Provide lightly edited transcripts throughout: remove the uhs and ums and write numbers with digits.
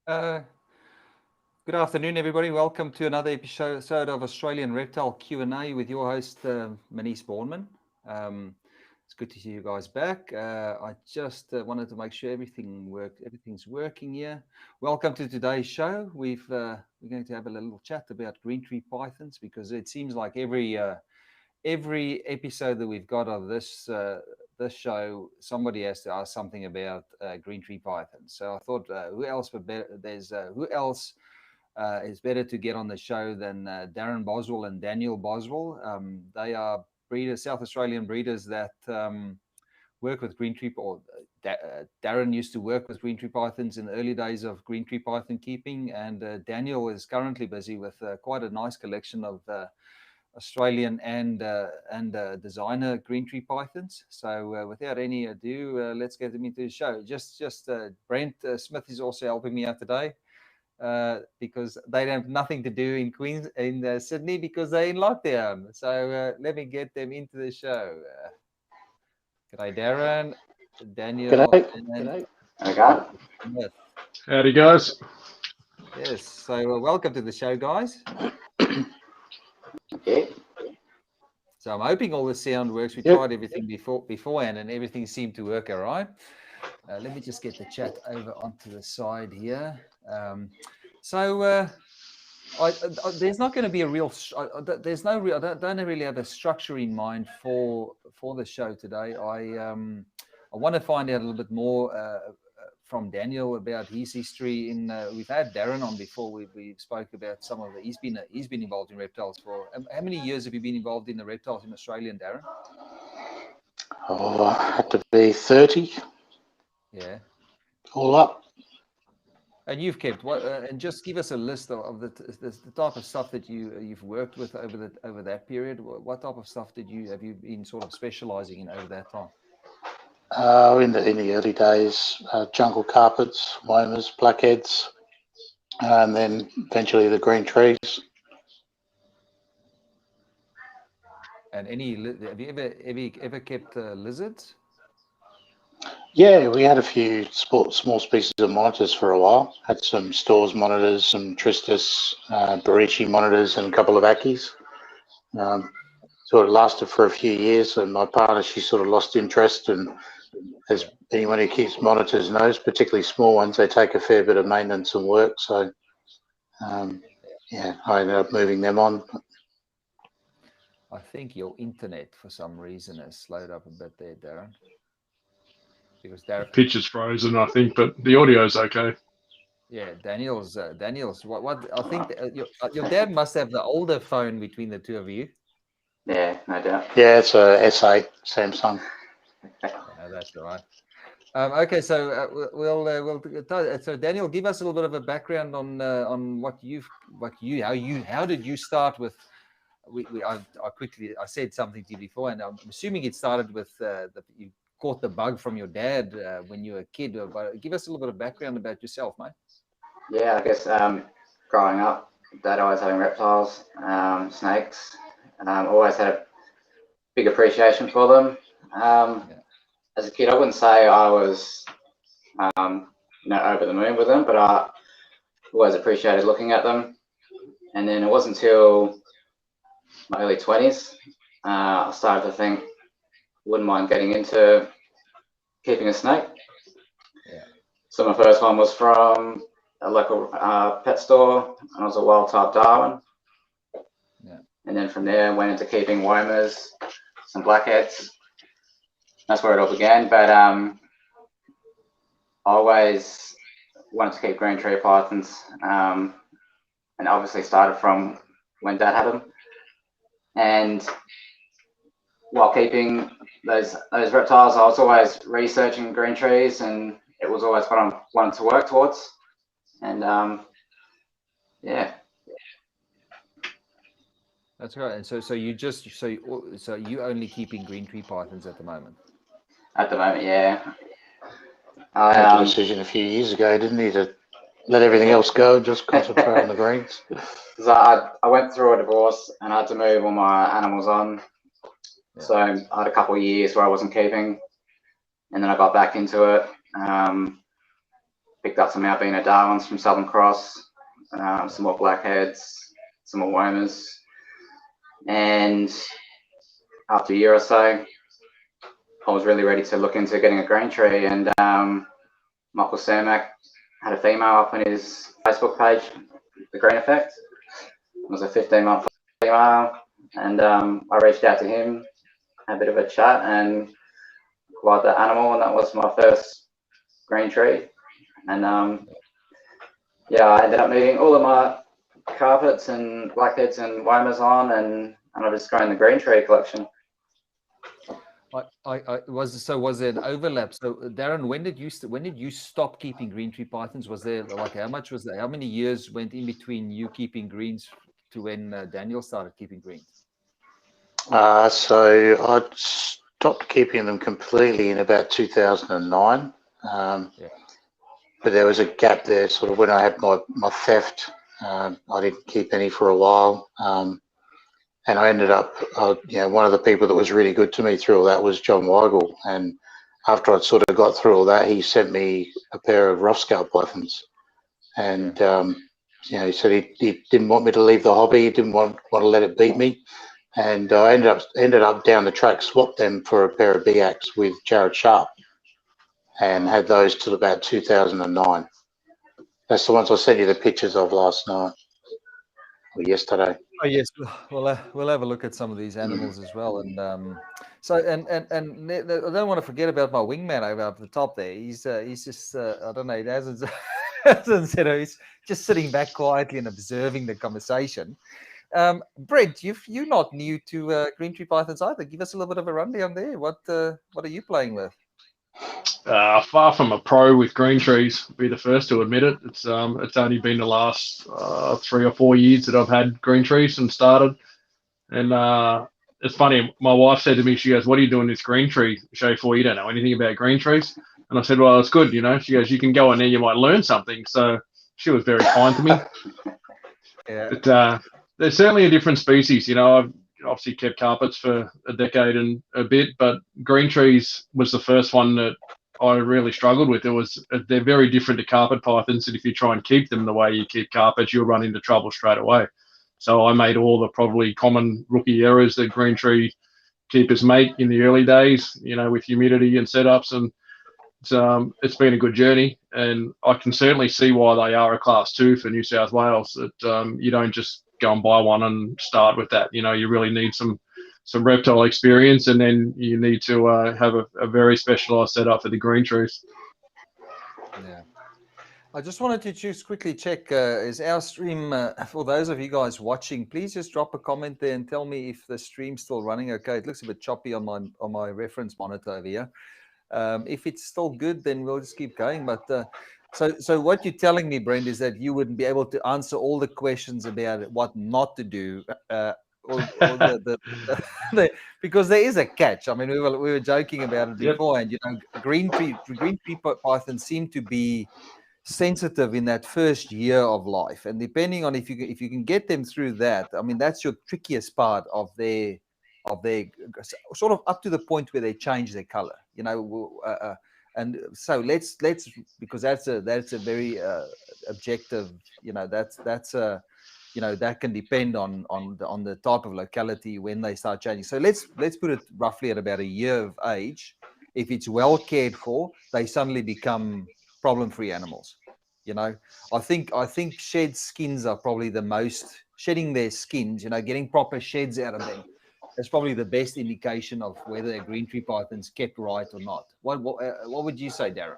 Uh, Good afternoon, everybody. Welcome to another episode of Australian Reptile Q&A with your host, Manish Bourneman. It's good to see you guys back. I just wanted to make sure everything's working here. Welcome to today's show. We're going to have a little chat about green tree pythons because it seems like every episode that we've got of this show, somebody has to ask something about green tree pythons. So I thought, who else would better? Who else is better to get on the show than Darren Boswell and Daniel Boswell. They are breeders, South Australian breeders that work with green tree, or Darren used to work with green tree pythons in the early days of green tree python keeping, and Daniel is currently busy with quite a nice collection of Australian and designer green tree pythons. So without any ado, let's get them into the show. Just Brent Smith is also helping me out today. Because they have nothing to do in Sydney because they're in lockdown. So let me get them into the show. G'day, Darren, Daniel, G'day. and Okay. Smith. Howdy, guys. Yes, so welcome to the show, guys. Okay. So I'm hoping all the sound works. We Yep. tried everything beforehand, and everything seemed to work all right. Let me just get the chat over onto the side here. There's not going to be a real. There's no real. I don't really have a structure in mind for the show today. I want to find out a little bit more from Daniel about his history. We've had Darren on before. We spoke about some of the. He's been involved in reptiles for. How many years have you been involved in the reptiles in Australia, Darren? Oh, I had to be 30. Yeah. All up. And you've kept what? And just give us a list of the type of stuff that you've worked with over that period. What type of stuff have you been sort of specialising in over that time? In the early days, jungle carpets, womas, blackheads, and then eventually the green trees. And have you ever kept lizards? Yeah, we had a few small species of monitors for a while. Had some Stores monitors, some Tristis, Barichi monitors, and a couple of Ackies. Sort of lasted for a few years, and my partner, she sort of lost interest. And as anyone who keeps monitors knows, particularly small ones, they take a fair bit of maintenance and work. So, yeah, I ended up moving them on. I think your internet, for some reason, has slowed up a bit there, Darren. Because The picture's frozen, I think, but the audio's okay. Yeah, Daniel's. What I think your dad must have the older phone between the two of you. Yeah, no doubt. Yeah, it's a S8 Samsung. No, that's all right. Okay, so so Daniel, give us a little bit of a background on how did you start with? I said something to you before, and I'm assuming it started with you caught the bug from your dad when you were a kid. But give us a little bit of background about yourself, mate. Yeah, I guess growing up, Dad always having reptiles, snakes, always had a big appreciation for them. As a kid, I wouldn't say I was, over the moon with them, but I always appreciated looking at them. And then it wasn't until my early 20s I started to think, wouldn't mind getting into keeping a snake. Yeah. So my first one was from a local pet store, and it was a wild type Darwin. Yeah. And then from there, went into keeping womas, some blackheads. That's where it all began. But I always wanted to keep green tree pythons, and obviously started from when Dad had them. And while keeping those reptiles, I was always researching green trees, and it was always what I wanted to work towards. And yeah. That's right. And so you only keeping green tree pythons at the moment? At the moment, yeah. I made the decision a few years ago, didn't he, to let everything else go and just concentrate on the greens? Because I went through a divorce and I had to move all my animals on. Yeah. So I had a couple of years where I wasn't keeping, and then I got back into it. picked up some albino Darwins from Southern Cross, some more blackheads, some more wormers, and after a year or so, I was really ready to look into getting a green tree, and Michael Cermak had a female up on his Facebook page, The Green Effect. It was a 15-month female, and I reached out to him, had a bit of a chat, and acquired that animal, and that was my first green tree. And yeah, I ended up moving all of my carpets and blackheads and wormers on, and I've just grown the green tree collection. Was there an overlap? So Darren, when did you stop keeping green tree pythons? Was there like how many years went in between you keeping greens to when Daniel started keeping greens? So I stopped keeping them completely in about 2009. But there was a gap there, sort of when I had my theft. I didn't keep any for a while. And I ended up, one of the people that was really good to me through all that was John Weigel. And after I'd sort of got through all that, he sent me a pair of rough scale pythons. And, he said he didn't want me to leave the hobby. He didn't want to let it beat me. And I ended up down the track, swapped them for a pair of BX with Jared Sharp, and had those till about 2009. That's the ones I sent you the pictures of last night or yesterday. Oh yes, we'll have a look at some of these animals as well. And so and I don't want to forget about my wingman over up the top there. He's just I don't know. He hasn't he's just sitting back quietly and observing the conversation. Brent, you're not new to green tree pythons either. Give us a little bit of a rundown there. What are you playing with? Far from a pro with green trees, be the first to admit it. It's only been the last 3 or 4 years that I've had green trees and started. And it's funny, my wife said to me, she goes, "What are you doing this green tree show for? You don't know anything about green trees." And I said, "Well, it's good, you know." She goes, "You can go in there, you might learn something." So she was very kind to me. Yeah. But they're certainly a different species. I've obviously kept carpets for a decade and a bit, but green trees was the first one that I really struggled with. They're very different to carpet pythons, and if you try and keep them the way you keep carpets, you'll run into trouble straight away. So I made all the probably common rookie errors that green tree keepers make in the early days, with humidity and setups, and it's been a good journey. And I can certainly see why they are a class 2 for New South Wales. That you don't just go and buy one and start with that. You really need some reptile experience, and then you need to have a very specialised setup for the green trees. Yeah. I just wanted to just quickly check, is our stream, for those of you guys watching, please just drop a comment there and tell me if the stream's still running okay. It looks a bit choppy on my reference monitor over here. If it's still good, then we'll just keep going. But so what you're telling me, Brent, is that you wouldn't be able to answer all the questions about what not to do, or because there is a catch. I mean, we were joking about it before, and green tree pythons seem to be sensitive in that first year of life, and depending on if you can get them through that, I mean, that's your trickiest part of their sort of up to the point where they change their color, and so let's because that's a very objective, that's a that can depend on the type of locality when they start changing. So let's put it roughly at about a year of age. If it's well cared for, they suddenly become problem-free animals. I think shed skins are probably the most, shedding their skins, getting proper sheds out of them. That's probably the best indication of whether a green tree python's kept right or not. What would you say, Darren?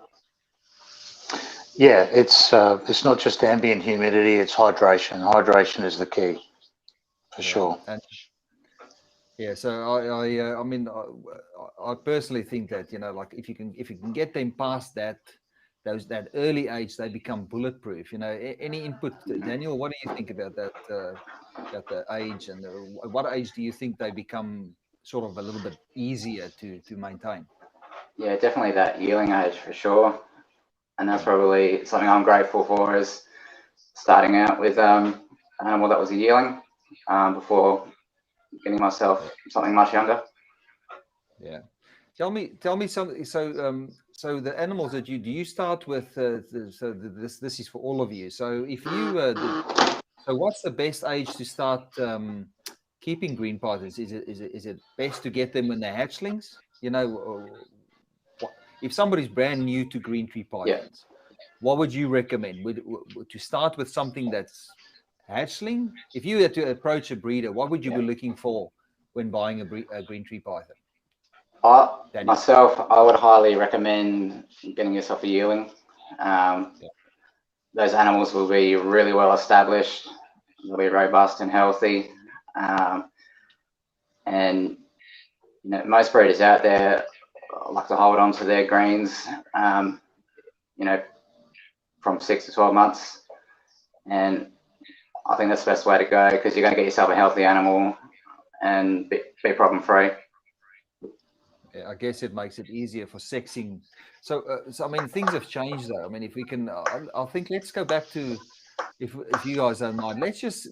Yeah, it's not just ambient humidity; it's hydration. Hydration is the key, for sure. And so I mean, I personally think that like if you can get them past that early age, they become bulletproof. Any input, Daniel? What do you think about that? About the age, and what age do you think they become sort of a little bit easier to maintain? Yeah, definitely that yearling age for sure, and that's probably something I'm grateful for, is starting out with an animal that was a yearling before getting myself something much younger. Yeah. Tell me something. So so the animals that do you start with? This is for all of you. So if you so what's the best age to start keeping green pythons? Is it best to get them when they're hatchlings? You know, if somebody's brand new to green tree Yeah. pythons, what would you recommend? Would to start with something that's hatchling? If you had to approach a breeder, what would you be looking for when buying a green tree python? Myself, I would highly recommend getting yourself a yearling. Those animals will be really well established. They'll be robust and healthy. And you know, most breeders out there like to hold on to their greens, you know, from 6 to 12 months. And I think that's the best way to go, because you're going to get yourself a healthy animal and be problem free. Yeah, I guess it makes it easier for sexing. So, I mean, things have changed though. I mean, if we can, I think let's go back to, if you guys don't mind, let's just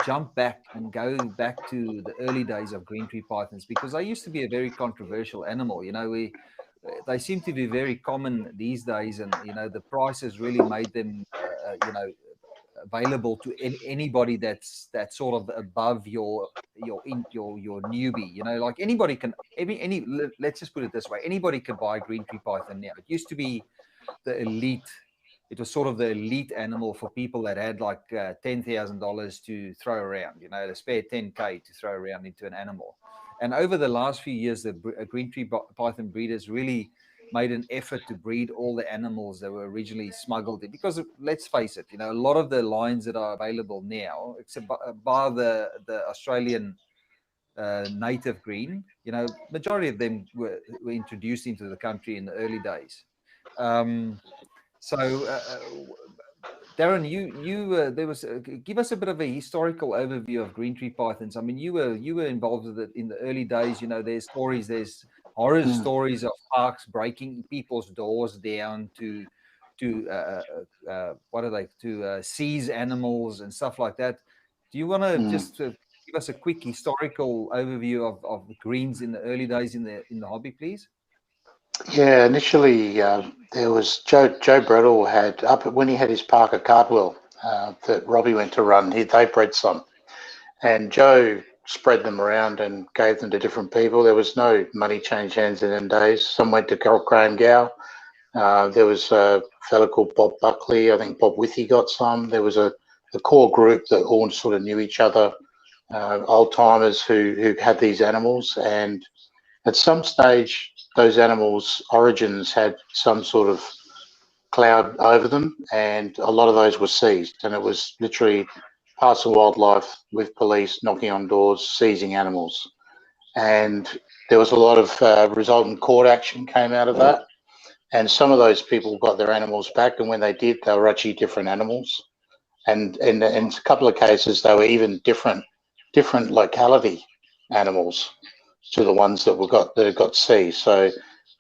jump back and go back to the early days of green tree pythons, because they used to be a very controversial animal. You know, they seem to be very common these days, and you know, the price has really made them, you know, available to anybody that's sort of above your newbie. You know, like anybody can, let's just put it this way, anybody can buy a green tree python now. It used to be the elite. It was sort of the elite animal for people that had like $10,000 to throw around, you know, to spare 10K to throw around into an animal. And over the last few years, the green tree python breeders really made an effort to breed all the animals that were originally smuggled in. Because let's face it, you know, a lot of the lines that are available now, except by the Australian native green, you know, majority of them were introduced into the country in the early days. Darren, you there was give us a bit of a historical overview of green tree pythons. I mean, you were involved with it in the early days. You know, there's horror stories of parks breaking people's doors down to what are they, to seize animals and stuff like that. Do you want to just give us a quick historical overview of the greens in the early days in the hobby, please? Yeah, initially there was Joe Brettle had when he had his Parker Cardwell that Robbie went to run. They bred some, and Joe spread them around and gave them to different people. There was no money change hands in them days. Some went to Graham Gow. There was a fellow called Bob Buckley. I think Bob Withy got some. There was a core group that all sort of knew each other, old timers who had these animals, and at some stage those animals' origins had some sort of cloud over them, and a lot of those were seized, and it was literally parts of wildlife with police knocking on doors, seizing animals. And there was a lot of resultant court action came out of that, and some of those people got their animals back, and when they did, they were actually different animals, and in a couple of cases they were even different locality animals to the ones that got seized. So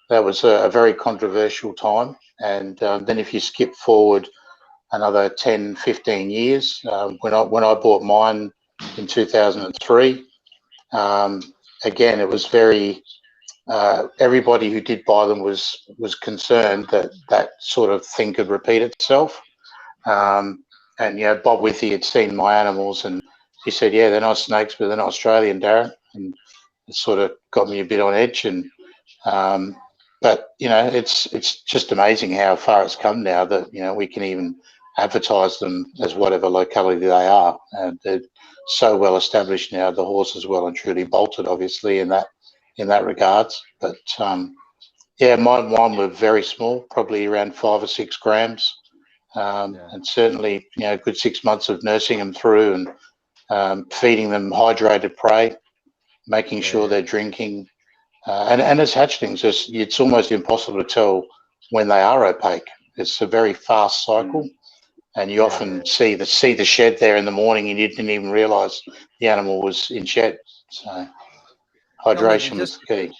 that was a very controversial time. And then if you skip forward another 10, 15 years, when I bought mine in 2003, again, it was very, everybody who did buy them was concerned that sort of thing could repeat itself. And, you know, Bob Withy had seen my animals and he said, yeah, they're not snakes, but they're not Australian, Darren. And it sort of got me a bit on edge. And but you know, it's just amazing how far it's come now that, you know, we can even advertise them as whatever locality they are, and they're so well established now. The horse is well and truly bolted, obviously, in that regards. But yeah, mine were very small, probably around 5 or 6 grams, and certainly, you know, a good 6 months of nursing them through and feeding them hydrated prey, making sure they're drinking. And as hatchlings, it's almost impossible to tell when they are opaque. It's a very fast cycle, and you often see the shed there in the morning, and you didn't even realise the animal was in shed. So hydration was key.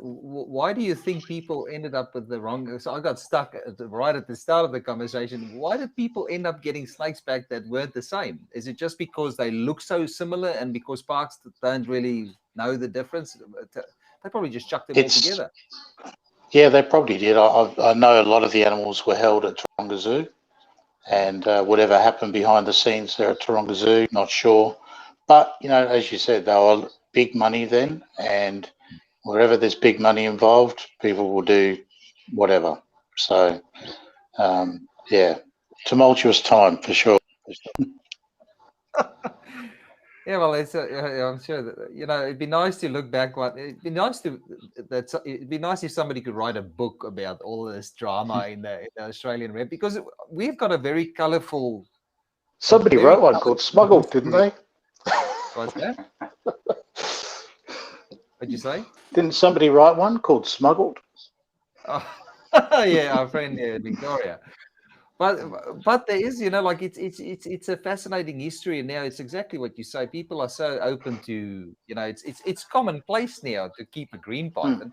Why do you think people ended up with the wrong? So I got stuck right at the start of the conversation. Why did people end up getting snakes back that weren't the same? Is it just because they look so similar and because parks don't really know the difference? They probably just chucked them all together. Yeah, they probably did. I know a lot of the animals were held at Taronga Zoo, and whatever happened behind the scenes there at Taronga Zoo, not sure. But, you know, as you said, they were big money then, and wherever there's big money involved, people will do whatever. So, yeah, tumultuous time for sure. Yeah, well, I'm sure that, you know, it'd be nice to look back. It'd be nice it'd be nice if somebody could write a book about all of this drama in the Australian Rep, because we've got a very colourful. Somebody wrote one called Smuggled, didn't they? What's that? What'd you say? Didn't somebody write one called Smuggled? Oh, yeah, our friend Victoria. But there is, you know, like it's a fascinating history, and now it's exactly what you say. People are so open to, you know, it's commonplace now to keep a green python.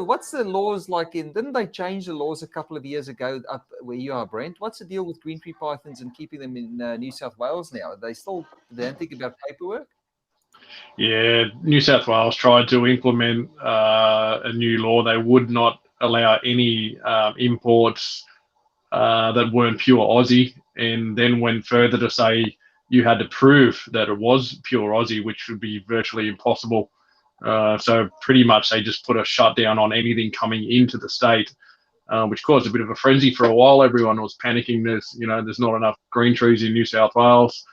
What's the laws like didn't they change the laws a couple of years ago up where you are, Brent? What's the deal with green tree pythons and keeping them in New South Wales now? Are they still don't think about paperwork? Yeah, New South Wales tried to implement a new law. They would not allow any imports that weren't pure Aussie, and then went further to say you had to prove that it was pure Aussie, which would be virtually impossible. So pretty much they just put a shutdown on anything coming into the state, which caused a bit of a frenzy for a while. Everyone was panicking. There's not enough green trees in New South Wales.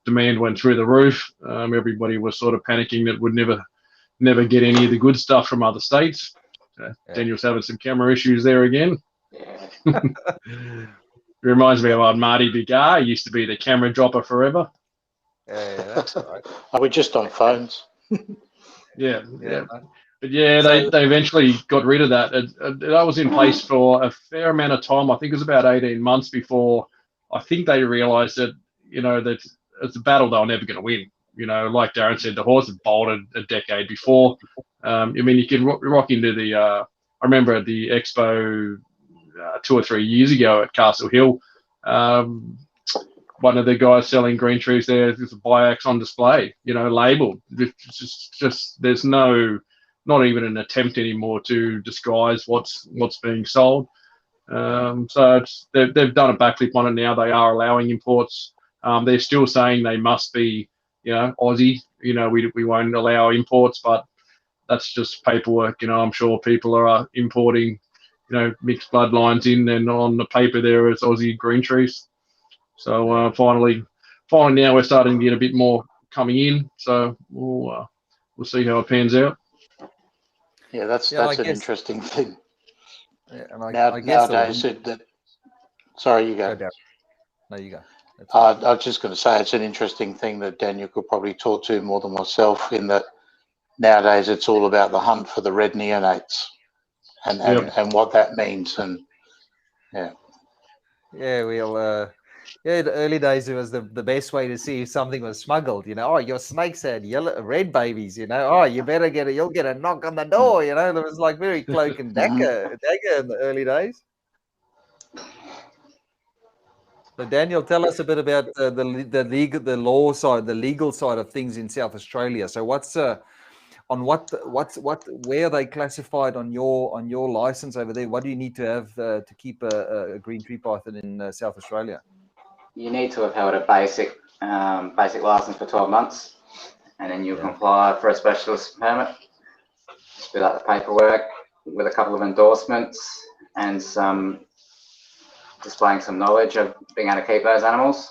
Demand went through the roof. Everybody was sort of panicking that would never get any of the good stuff from other states. Daniel's having some camera issues there again. Yeah. It reminds me of Marty Bigar. He used to be the camera dropper forever. Yeah, that's all right. We're just on phones. Yeah. Yeah. But yeah, they eventually got rid of that. That was in place for a fair amount of time. I think it was about 18 months before I think they realised that, you know, that it's a battle they were never going to win. You know, like Darren said, the horse had bolted a decade before. I mean, you can rock into the. I remember at the Expo 2 or 3 years ago at Castle Hill. One of the guys selling green trees there is a Biax on display, you know, labelled. It's just there's not even an attempt anymore to disguise what's being sold. So they've done a backflip on it now. They are allowing imports. They're still saying they must be, you know, Aussie. You know, we won't allow imports, but that's just paperwork. You know, I'm sure people are importing, you know, mixed bloodlines in, and on the paper there is Aussie green trees. So finally now we're starting to get a bit more coming in. So we'll see how it pans out. Yeah, that's an interesting thing. Yeah, and I guess nowadays sorry, you go. No, you go. I was just going to say it's an interesting thing that Daniel could probably talk to more than myself, in that nowadays it's all about the hunt for the red neonates and what that means. And in the early days, it was the best way to see if something was smuggled. You know, oh, your snakes had red babies. You know, oh, you better you'll get a knock on the door. You know, it was like very cloak and dagger in the early days. So Daniel, tell us a bit about the law side, the legal side of things in South Australia. So what's where are they classified on your license over there? What do you need to have to keep a green tree python in South Australia? You need to have held a basic license for 12 months, and then you can apply for a specialist permit. Just fill out the paperwork with a couple of endorsements and displaying some knowledge of being able to keep those animals.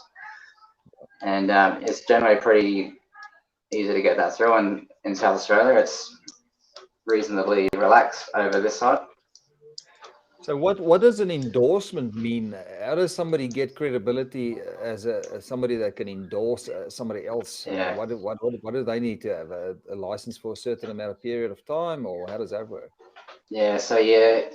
And it's generally pretty easy to get that through. And in South Australia, it's reasonably relaxed over this side. So what does an endorsement mean? How does somebody get credibility as somebody that can endorse somebody else? Yeah. What do they need to have a license for a certain amount of period of time, or how does that work? Yeah, so you're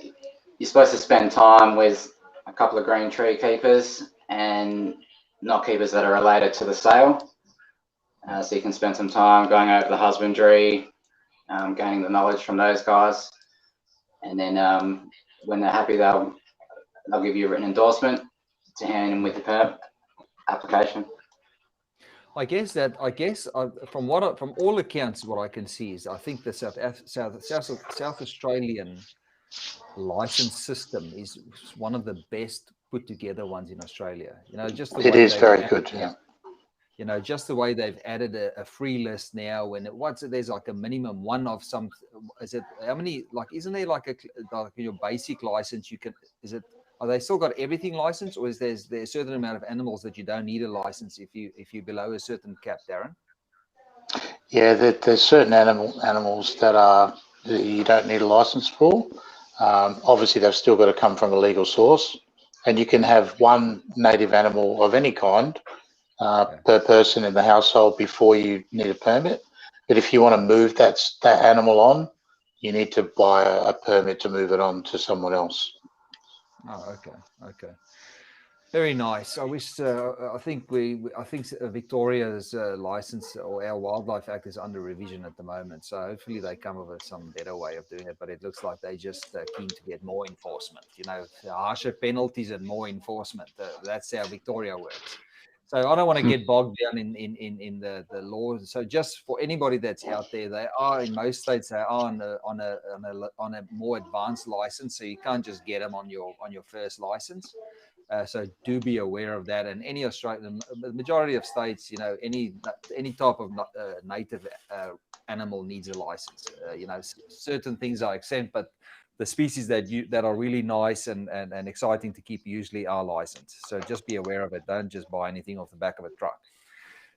supposed to spend time with a couple of green tree keepers and not keepers that are related to the sale. So you can spend some time going over the husbandry, gaining the knowledge from those guys, and then when they're happy, they'll give you a written endorsement to hand in with the permit application. I guess from all accounts, what I can see is I think the South Australian license system is one of the best put together ones in Australia. Just the It way is they've very added, good. Yeah. just the way they've added a free list now. When there's like a minimum one of some. Is it how many? Like, isn't there like your basic license? You can. Are they still got everything licensed, or is there a certain amount of animals that you don't need a license if you're below a certain cap, Darren? Yeah, there's certain animals that you don't need a license for. Obviously, they've still got to come from a legal source, and you can have one native animal of any kind per person in the household before you need a permit. But if you want to move that animal on, you need to buy a permit to move it on to someone else. Oh, okay. Very nice. I wish. I think Victoria's license or our Wildlife Act is under revision at the moment. So hopefully they come up with some better way of doing it. But it looks like they just keen to get more enforcement. Harsher penalties and more enforcement. That's how Victoria works. So I don't want to get bogged down in the laws. So just for anybody that's out there, they are in most states they are on a more advanced license. So you can't just get them on your first license. So do be aware of that. And any Australian, the majority of states, any type of native animal needs a license. Certain things are exempt, but the species that are really nice and exciting to keep usually are licensed. So just be aware of it. Don't just buy anything off the back of a truck.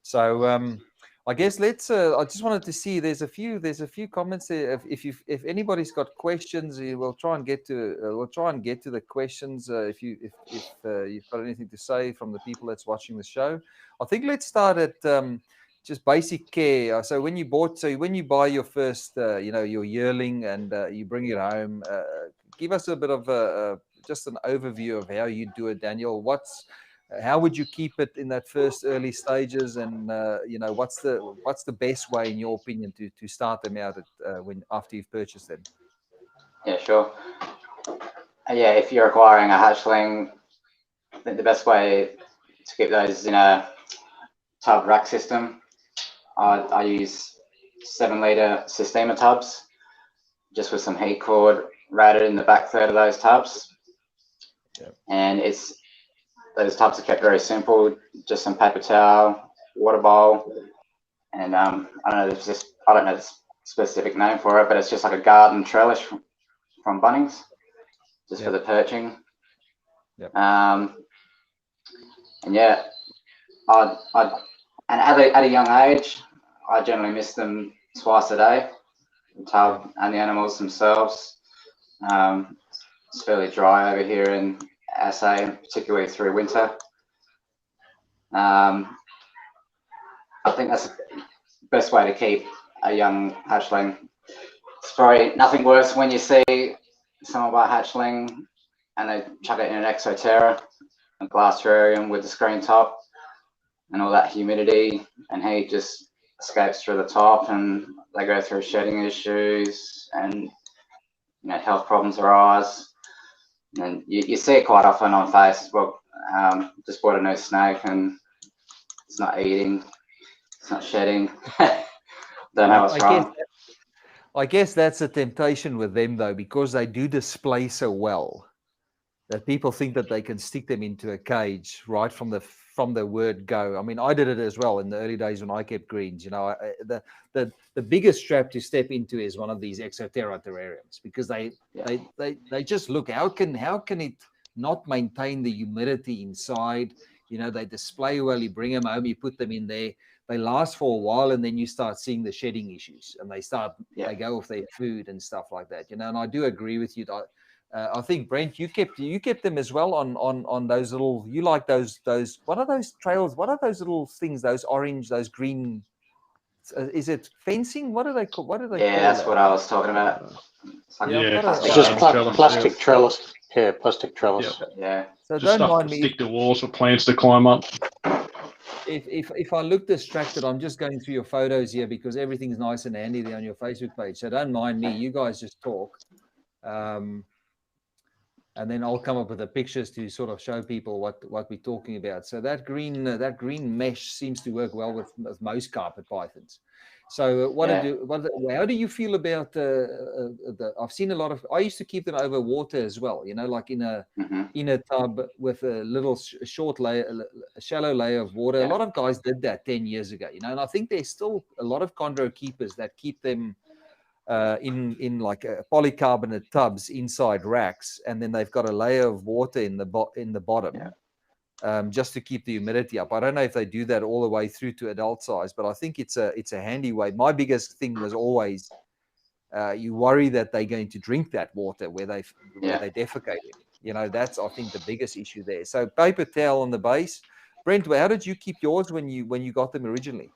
So I guess let's. I just wanted to see. There's a few comments there. If anybody's got questions, we'll try and get to. The questions. If you've got anything to say from the people that's watching the show, I think let's start at just basic care. So when you buy your first, your yearling and you bring it home, give us a bit of just an overview of how you do it, Daniel. How would you keep it in that first early stages, and what's the best way, in your opinion, to start them out after you've purchased them? Yeah, sure. Yeah, if you're acquiring a hatchling, I think the best way to keep those in a tub rack system, I use 7-litre Systema tubs, just with some heat cord ratted in the back third of those tubs. Yep. And those tubs are kept very simple, just some paper towel, water bowl, and I don't know the specific name for it, but it's just like a garden trellis from Bunnings, just for the perching. Yep. And yeah, and at a young age, I generally miss them twice a day, the tub and the animals themselves. It's fairly dry over here in SA, particularly through winter. I think that's the best way to keep a young hatchling. It's probably nothing worse when you see someone buy a hatchling and they chuck it in an exoterra, a glass terrarium with the screen top, and all that humidity and heat just escapes through the top, and they go through shedding issues, and health problems arise. And you see it quite often on Facebook. Just bought a new snake and it's not eating, it's not shedding. Don't know what's wrong. I guess that's a temptation with them, though, because they do display so well that people think that they can stick them into a cage right from the word go. I mean, I did it as well in the early days when I kept greens. The biggest trap to step into is one of these exoterra terrariums, because they just look. How can it not maintain the humidity inside? They display well. You bring them home, you put them in there. They last for a while, and then you start seeing the shedding issues, and they go off their food and stuff like that. And I do agree with you. I think, Brent, you kept them as well on those little. You like those? What are those trails? What are those little things? Those orange, those green. Is it fencing? What do they call? What do they call that's that? what I was talking about. It's just plastic trellis. Yeah, plastic trellis. Yeah. So just don't mind me. me. Stick to walls for plants to climb up. If I look distracted, I'm just going through your photos here because everything's nice and handy there on your Facebook page. So don't mind me. You guys just talk. and then I'll come up with the pictures to sort of show people what we're talking about. So that green mesh seems to work well with most carpet pythons. So how do you feel about I've seen a lot of, I used to keep them over water as well, you know, like in a tub with a little short layer, a shallow layer of water. A lot of guys did that 10 years ago, you know, and I think there's still a lot of chondro keepers that keep them in like polycarbonate tubs inside racks, and then they've got a layer of water in the bottom. Just to keep the humidity up. I don't know if they do that all the way through to adult size, but I think it's a handy way. My biggest thing was always you worry that they're going to drink that water where they're defecating. You know, that's, I think, the biggest issue there. So paper towel on the base. Brent, how did you keep yours when you got them originally?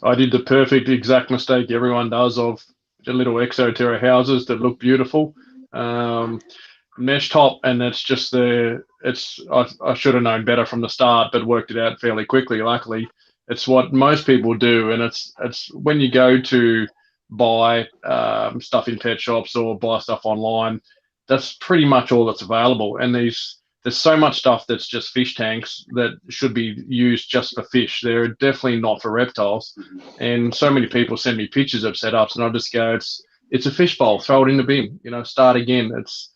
I did the perfect exact mistake everyone does of the little Exoterra houses that look beautiful. Mesh top, and it's just I should have known better from the start, but worked it out fairly quickly. Luckily, it's what most people do, and it's when you go to buy stuff in pet shops or buy stuff online, that's pretty much all that's available. And there's so much stuff that's just fish tanks that should be used just for fish. They're definitely not for reptiles. And so many people send me pictures of setups, and I just go, it's a fish bowl, throw it in the bin, you know, start again. It's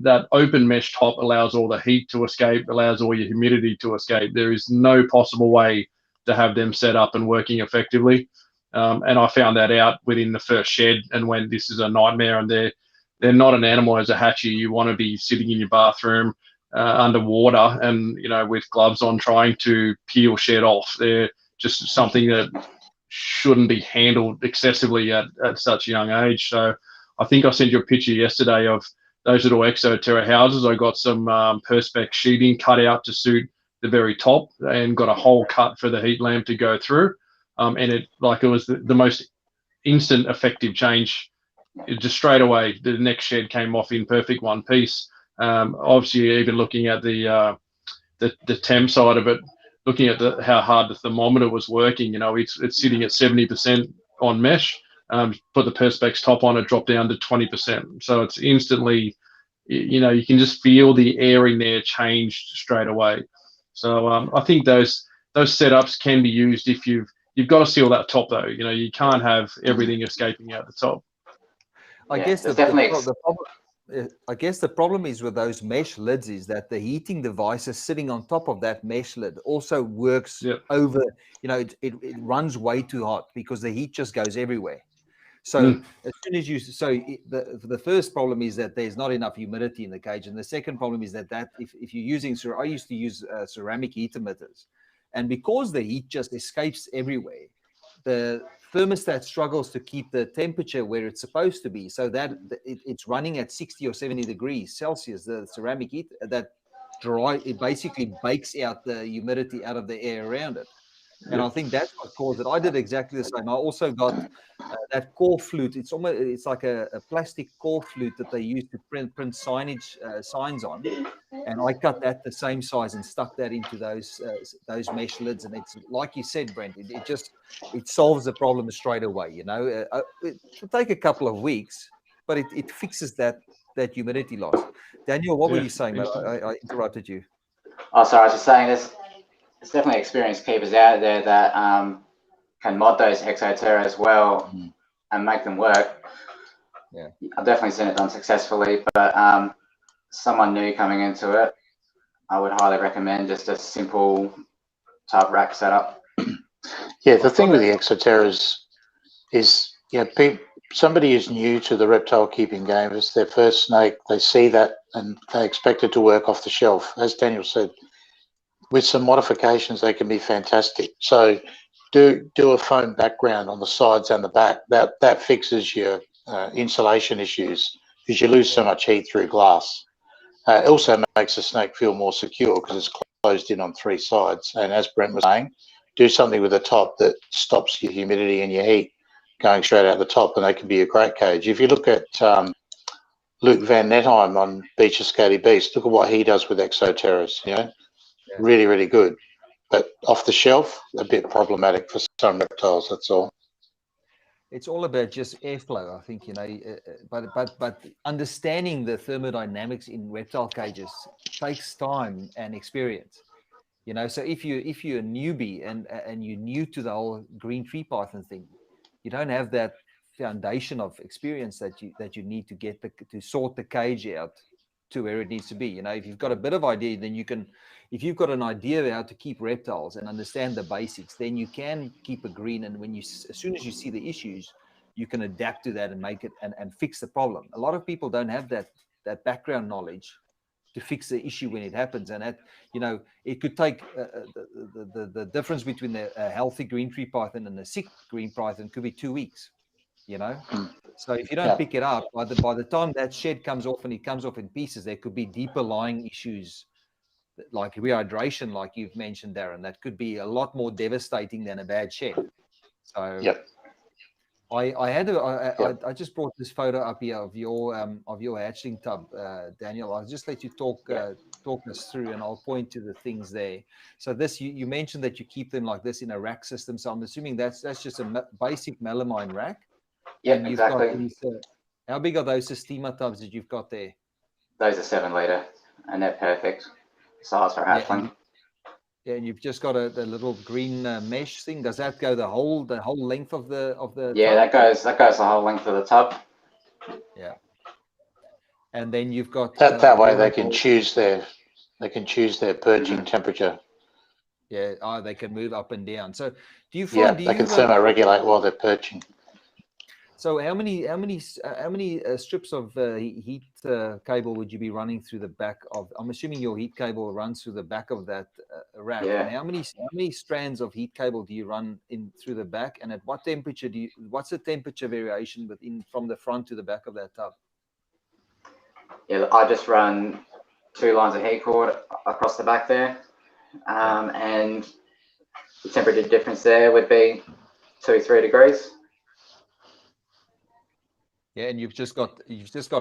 that open mesh top allows all the heat to escape, allows all your humidity to escape. There is no possible way to have them set up and working effectively. And I found that out within the first shed, and when this is a nightmare, and they're not an animal as a hatchie. You want to be sitting in your bathroom underwater and, you know, with gloves on, trying to peel shed off. They're just something that shouldn't be handled excessively at such a young age. So I think I sent you a picture yesterday of those little Exoterra houses. I got some Perspex sheeting cut out to suit the very top, and got a hole cut for the heat lamp to go through. And it was the most instant effective change. Just straight away, the next shed came off in perfect one piece. Obviously, even looking at the temp side of it, looking at how hard the thermometer was working, you know, it's sitting at 70% on mesh. Put the Perspex top on, it dropped down to 20%. So it's instantly, you know, you can just feel the air in there changed straight away. So I think those setups can be used if you've got to seal that top though. You know, you can't have everything escaping out the top. I guess the problem is with those mesh lids is that the heating devices sitting on top of that mesh lid also works over, you know, it runs way too hot because the heat just goes everywhere. So as soon as the first problem is that there's not enough humidity in the cage, and the second problem is that if you're using, I used to use ceramic heat emitters, and because the heat just escapes everywhere, the thermostat struggles to keep the temperature where it's supposed to be, so that it's running at 60 or 70 degrees Celsius. The ceramic heat it basically bakes out the humidity out of the air around it. And I think that's what caused it. I did exactly the same. I also got that core flute. It's like a plastic core flute that they use to print signs on, and I cut that the same size and stuck that into those mesh lids. And it's like you said, Brent, it solves the problem straight away. You know, it'll take a couple of weeks, but it fixes that humidity loss. Daniel, what were you saying? I interrupted you. Oh, sorry. I was just saying there's definitely experienced keepers out there that can mod those Exoterra as well and make them work. Yeah, I've definitely seen it done successfully, but someone new coming into it, I would highly recommend just a simple tub rack setup. Yeah, the thing with the Exoterras is, you know, somebody who's new to the reptile keeping game, it's their first snake, they see that and they expect it to work off the shelf. As Daniel said, with some modifications, they can be fantastic. So do a foam background on the sides and the back. That fixes your insulation issues because you lose so much heat through glass. It also makes the snake feel more secure because it's closed in on three sides. And as Brent was saying, do something with the top that stops your humidity and your heat going straight out the top, and they can be a great cage. If you look at Luke Van Netheim on Beach of Scotty Beast, look at what he does with Exoterras, you know. Really, really good, but off the shelf, a bit problematic for some reptiles. That's all. it's all about just airflow, I think, you know, but understanding the thermodynamics in reptile cages takes time and experience, you know. So if you're a newbie and you're new to the whole green tree python thing, you don't have that foundation of experience that you need to get to sort the cage out to where it needs to be. You know, if you've got a bit of idea, then you can, if you've got an idea of how to keep reptiles and understand the basics, then you can keep a green. And when as soon as you see the issues, you can adapt to that and make it and fix the problem. A lot of people don't have that background knowledge to fix the issue when it happens. And that, you know, it could take the difference between a healthy green tree python and a sick green python could be 2 weeks, you know. So if you don't pick it up, by the time that shed comes off and it comes off in pieces, there could be deeper lying issues like rehydration, like you've mentioned, Darren. That could be a lot more devastating than a bad shed. So I just brought this photo up here of your hatchling tub, Daniel. I'll just let you talk us through, and I'll point to the things there. So this, you mentioned that you keep them like this in a rack system. So I'm assuming that's just a basic melamine rack. Yeah, and you've exactly. got these, how big are those Sistema tubs that you've got there? Those are 7 litre, and they're perfect size for hatchling. And you've just got the little green mesh thing. Does that go the whole length of the Yeah, tub? that goes the whole length of the tub. Yeah. And then you've got that way they can choose their perching temperature. Yeah, they can move up and down. So do you find they can thermoregulate while they're perching. So how many strips of heat cable would you be running through the back of? I'm assuming your heat cable runs through the back of that rack. Yeah. And how many strands of heat cable do you run in through the back? And at what temperature what's the temperature variation from the front to the back of that tub? Yeah, I just run 2 lines of heat cord across the back there, and the temperature difference there would be 2-3 degrees. Yeah, and you've just got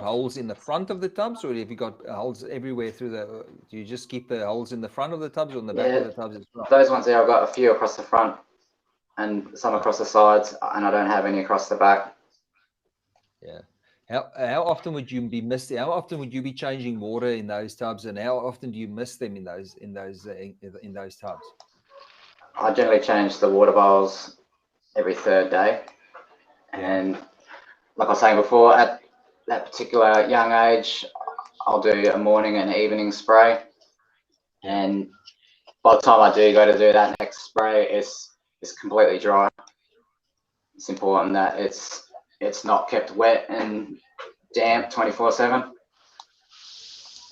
holes in the front of the tubs, or have you got holes everywhere through the? Do you just keep the holes in the front of the tubs or in the back of the tubs as well? Those ones there, I've got a few across the front and some across the sides, and I don't have any across the back. Yeah. How often would you be missing? How often would you be changing water in those tubs, and how often do you miss them in those tubs? I generally change the water bowls every 3rd day, and like I was saying before, at that particular young age, I'll do a morning and evening spray, and by the time I do go to do that next spray, it's completely dry. It's important that it's not kept wet and damp 24/7.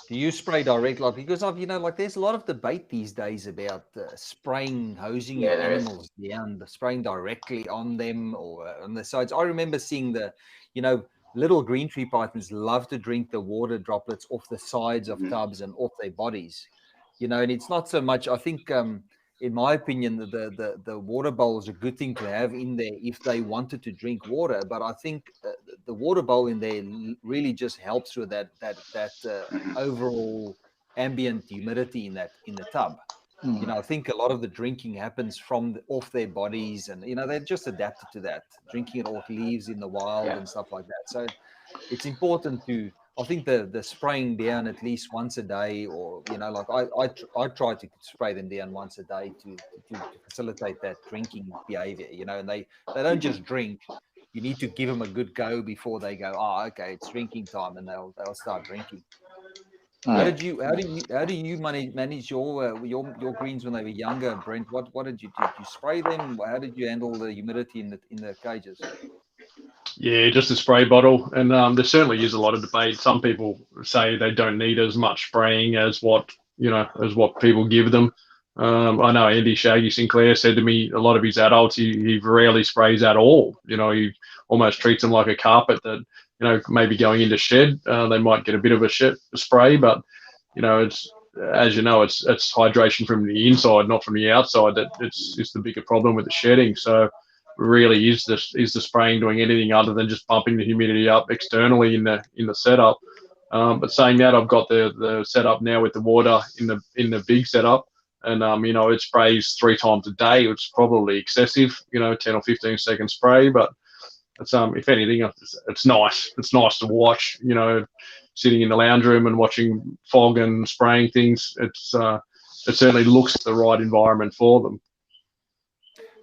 Do you spray direct? Like, because there's a lot of debate these days about hosing your animals down, spraying directly on them or on the sides. I remember seeing little green tree pythons love to drink the water droplets off the sides of tubs and off their bodies, and it's not so much, I think, in my opinion, the water bowl is a good thing to have in there if they wanted to drink water. But I think the water bowl in there really just helps with that overall ambient humidity in the tub. I think a lot of the drinking happens off their bodies, and they're just adapted to that, drinking it off leaves in the wild and stuff like that. So it's important to, I think, the spraying down at least once a day, or I try to spray them down once a day to facilitate that drinking behavior. And they don't just drink. You need to give them a good go before they go, oh, okay, it's drinking time, and they'll start drinking. How do you manage your greens when they were younger, Brent? What did you spray them? How did you handle the humidity in the cages? Yeah, just a spray bottle, and there certainly is a lot of debate. Some people say they don't need as much spraying as what people give them. I know Andy Shaggy Sinclair said to me, a lot of his adults he rarely sprays at all. He almost treats them like a carpet that maybe going into shed they might get a bit of a spray, but it's, as it's hydration from the inside, not from the outside. It's the bigger problem with the shedding. So really is the spraying doing anything other than just bumping the humidity up externally in the setup. But saying that, I've got the setup now with the water in the big setup, and it sprays 3 times a day, which is probably excessive, 10 or 15 second spray, but It's if anything, it's nice. It's nice to watch. You know, sitting in the lounge room and watching fog and spraying things. It certainly looks the right environment for them.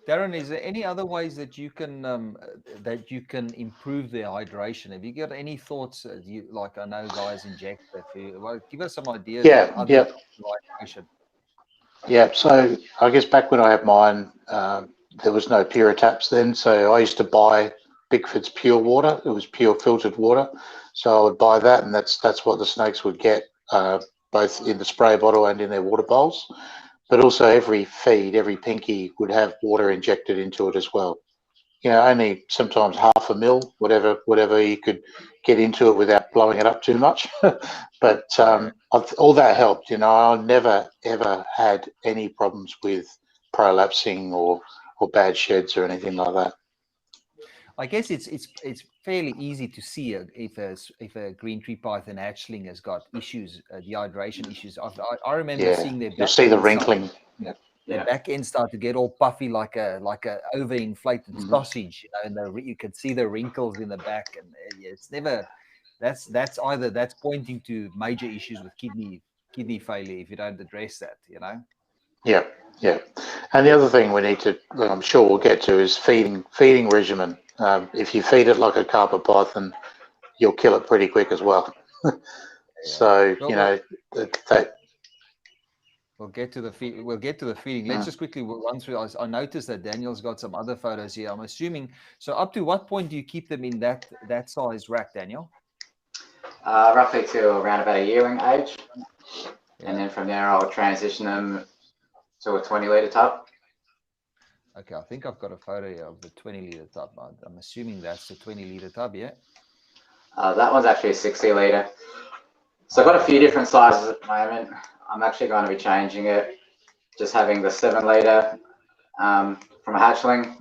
Darren, is there any other ways that you can improve their hydration? Have you got any thoughts? Like, I know guys inject that. Well, give us some ideas. Yeah, of other yeah. types of hydration. Yeah, so I guess back when I had mine, there was no Pura taps then, so I used to buy Bickford's pure water. It was pure filtered water, so I would buy that, and that's what the snakes would get, both in the spray bottle and in their water bowls. But also every feed, every pinky would have water injected into it as well. You know, only sometimes half a mil, whatever you could get into it without blowing it up too much. But all that helped. You know, I never ever had any problems with prolapsing or bad sheds or anything like that. I guess it's fairly easy to see if a green tree python hatchling has got issues, dehydration issues. I remember seeing their you'll see the back end wrinkling. their back end start to get all puffy like a overinflated sausage, you know, and you can see the wrinkles in the back, and it's never. That's pointing to major issues with kidney failure if you don't address that, you know. Yeah, yeah. And the other thing we need to, I'm sure we'll get to, is feeding regimen. If you feed it like a carpet python, you'll kill it pretty quick as well. So you know that. We'll get to the feeding. Let's just quickly run through. I noticed that Daniel's got some other photos here. I'm assuming. So up to what point do you keep them in that size rack, Daniel? Roughly to around about a yearling age. And then from there, I'll transition them to a 20-litre tub. Okay, I think I've got a photo here of the 20-litre tub. I'm assuming that's the 20-litre tub, yeah? That one's actually a 60-litre. So I've got a few different sizes at the moment. I'm actually going to be changing it, just having the 7-litre from a hatchling,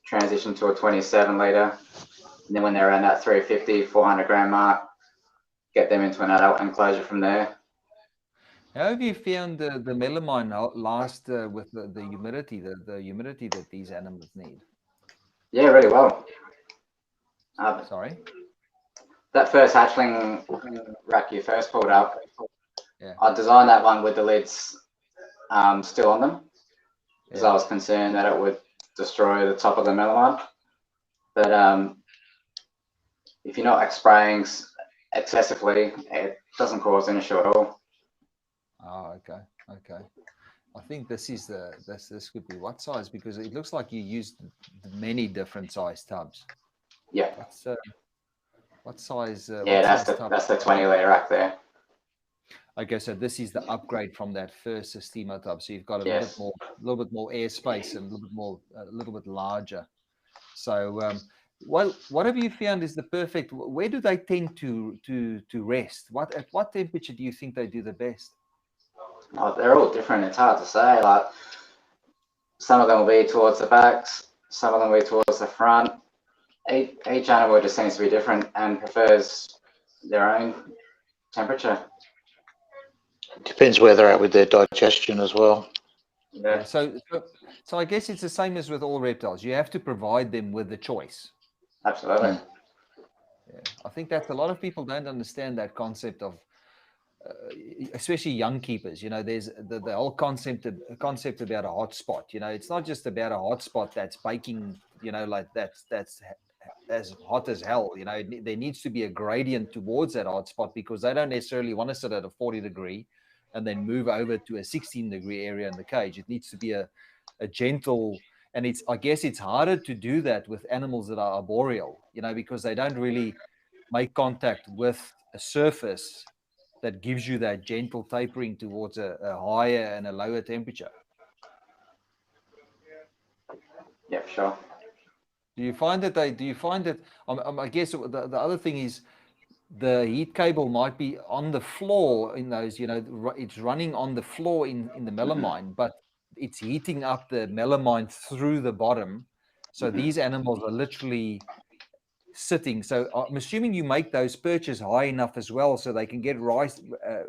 transition to a 27-litre. And then when they're around that 350, 400 gram mark, get them into an adult enclosure from there. How have you found the melamine last with the humidity, the humidity that these animals need? Yeah, really well. Sorry? That first hatchling rack you first pulled up, I designed that one with the lids still on them because I was concerned that it would destroy the top of the melamine. But if you're not spraying excessively, it doesn't cause an issue at all. Oh, okay. I think this could be what size, because it looks like you used many different size tubs. Yeah. What size? That's the 20-litre rack there. Okay, so this is the upgrade from that first Sistema tub. So you've got a little bit more airspace and a little bit larger. So, what have you found is the perfect? Where do they tend to rest? At what temperature do you think they do the best? Oh, they're all different. It's hard to say. Like, some of them will be towards the backs, some of them will be towards the front. Each animal just seems to be different and prefers their own temperature. Depends where they're at with their digestion as well. Yeah. So I guess it's the same as with all reptiles. You have to provide them with the choice. Absolutely. Yeah. I think that a lot of people don't understand that concept of, especially young keepers. You know, there's the whole concept about a hot spot. You know, it's not just about a hot spot that's baking. You know, like that's as hot as hell. You know, there needs to be a gradient towards that hot spot, because they don't necessarily want to sit at a 40-degree and then move over to a 16-degree area in the cage. It needs to be a gentle, and I guess it's harder to do that with animals that are arboreal, you know, because they don't really make contact with a surface that gives you that gentle tapering towards a higher and a lower temperature. Yeah, for sure. Do you find that I guess the other thing is the heat cable might be on the floor in those, you know, it's running on the floor in the melamine, but it's heating up the melamine through the bottom. So these animals are literally sitting. So I'm assuming you make those perches high enough as well, so they can get so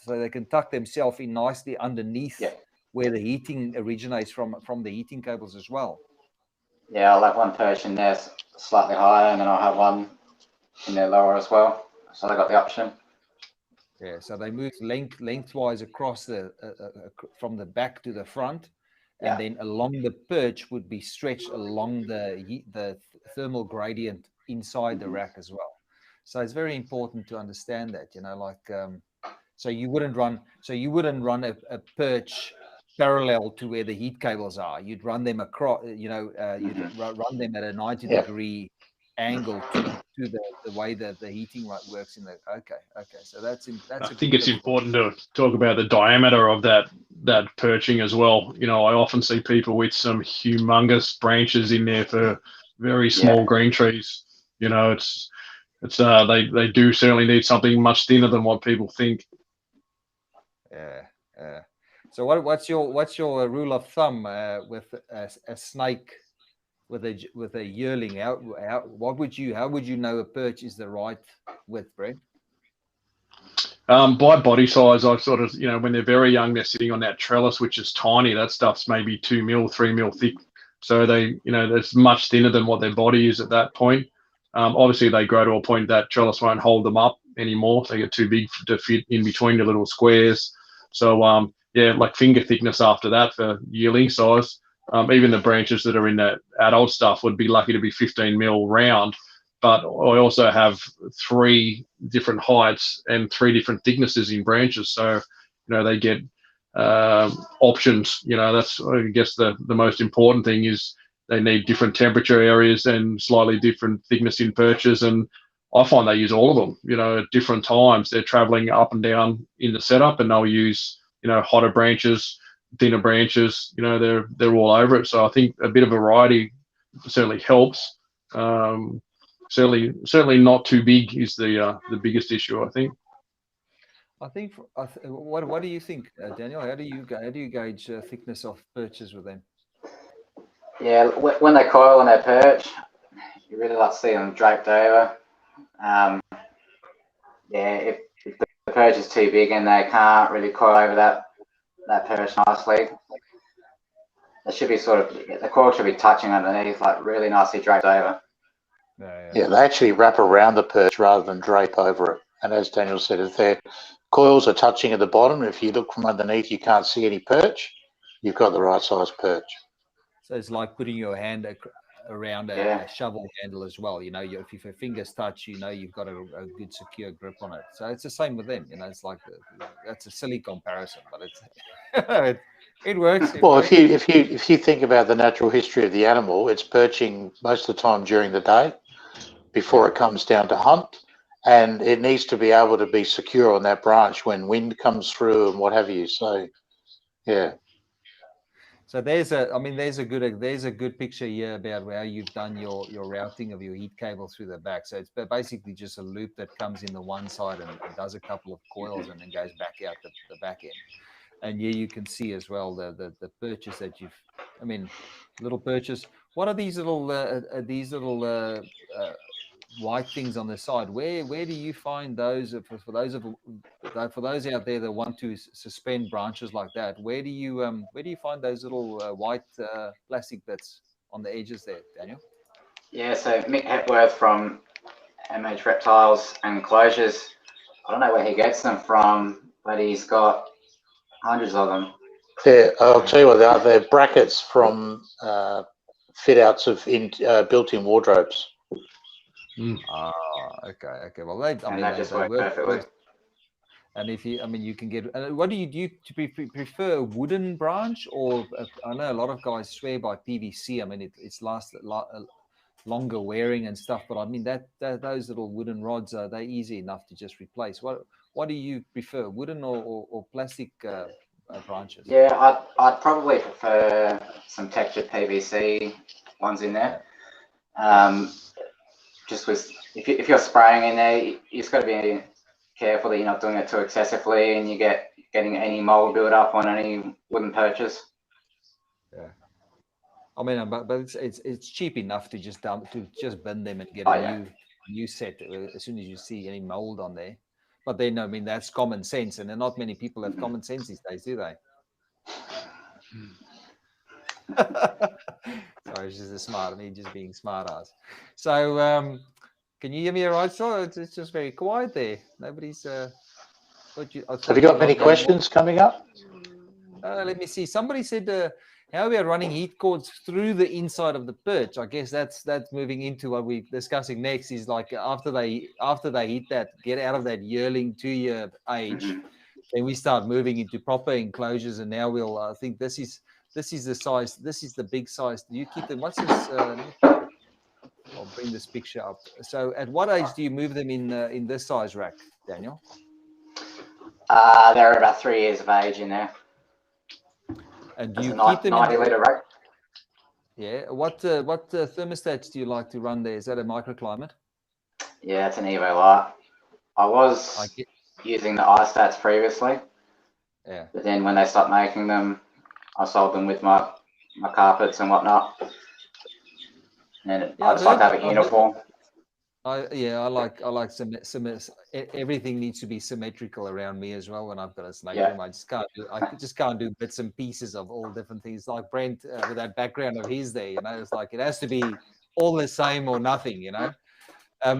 they can tuck themselves in nicely underneath where the heating originates from the heating cables as well. Yeah, I'll have one perch in there slightly higher, and then I'll have one in there lower as well. So I got the option. Yeah, so they move lengthwise across from the back to the front, and then along the perch would be stretched along the thermal gradient inside the rack as well. So it's very important to understand that, so you wouldn't run a perch parallel to where the heat cables are. You'd run them across, you'd run them at a 90-degree angle to the way that the heating works in the. Okay. So that's I think it's important to talk about the diameter of that perching as well. I often see people with some humongous branches in there for very small green trees. It's they do certainly need something much thinner than what people think. Yeah. So what's your rule of thumb with a snake with a yearling? How would you know a perch is the right width, Brent? By body size, I sort of, when they're very young, they're sitting on that trellis, which is tiny. That stuff's maybe 2 mil, 3 mil thick. So they, it's much thinner than what their body is at that point. Obviously, they grow to a point that trellis won't hold them up anymore. They get too big to fit in between the little squares. So, like finger thickness after that for yearling size. Even the branches that are in that adult stuff would be lucky to be 15 mil round. But I also have 3 different heights and 3 different thicknesses in branches. So, they get options. That's, I guess, the most important thing is they need different temperature areas and slightly different thickness in perches. And I find they use all of them, at different times. They're traveling up and down in the setup, and they'll use, hotter branches, thinner branches, they're all over it. So I think a bit of variety certainly helps. Certainly not too big is the biggest issue, I think. What do you think, Daniel? How do you gauge thickness of perches with them? Yeah, when they coil on their perch, you really like to see them draped over. If the perch is too big and they can't really coil over that perch nicely, it should be the coil should be touching underneath, like really nicely draped over. Yeah, they actually wrap around the perch rather than drape over it. And as Daniel said, if their coils are touching at the bottom, if you look from underneath, you can't see any perch, you've got the right size perch. So it's like putting your hand around a shovel handle as well. If your fingers touch, you've got a good secure grip on it. So it's the same with them. It's like that's a silly comparison, but it's it works. Well, if you think about the natural history of the animal, it's perching most of the time during the day before it comes down to hunt, and it needs to be able to be secure on that branch when wind comes through and what have you. So, yeah. So there's a good picture here about how you've done your routing of your heat cable through the back. So it's basically just a loop that comes in the one side and does a couple of coils and then goes back out the back end. And here you can see as well the perches that little perches. What are these little white things on the side? Where do you find those for those out there that want to suspend branches like that? Where do you find those little white plastic bits on the edges there, Daniel? Yeah, so Mick Hepworth from MH Reptiles and Enclosures, I don't know where he gets them from, but he's got hundreds of them. Yeah, I'll tell you what they are. They're brackets from fit outs of built-in wardrobes. Okay. Well, they just work perfectly. And if you can get. What do you prefer? A wooden branch, or I know a lot of guys swear by PVC. It's longer wearing and stuff. But those little wooden rods they're easy enough to just replace. What do you prefer, wooden or plastic branches? Yeah, I'd probably prefer some textured PVC ones in there. Just with if you're spraying in there, you just got to be careful that you're not doing it too excessively and you're getting any mold build up on any wooden perches. Yeah, but it's cheap enough to just bin them and get a new set as soon as you see any mold on there. But then that's common sense, and not many people have common sense these days, do they? Sorry, it's just me just being smart ass. So, can you hear me all right? So it's just very quiet there. Nobody's. Have you got many questions coming up? Let me see. Somebody said how we are running heat cords through the inside of the perch. I guess that's moving into what we're discussing next. Is like after they hit that, get out of that yearling 2-year age, then we start moving into proper enclosures. And now we'll. I think this is the size. This is the big size. Do you keep them? What's this? I'll bring this picture up. So, at what age do you move them in this size rack, Daniel? They're about 3 years of age in there. And do you keep them 90-litre rack? Yeah. What thermostats do you like to run there? Is that a microclimate? Yeah, it's an Evo Light. I was using the iStats previously. Yeah. But then when they stopped making them, I sold them with my carpets and whatnot. And I just like to have it uniform. I like some everything needs to be symmetrical around me as well when I've got a snake room. I just can't do bits and pieces of all different things. Like Brent with that background of his there, it's like it has to be all the same or nothing,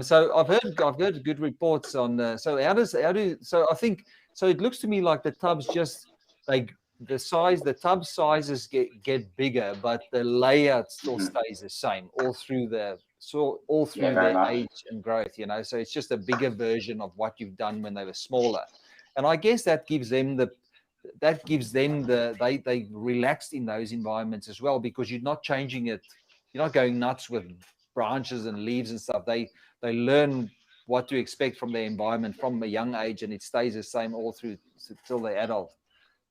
So I've heard good reports on so I think it looks to me like the tubs just like the tub sizes get bigger, but the layout still stays the same all through their age and growth, So it's just a bigger version of what you've done when they were smaller, and I guess that gives them they relaxed in those environments as well, because you're not changing it, you're not going nuts with branches and leaves and stuff. They learn what to expect from their environment from a young age, and it stays the same all through till they're adult.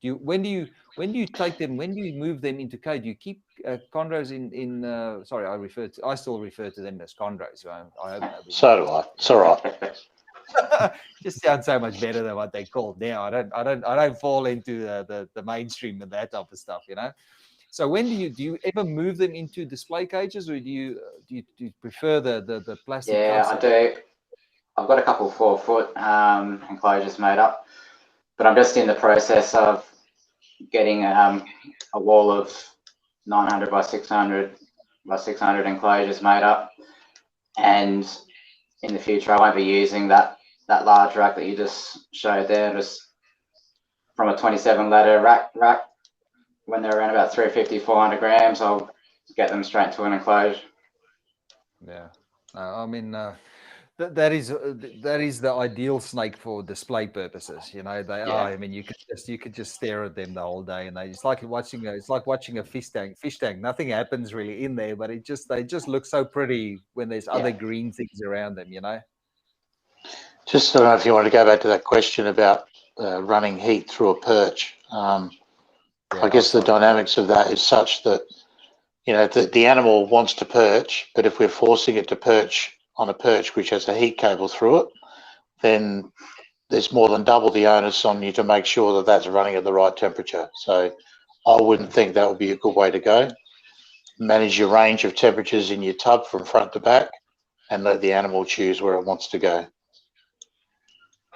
When do you take them? When do you move them into cage? Do you keep chondros in? Sorry, I still refer to them as chondros. So I hope nobody. So do I. It's all right. Just sounds so much better than what they're called now. I don't fall into the mainstream and that type of stuff, So when do you ever move them into display cages, or do you prefer the plastic? Yeah, I do. I've got a couple 4-foot enclosures made up, but I'm just in the process of getting a wall of 900 by 600 by 600 enclosures made up, and in the future I won't be using that large rack that you just showed there, just from a 27 ladder rack. When they're around about 350-400 grams, I'll get them straight to an enclosure. Yeah, I mean that is the ideal snake for display purposes. They are. I mean, you could just stare at them the whole day, and it's like watching a fish tank. Nothing happens really in there, but they just look so pretty when there's other green things around them. Just I don't know if you want to go back to that question about running heat through a perch. I guess the dynamics of that is such that the animal wants to perch, but if we're forcing it to perch on a perch which has a heat cable through it, then there's more than double the onus on you to make sure that that's running at the right temperature. So I wouldn't think that would be a good way to go. Manage your range of temperatures in your tub from front to back, and let the animal choose where it wants to go.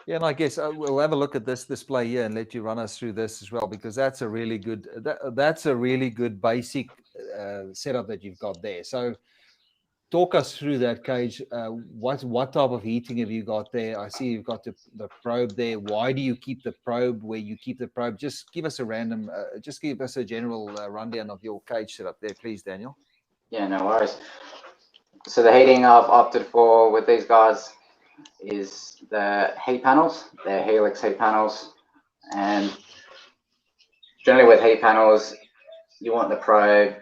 Yeah, and I guess we'll have a look at this display here and let you run us through this as well, because that's a really good basic setup that you've got there. So talk us through that cage. What type of heating have you got there? I see you've got the probe there. Why do you keep the probe where you keep the probe? Just give us a general rundown of your cage setup there, please, Daniel. Yeah, no worries. So the heating I've opted for with these guys is the heat panels. They're Helix heat panels, and generally with heat panels, you want the probe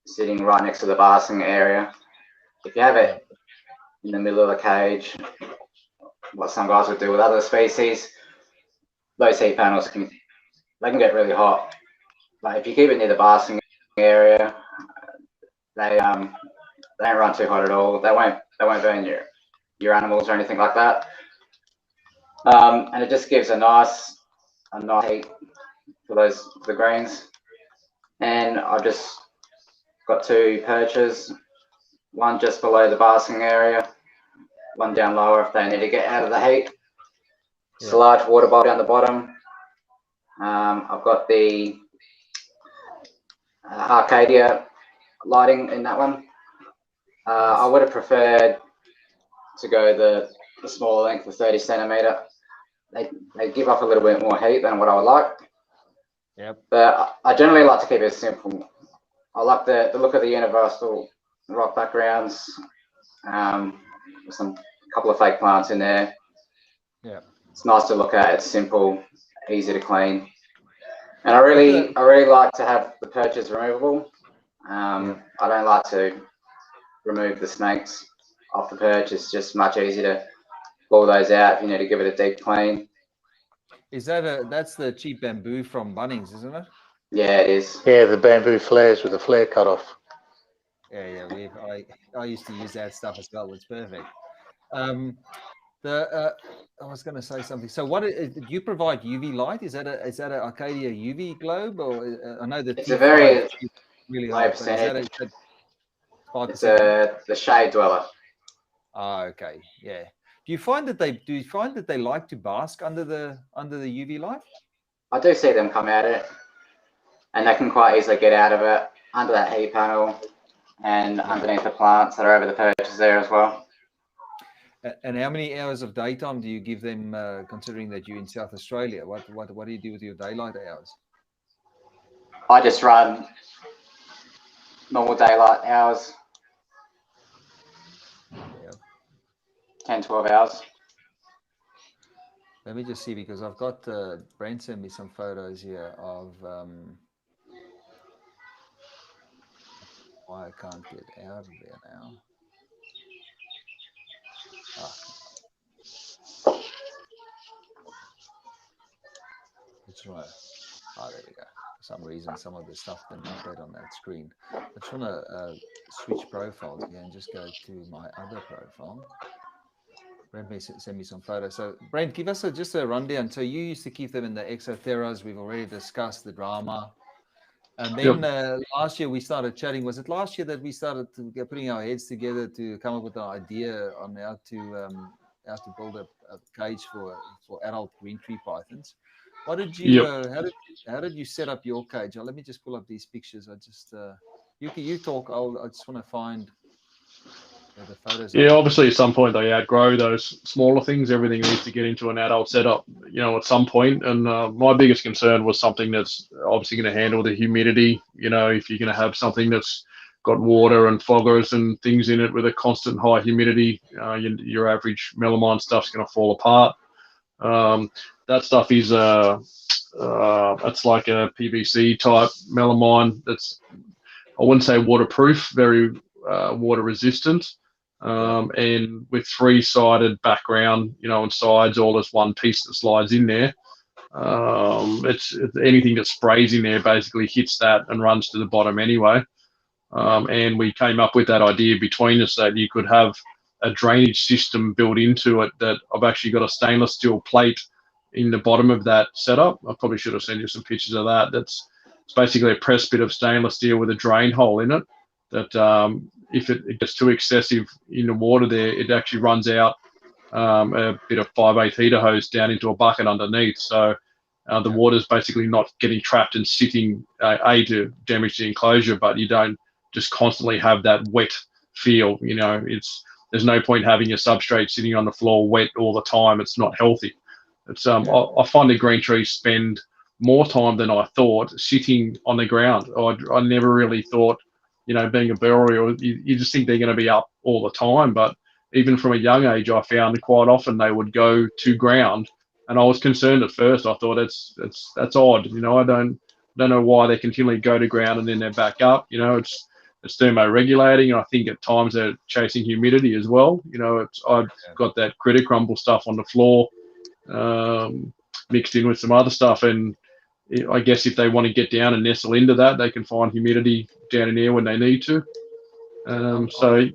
sitting right next to the basking area. If you have it in the middle of the cage, what some guys would do with other species, those heat panels can get really hot. But if you keep it near the basking area, they don't run too hot at all. They won't burn your animals or anything like that. And it just gives a nice heat for the greens. And I've just got 2 perches, one just below the basking area, one down lower if they need to get out of the heat. It's a large water bowl down the bottom. I've got the Arcadia lighting in that one. I would have preferred to go the smaller length, the 30 centimeter. They give off a little bit more heat than what I would like. Yep. But I generally like to keep it simple. I like the look of the universal rock backgrounds. With some couple of fake plants in there. Yeah. It's nice to look at. It's simple, easy to clean. And I really like to have the perches removable. I don't like to remove the snakes off the perch. It's just much easier to pull those out if you need to give it a deep clean. Is that's the cheap bamboo from Bunnings, isn't it? Yeah, it is. Yeah, the bamboo flares with the flare cut off. Yeah. I used to use that stuff as well. It's perfect. I was going to say something. So, what do you provide UV light? Is that an Arcadia UV globe, or I know that it's a very really low high percentage. Is that 5%? It's the shade dweller. Ah, okay, yeah. Do you find that they like to bask under the UV light? I do see them come out of it, and they can quite easily get out of it under that heat panel and underneath the plants that are over the perches there as well. And how many hours of daytime do you give them, considering that you're in South Australia? What do you do with your daylight hours? I just run normal daylight hours, 10, 12 hours. Let me just see, because I've got Brent sent me some photos here of why I can't get out of there now. That's right. There we go. For some reason, some of the stuff didn't update on that screen. I just want to switch profiles here and just go to my other profile. Brent may send me some photos. So, Brent, give us just a rundown. So, you used to keep them in the Exotheras. We've already discussed the drama. And then last year we started chatting. Was it last year that we started putting our heads together to come up with an idea on how to build a cage for adult green tree pythons? What did you? How did you set up your cage? Let me just pull up these pictures. I just you talk. I just want to find the photos. Yeah, obviously at some point they outgrow those smaller things. Everything needs to get into an adult setup, at some point. And my biggest concern was something that's obviously going to handle the humidity. If you're going to have something that's got water and foggers and things in it with a constant high humidity, your average melamine stuff's going to fall apart. That stuff is it's like a PVC type melamine. That's, I wouldn't say waterproof, very water resistant. And with 3-sided background, and sides, all as one piece that slides in there. It's anything that sprays in there basically hits that and runs to the bottom anyway. And we came up with that idea between us that you could have a drainage system built into it. That I've actually got a stainless steel plate in the bottom of that setup. I probably should have sent you some pictures of that. It's basically a pressed bit of stainless steel with a drain hole in it. That if it gets too excessive in the water there, it actually runs out a bit of 5/8 heater hose down into a bucket underneath. So the water's basically not getting trapped and sitting, to damage the enclosure, but you don't just constantly have that wet feel. There's no point having your substrate sitting on the floor wet all the time. It's not healthy. It's I find the green trees spend more time than I thought sitting on the ground. I never really thought, being a boreal, you just think they're going to be up all the time. But even from a young age, I found quite often they would go to ground, and I was concerned at first. I thought that's odd. I don't know why they continually go to ground and then they're back up. It's thermoregulating. I think at times they're chasing humidity as well. I've got that critter crumble stuff on the floor, mixed in with some other stuff, and I guess if they want to get down and nestle into that, they can find humidity down in there when they need to. So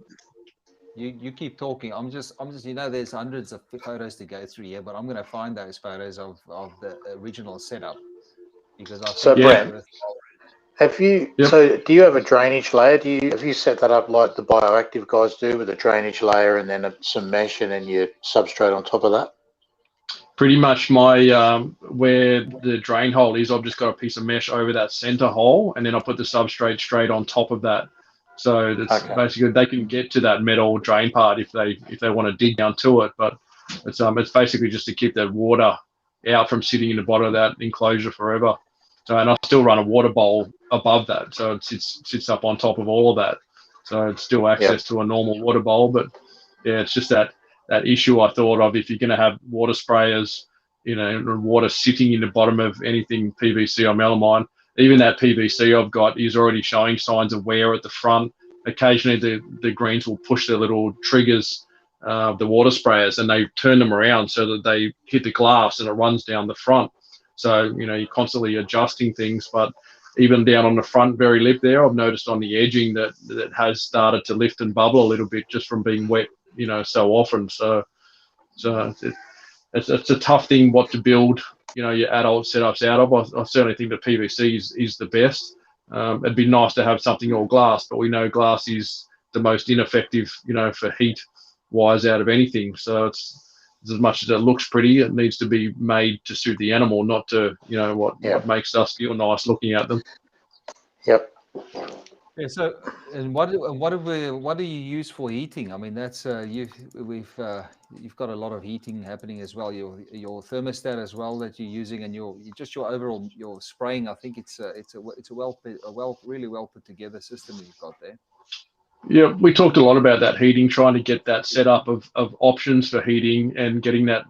you keep talking. I'm just there's hundreds of photos to go through here, but I'm going to find those photos of the original setup, because Brent, have you? Yep. So do you have a drainage layer? Have you set that up like the bioactive guys do, with a drainage layer and then some mesh and then your substrate on top of that? Pretty much my where the drain hole is, I've just got a piece of mesh over that center hole, and then I put the substrate straight on top of that. So that's basically they can get to that metal drain part if they want to dig down to it. But it's basically just to keep that water out from sitting in the bottom of that enclosure forever. So, and I still run a water bowl above that, so it sits up on top of all of that. So it's still access to a normal water bowl, but yeah, it's just that issue I thought of. If you're going to have water sprayers, water sitting in the bottom of anything PVC or melamine, even that PVC I've got is already showing signs of wear at the front. Occasionally the greens will push their little triggers, the water sprayers, and they turn them around so that they hit the glass and it runs down the front. So, you're constantly adjusting things, but even down on the front very lip there, I've noticed on the edging that has started to lift and bubble a little bit just from being wet, so often. So it's a tough thing what to build, your adult setups out of. I certainly think that PVC is the best. It'd be nice to have something all glass, but we know glass is the most ineffective, for heat wise out of anything. So it's as much as it looks pretty, it needs to be made to suit the animal, not to, what makes us feel nice looking at them. Yep. Yeah. So, and what do you use for heating? I mean, that's you've got a lot of heating happening as well. Your thermostat as well that you're using, and your overall your spraying. I think it's a really well put together system you've got there. Yeah, we talked a lot about that heating, trying to get that setup of options for heating and getting that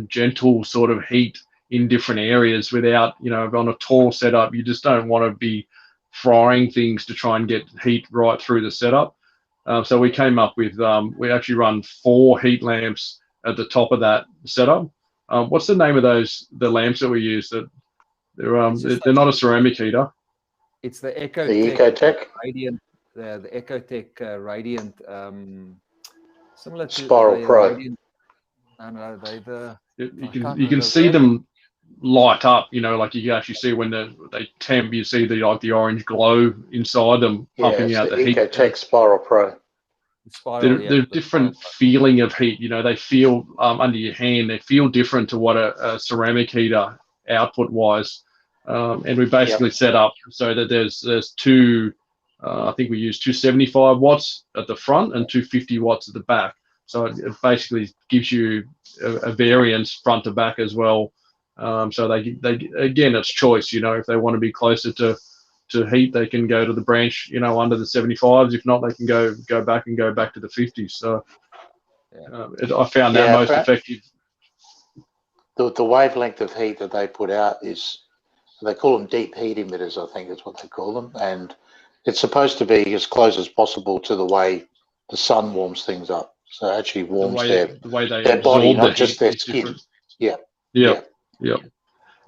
gentle sort of heat in different areas without, on a tall setup, you just don't want to be frying things to try and get heat right through the setup. So we came up with, we actually run 4 heat lamps at the top of that setup. What's the name of the lamps that we use? That they're not a ceramic heater. It's the EcoTech Radiant. The EcoTech Radiant, similar to Spiral Pro. Radiant, I don't know. You can see them light up. Like you can actually see when they temp. You see the orange glow inside them pumping out the heat. EcoTech Spiral Pro. They're different feeling of heat. They feel under your hand. They feel different to what a ceramic heater output wise. And we basically set up so that there's 2. I think we use 275 watts at the front and 250 watts at the back. So it basically gives you a variance front to back as well. So they again, it's choice. If they want to be closer to heat, they can go to the branch, under the 75s. If not, they can go back to the 50s. So I found that most effective. The wavelength of heat that they put out is, they call them deep heat emitters, I think is what they call them, and it's supposed to be as close as possible to the way the sun warms things up. So it actually warms their body, not just their skin. Yeah.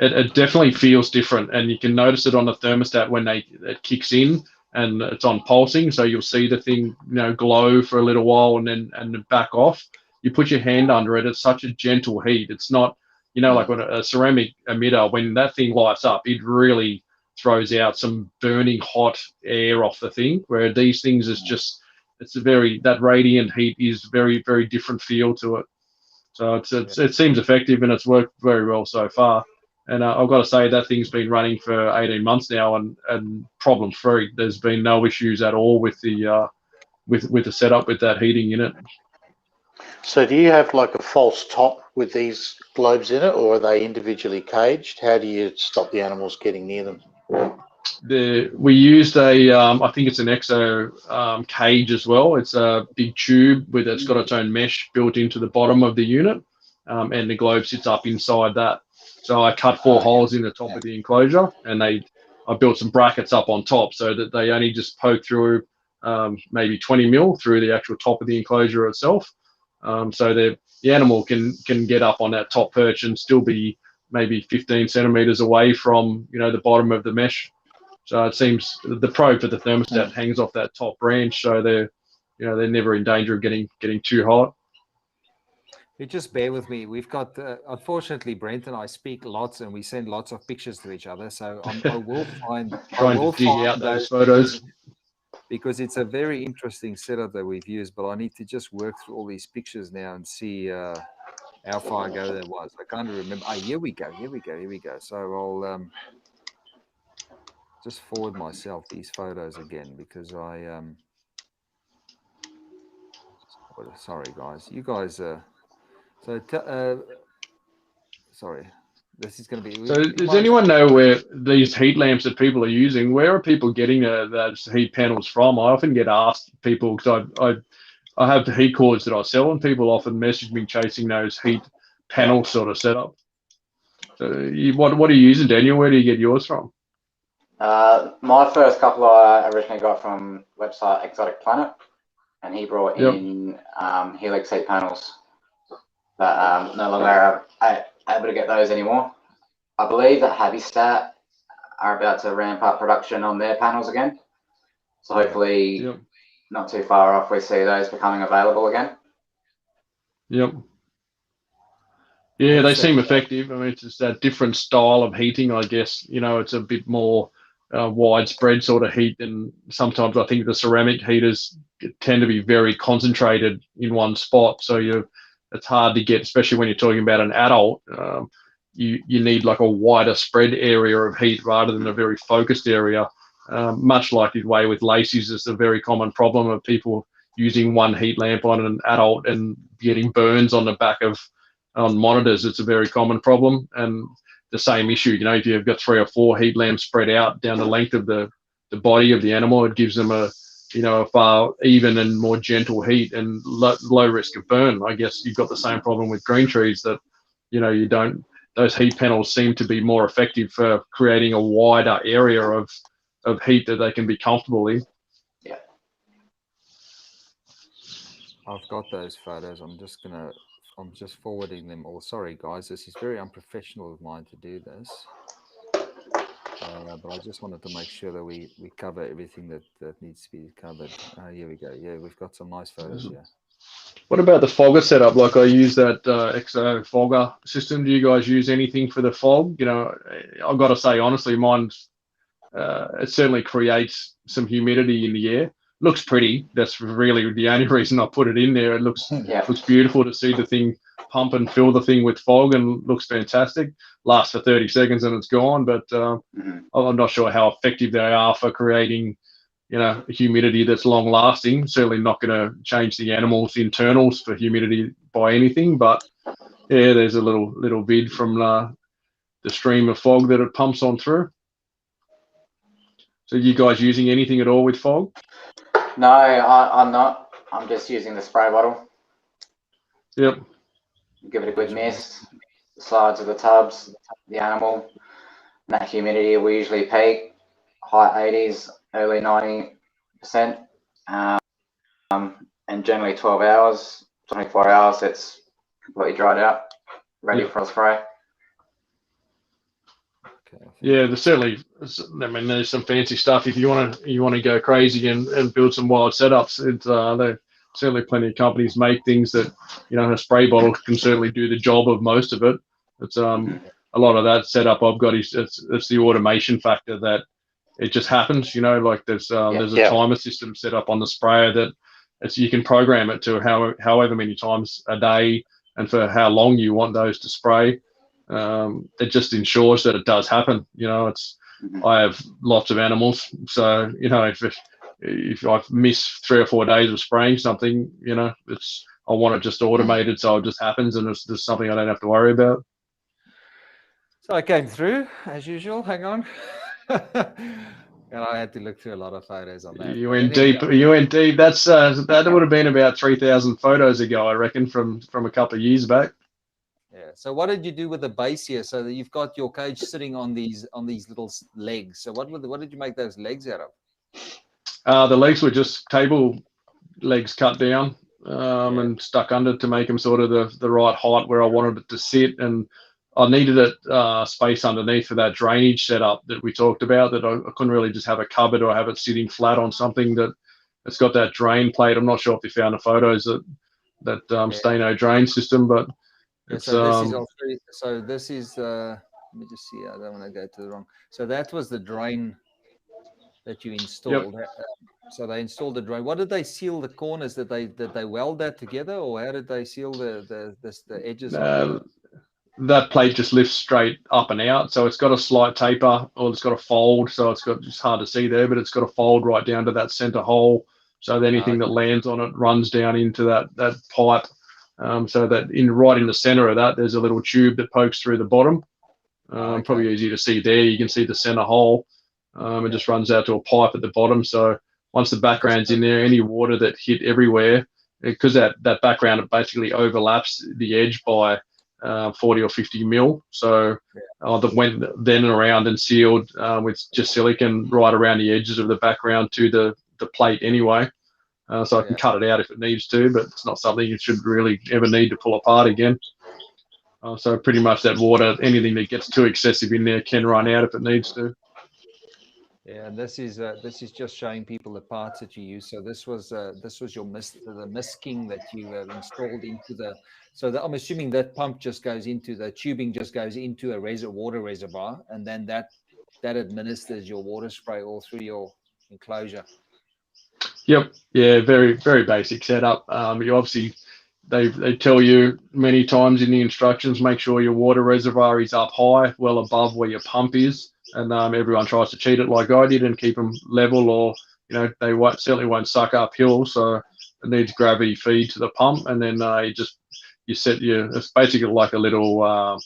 It definitely feels different, and you can notice it on the thermostat when it kicks in and it's on pulsing. So you'll see the thing, glow for a little while and then back off. You put your hand under it. It's such a gentle heat. It's not, like when a ceramic emitter, when that thing lights up, it really throws out some burning hot air off the thing, where these things is just, that radiant heat is very, very different feel to it. So it seems effective, and it's worked very well so far. And I've got to say that thing's been running for 18 months now and problem free. There's been no issues at all with the setup with that heating in it. So do you have like a false top with these globes in it, or are they individually caged? How do you stop the animals getting near them? We used I think it's an exo cage as well. It's a big tube it's got its own mesh built into the bottom of the unit, and the globe sits up inside that. So I cut 4 holes in the top of the enclosure, and I built some brackets up on top so that they only just poke through maybe 20 mil through the actual top of the enclosure itself. So the animal can get up on that top perch and still be maybe 15 centimeters away from the bottom of the mesh. So it seems the probe for the thermostat hangs off that top branch, so they're never in danger of getting too hot. You just bear with me. We've got unfortunately Brent and I speak lots, and we send lots of pictures to each other. So I will find out those photos, because it's a very interesting setup that we've used. But I need to just work through all these pictures now and see how far ago that was. I can't remember. Oh, here we go. So I'll just forward myself these photos again because I sorry guys. You guys sorry. This is going to be. So does anyone know where these heat lamps that people are using, where are people getting those heat panels from? I often get asked people because I have the heat cords that I sell, and people often message me chasing those heat panel sort of setup. So what are you using, Daniel? Where do you get yours from? My first couple I originally got from website Exotic Planet, and he brought in Helix heat panels, but no longer able to get those anymore. I believe that Habitat are about to ramp up production on their panels again, so hopefully not too far off we see those becoming available again. Yep. Yeah, they seem effective. I mean, it's just that different style of heating, I guess. You know, it's a bit more widespread sort of heat, and sometimes I think the ceramic heaters tend to be very concentrated in one spot. So it's hard to get, especially when you're talking about an adult. You need like a wider spread area of heat rather than a very focused area. Much like the way with laces, it's a very common problem of people using one heat lamp on an adult and getting burns on the back of on monitors. It's a very common problem, and the same issue. You know, if you've got 3 or 4 heat lamps spread out down the length of the body of the animal, it gives them a far even and more gentle heat and low risk of burn. I guess you've got the same problem with green trees that you don't. Those heat panels seem to be more effective for creating a wider area of heat that they can be comfortable in. Yeah. I've got those photos. I'm just forwarding them all. Sorry, guys, this is very unprofessional of mine to do this. But I just wanted to make sure that we cover everything that needs to be covered. Here we go. Yeah, we've got some nice photos here. What about the fogger setup? Like I use that XO fogger system. Do you guys use anything for the fog? You know, I've got to say honestly, mine's it certainly creates some humidity in the air. Looks pretty. That's really the only reason I put it in there. It looks beautiful to see the thing pump and fill the thing with fog, and looks fantastic. Lasts for 30 seconds and it's gone. But I'm not sure how effective they are for creating humidity that's long lasting. Certainly not going to change the animal's internals for humidity by anything, but yeah, there's a little vid from the stream of fog that it pumps on through. So you guys using anything at all with fog? No, I'm not. I'm just using the spray bottle. Yep. Give it a good mist. The sides of the tubs, the animal, and that humidity will usually peak high 80s, early 90%, and generally 12 hours, 24 hours, it's completely dried out, ready for a spray. Yeah, there's certainly. I mean, there's some fancy stuff if you want to go crazy and build some wild setups. There certainly plenty of companies make things that a spray bottle can certainly do the job of most of it. It's a lot of that setup I've got is it's the automation factor that it just happens. Like there's a timer system set up on the sprayer that you can program it to however many times a day and for how long you want those to spray. It just ensures that it does happen. I have lots of animals, so if I miss 3 or 4 days of spraying something, I want it just automated, so it just happens, and it's just something I don't have to worry about. So I came through as usual. Hang on, and I had to look through a lot of photos on that. You went deep. You went deep. That's that would have been about 3,000 photos ago, I reckon, from a couple of years back. Yeah. So what did you do with the base here? So that you've got your cage sitting on these little legs. So what did you make those legs out of? The legs were just table legs cut down and stuck under to make them sort of the right height where I wanted it to sit. And I needed it space underneath for that drainage setup that we talked about, that I couldn't really just have a cupboard or have it sitting flat on something that's got that drain plate. I'm not sure if you found the photos that Stano drain system, but so this is let me just see. I don't want to go to the wrong. So that was the drain. that you installed. So they installed the drone. What did they seal the corners? Did they weld that together, or how did they seal the edges of the? That plate just lifts straight up and out, so it's got a slight taper, or it's got a fold, so it's hard to see there, but it's got a fold right down to that center hole, so anything that lands on it runs down into that pipe, so that right in the center of that there's a little tube that pokes through the bottom. Probably easy to see there. You can see the center hole. It just runs out to a pipe at the bottom, so once the background's in there, any water that hit everywhere, because that background, it basically overlaps the edge by 40 or 50 mil, so that went then around and sealed with just silicone right around the edges of the background to the plate anyway, so I can cut it out if it needs to, but it's not something you should really ever need to pull apart again. So pretty much that water, anything that gets too excessive in there can run out if it needs to. Yeah, and this is just showing people the parts that you use. So this was your the misking that you installed into the. So I'm assuming that pump just goes into the tubing, just goes into a water reservoir, and then that administers your water spray all through your enclosure. Yep. Yeah. Very very basic setup. You obviously they tell you many times in the instructions, make sure your water reservoir is up high, well above where your pump is. And everyone tries to cheat it like I did and keep them level, or they certainly won't suck uphill. So it needs gravity feed to the pump, and then it's basically like a little a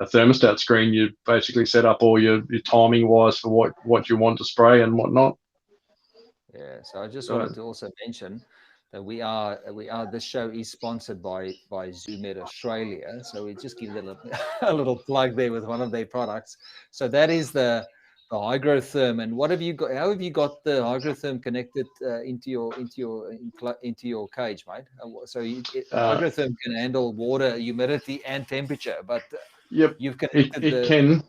thermostat screen. You basically set up all your timing wise for what you want to spray and whatnot. Yeah. So I just wanted to also mention that we are this show is sponsored by Zoomed Australia, so we just give them a little plug there with one of their products. So that is the hygrotherm. And what have you got? How have you got the hygrotherm connected into your cage, mate? So hygrotherm can handle water, humidity, and temperature, but you've connected it can.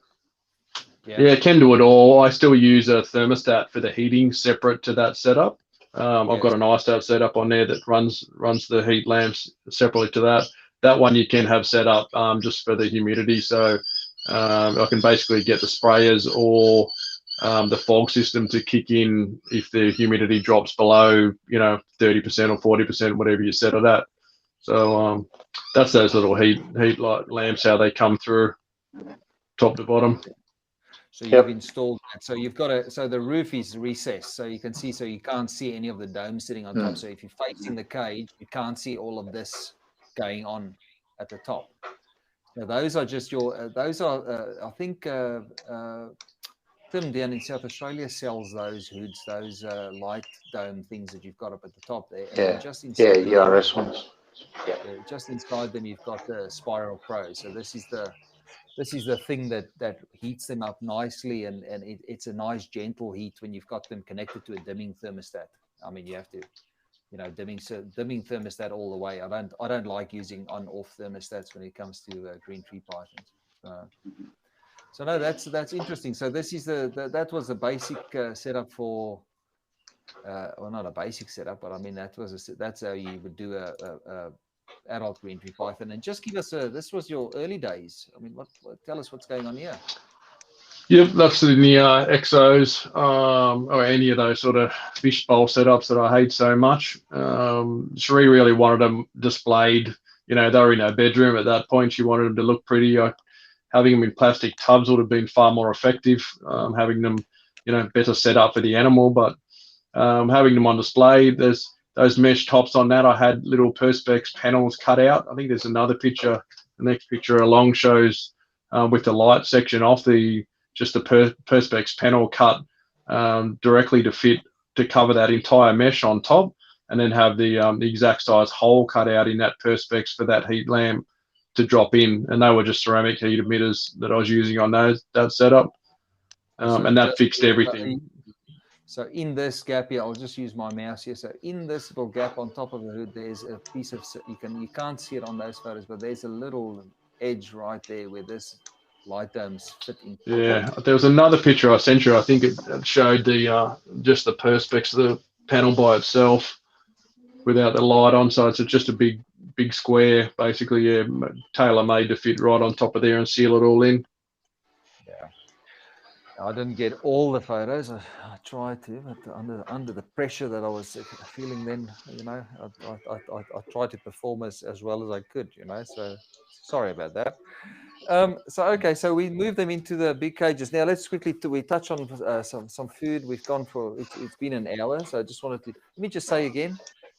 Yeah, it can do it all. I still use a thermostat for the heating separate to that setup. I've got an iStat set up on there that runs the heat lamps separately to that. That one you can have set up just for the humidity. So I can basically get the sprayers or the fog system to kick in if the humidity drops below 30% or 40%, whatever you set it at. So that's those little heat light lamps, how they come through top to bottom. So you've installed that. So you've got so the roof is recessed, so you can see, so you can't see any of the dome sitting on top. So if you're facing the cage, you can't see all of this going on at the top. Now those are just I think Tim down in South Australia sells those hoods, those light dome things that you've got up at the top there. And just inside ERS ones. Just inside them, you've got the Spiral Pro. So this is the thing that heats them up nicely, and it's a nice gentle heat when you've got them connected to a dimming thermostat. I mean, you have to, dimming thermostat all the way. I don't like using on-off thermostats when it comes to green tree pythons. So no, that's interesting. So this is that was the basic setup for, well, not a basic setup, but I mean that's how you would do a adult green tree python. And just give us this was your early days. I mean, tell us what's going on here. Yep, that's in the exos or any of those sort of fishbowl setups that I hate so much. Cherie really wanted them displayed. They were in her bedroom at that point. She wanted them to look pretty. Having them in plastic tubs would have been far more effective. Having them, better set up for the animal, but having them on display, there's those mesh tops on that. I had little perspex panels cut out. I think there's another picture. The next picture along shows with the light section off just the perspex panel cut directly to cover that entire mesh on top, and then have the exact size hole cut out in that perspex for that heat lamp to drop in. And they were just ceramic heat emitters that I was using on that setup, and that fixed everything. So in this gap here, I'll just use my mouse here. So in this little gap on top of the hood, there's a piece of, you can't see it on those photos, but there's a little edge right there where this light domes fit in. Yeah, there was another picture I sent you. I think it showed just the perspex of the panel by itself without the light on. So it's just a big square, basically, tailor made to fit right on top of there and seal it all in. I didn't get all the photos. I tried to, but under the pressure that I was feeling then, I tried to perform as well as I could, So sorry about that. Okay, so we moved them into the big cages. Now let's quickly we touch on some food. We've gone for it's been an hour, so I just wanted to let me just say again,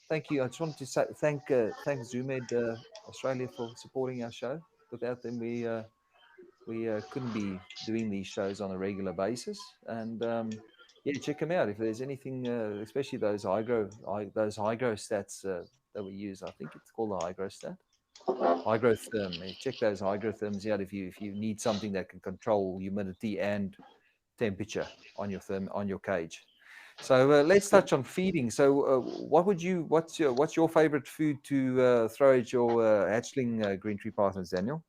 thank you. I just wanted to say thank ZoomEd Australia for supporting our show. Without them, we couldn't be doing these shows on a regular basis. And yeah, check them out if there's anything, especially those hygro stats that we use. I think it's called the hygro stat. Hygrotherm. Check those hygrotherms out if you need something that can control humidity and temperature on your cage. So let's touch on feeding. So what's your favorite food to throw at your hatchling green tree partners, Daniel?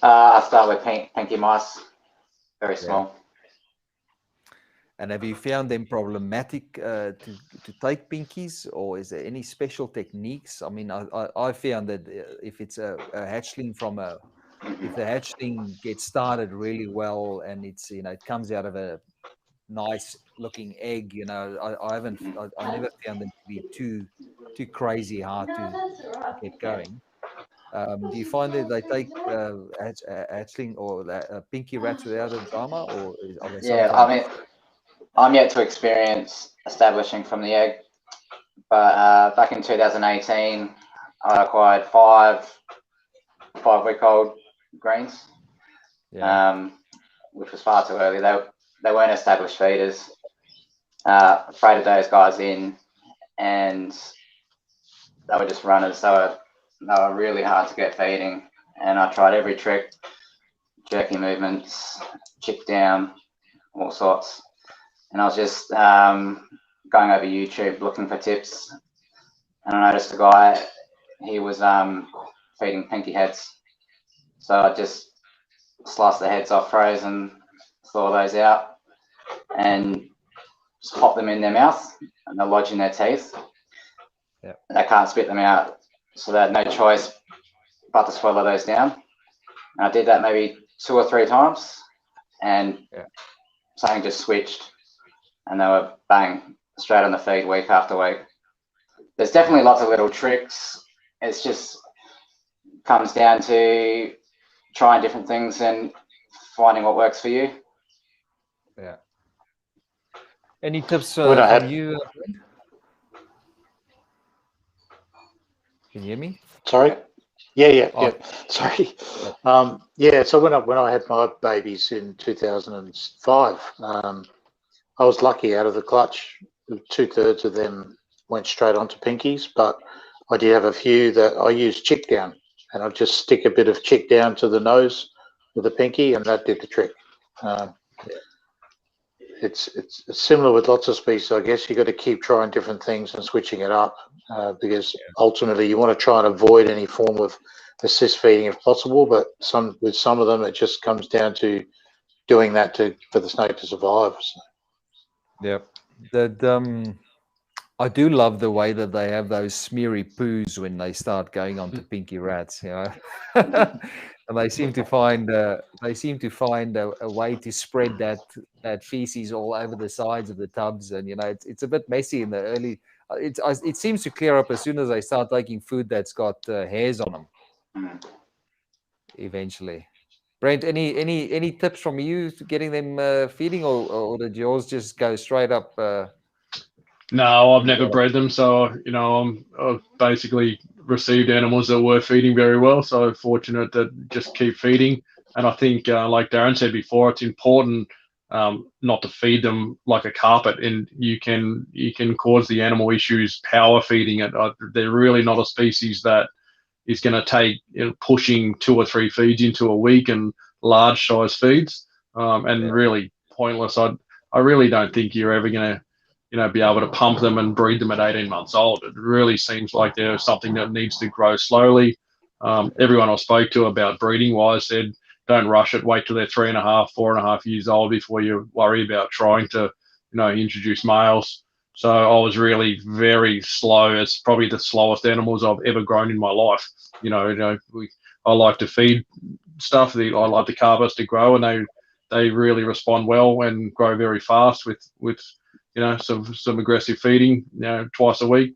I start with pinky mice, very small. Yeah. And have you found them problematic to take pinkies, or is there any special techniques? I mean, I found that if it's a hatchling if the hatchling gets started really well and it's it comes out of a nice looking egg, I never found them to be too crazy hard to get going. Do you find that they take hatchling or pinky rats without a drama, or are they Yeah, sometimes? I mean, I'm yet to experience establishing from the egg, but back in 2018, I acquired five 5-week-old greens, which was far too early. They weren't established feeders. Traded those guys in, and they were just runners. They were really hard to get feeding, and I tried every trick, jerky movements, chick down, all sorts. And I was just going over YouTube looking for tips, and I noticed a guy, he was feeding pinky heads. So I just sliced the heads off, frozen, thaw those out, and just pop them in their mouth, and they'll lodge in their teeth. Yeah. They can't spit them out, so they had no choice but to swallow those down. And I did that maybe 2 or 3 times, and something just switched, and they were bang, straight on the feed week after week. There's definitely lots of little tricks. It's just comes down to trying different things and finding what works for you. Yeah. Any tips from you? Can you hear me? Sorry. Yeah. Sorry. So when I had my babies in 2005, I was lucky. Out of the clutch, 2/3 of them went straight onto pinkies, but I did have a few that I used chick down, and I'd just stick a bit of chick down to the nose with the pinky, and that did the trick. It's similar with lots of species, I guess. You got to keep trying different things and switching it up, because ultimately you want to try and avoid any form of assist feeding if possible. But with some of them, it just comes down to doing that for the snake to survive. So. Yep. I do love the way that they have those smeary poos when they start going on to pinky rats, and they seem to find a way to spread that feces all over the sides of the tubs, and it's a bit messy in the early. It seems to clear up as soon as they start taking food that's got hairs on them. Eventually, Brent, any tips from you to getting them feeding, or did yours just go straight up? No, I've never bred them, so I've basically received animals that were feeding very well. So fortunate that just keep feeding. And I think, like Darren said before, it's important not to feed them like a carpet, and you can cause the animal issues power feeding it. They're really not a species that is going to take pushing 2 or 3 feeds into a week and large size feeds, and really pointless. I really don't think you're ever going to be able to pump them and breed them at 18 months old. It really seems like there's something that needs to grow slowly. Everyone I spoke to about breeding wise said, don't rush it, wait till they're 3.5, 4.5 years old before you worry about trying to, introduce males. So I was really very slow. It's probably the slowest animals I've ever grown in my life. I like to feed stuff. I like the carpets to grow, and they really respond well and grow very fast with some aggressive feeding, twice a week.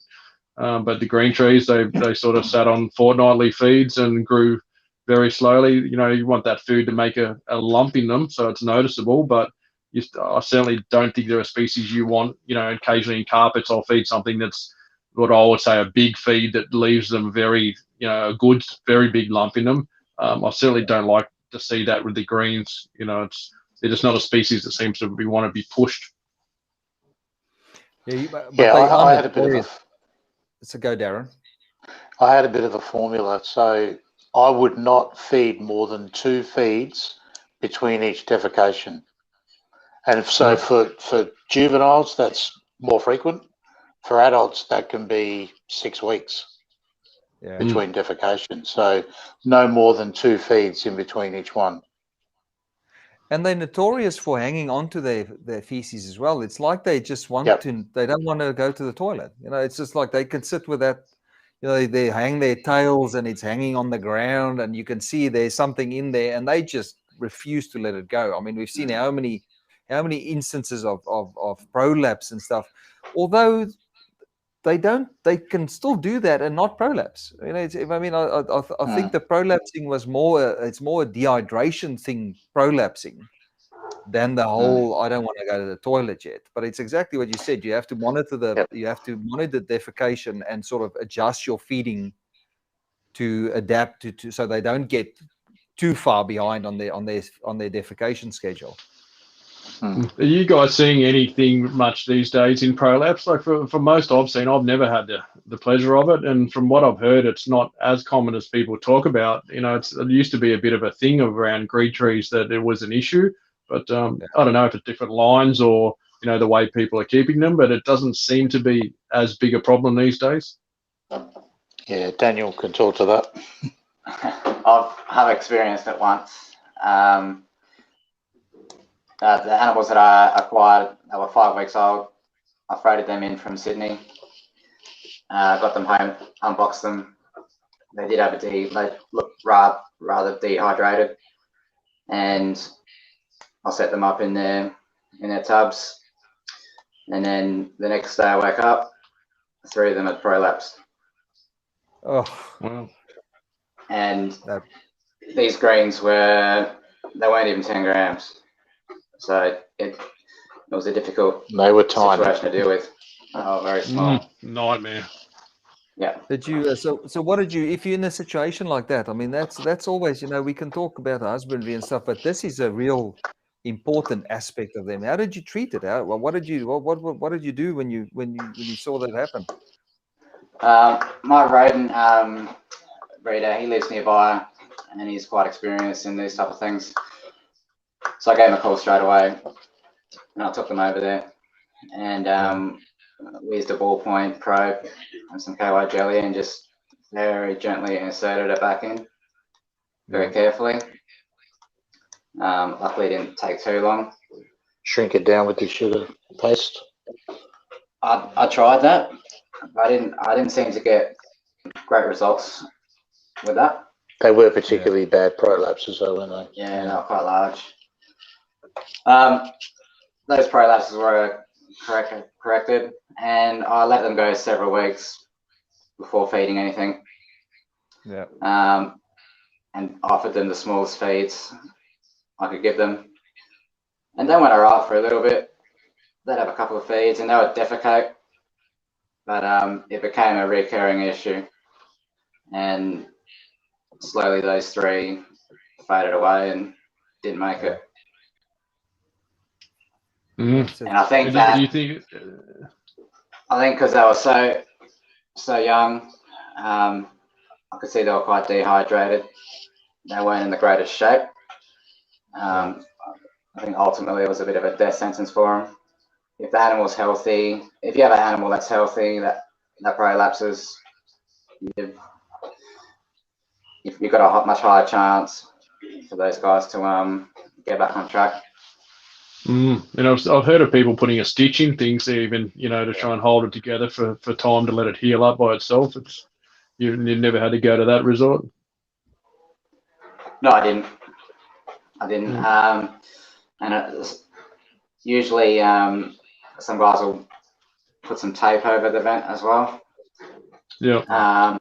But the green trees, they sort of sat on fortnightly feeds and grew very slowly. You want that food to make a lump in them so it's noticeable, but I certainly don't think they're a species you want. Occasionally in carpets, I'll feed something that's what I would say a big feed that leaves them very, a good, very big lump in them. I certainly don't like to see that with the greens. They're just not a species that seems to want to be pushed. Yeah, but Yeah, they are I had a bit of notorious. So go, Darren. I had a bit of a formula. So I would not feed more than 2 feeds between each defecation. And so for juveniles, that's more frequent. For adults, that can be 6 weeks between defecation. So no more than 2 feeds in between each one. And they're notorious for hanging on to their feces as well. It's like they just want to, they don't want to go to the toilet. It's just like they can sit with that, they hang their tails and it's hanging on the ground and you can see there's something in there and they just refuse to let it go. I mean, we've seen how many instances of prolapse and stuff, although they can still do that and not prolapse. I think the prolapsing was it's more a dehydration thing, prolapsing, than the whole I don't want to go to the toilet yet. But it's exactly what you said. You have to monitor defecation and sort of adjust your feeding to adapt to so they don't get too far behind on their defecation schedule. Are you guys seeing anything much these days in prolapse? Like for most I've seen, I've never had the pleasure of it, and from what I've heard, it's not as common as people talk about. It used to be a bit of a thing around green trees that it was an issue, but I don't know if it's different lines or the way people are keeping them, but it doesn't seem to be as big a problem these days. Yeah, Daniel can talk to that. I've experienced it once. The animals that I acquired, they were 5 weeks old. I freighted them in from Sydney. Got them home, unboxed them. They did have they looked rather dehydrated, and I set them up in their tubs. And then the next day I woke up, 3 of them had prolapsed. Oh, wow! And these greens they weren't even 10 grams. So it was a difficult situation to deal with. Oh, very small. Nightmare. Yeah. Did you? So what did you? If you're in a situation like that, I mean, that's always, we can talk about husbandry and stuff, but this is a real important aspect of them. How did you treat it? What did you do when you saw that happen? My rodent breeder, he lives nearby, and he's quite experienced in these type of things. So I gave him a call straight away, and I took them over there, and we used a ballpoint probe and some KY jelly, and just very gently inserted it back in, very carefully. Luckily, it didn't take too long. Shrink it down with the sugar paste. I tried that. I didn't seem to get great results with that. They were particularly bad prolapses, though, weren't they? Yeah, they were quite large. Those prolapses were corrected, and I let them go several weeks before feeding anything. Yeah. And offered them the smallest feeds I could give them, and they went alright for a little bit. They'd have a couple of feeds, and they would defecate, but it became a recurring issue, and slowly those 3 faded away and didn't make it. And I think that I think because they were so young, I could see they were quite dehydrated. They weren't in the greatest shape. I think ultimately it was a bit of a death sentence for them. If the animal's healthy, if you have an animal that's healthy that prolapses, you've got a much higher chance for those guys to get back on track. And I've heard of people putting a stitch in things even, to try and hold it together for time to let it heal up by itself. You never had to go to that resort? No, I didn't. and usually some guys will put some tape over the vent as well. Yeah.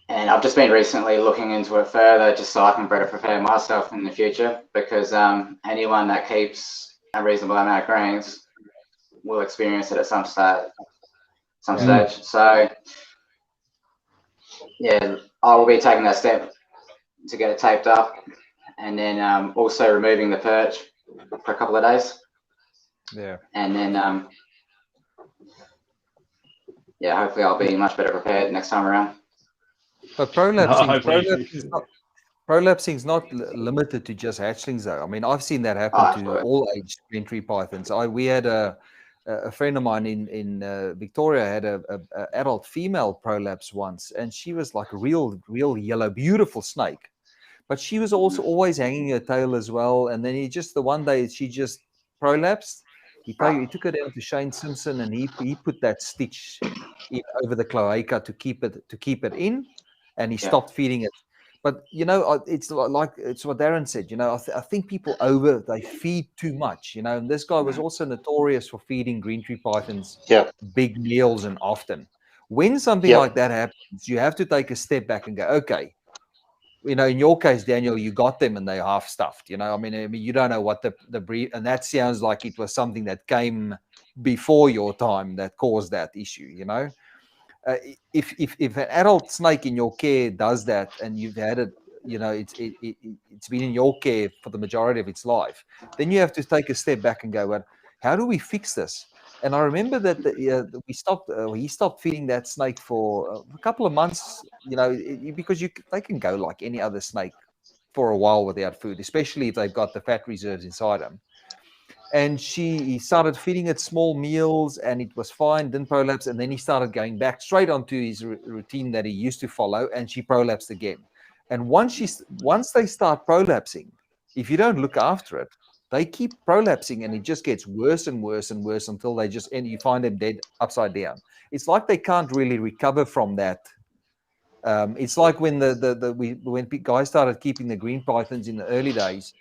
And I've just been recently looking into it further just so I can better prepare myself in the future, because anyone that keeps a reasonable amount of greens will experience it at some stage. So yeah, I will be taking that step to get it taped up, and then also removing the perch for a couple of days. Yeah. And then yeah, hopefully I'll be much better prepared next time around. But prolapsing is not limited to just hatchlings, though. I mean, I've seen that happen to all age green pythons. We had a friend of mine in Victoria had a adult female prolapse once, and she was like a real yellow, beautiful snake. But she was also always hanging her tail as well. And then the one day she just prolapsed. He took her down to Shane Simpson, and he put that stitch over the cloaca to keep it in, and he stopped feeding it. But it's what Darren said. I think people they feed too much. And this guy was also notorious for feeding green tree pythons big meals and often. When something like that happens, you have to take a step back and go, okay. In your case, Daniel, you got them and they're half stuffed. I mean, you don't know what the breed, and that sounds like it was something that came before your time that caused that issue. If an adult snake in your care does that, and you've had it, it's been in your care for the majority of its life, then you have to take a step back and go, well, how do we fix this? And I remember that he stopped feeding that snake for a couple of months, because they can go like any other snake for a while without food, especially if they've got the fat reserves inside them. And he started feeding it small meals, and it was fine, didn't prolapse. And then he started going back straight onto his routine that he used to follow, and she prolapsed again. And once they start prolapsing, if you don't look after it, they keep prolapsing, and it just gets worse and worse and worse until they just end. You find them dead upside down. It's like they can't really recover from that. It's like when when guys started keeping the green pythons in the early days,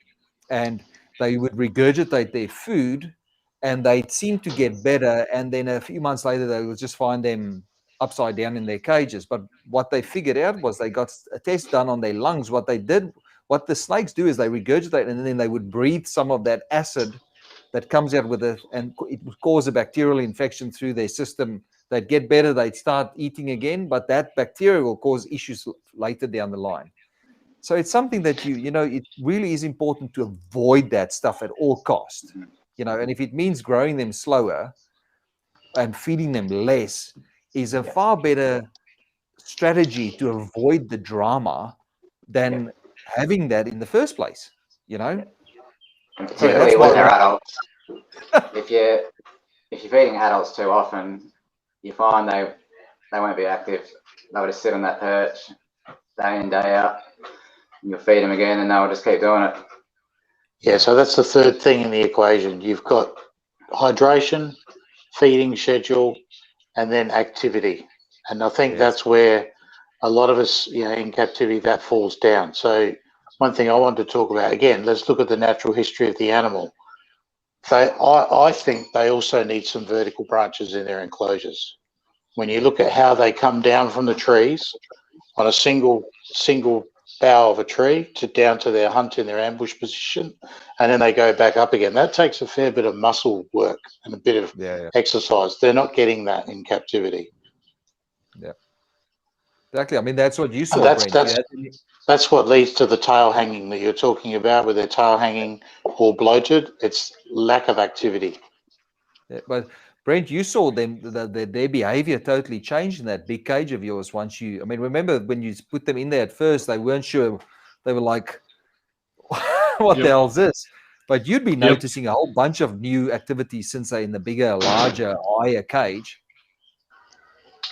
and they would regurgitate their food, and they'd seem to get better. And then a few months later, they would just find them upside down in their cages. But what they figured out was they got a test done on their lungs. What the snakes do is they regurgitate, and then they would breathe some of that acid that comes out with it, and it would cause a bacterial infection through their system. They'd get better, they'd start eating again, but that bacteria will cause issues later down the line. So it's something that it really is important to avoid that stuff at all costs. And if it means growing them slower and feeding them less, is a far better strategy to avoid the drama than having that in the first place. And particularly with their adults. If you're feeding adults too often, you find they won't be active. They'll just sit on that perch day in, day out. You'll feed them again, and they'll just keep doing it. Yeah, so that's the third thing in the equation. You've got hydration, feeding schedule, and then activity. And I think that's where a lot of us, in captivity, that falls down. So one thing I want to talk about, again, let's look at the natural history of the animal. I think they also need some vertical branches in their enclosures. When you look at how they come down from the trees on a single bough of a tree down to their hunt in their ambush position, and then they go back up again, that takes a fair bit of muscle work and a bit of exercise. They're not getting that in captivity. Yeah, exactly. I mean, that's what you saw, Brent. That's what leads to the tail hanging that you're talking about, with their tail hanging or bloated. It's lack of activity. Yeah, but Brent, you saw them, their behavior totally changed in that big cage of yours once I mean, remember when you put them in there at first, they weren't sure. They were like, what the hell is this? But you'd be noticing a whole bunch of new activities since they're in the bigger, larger, higher cage.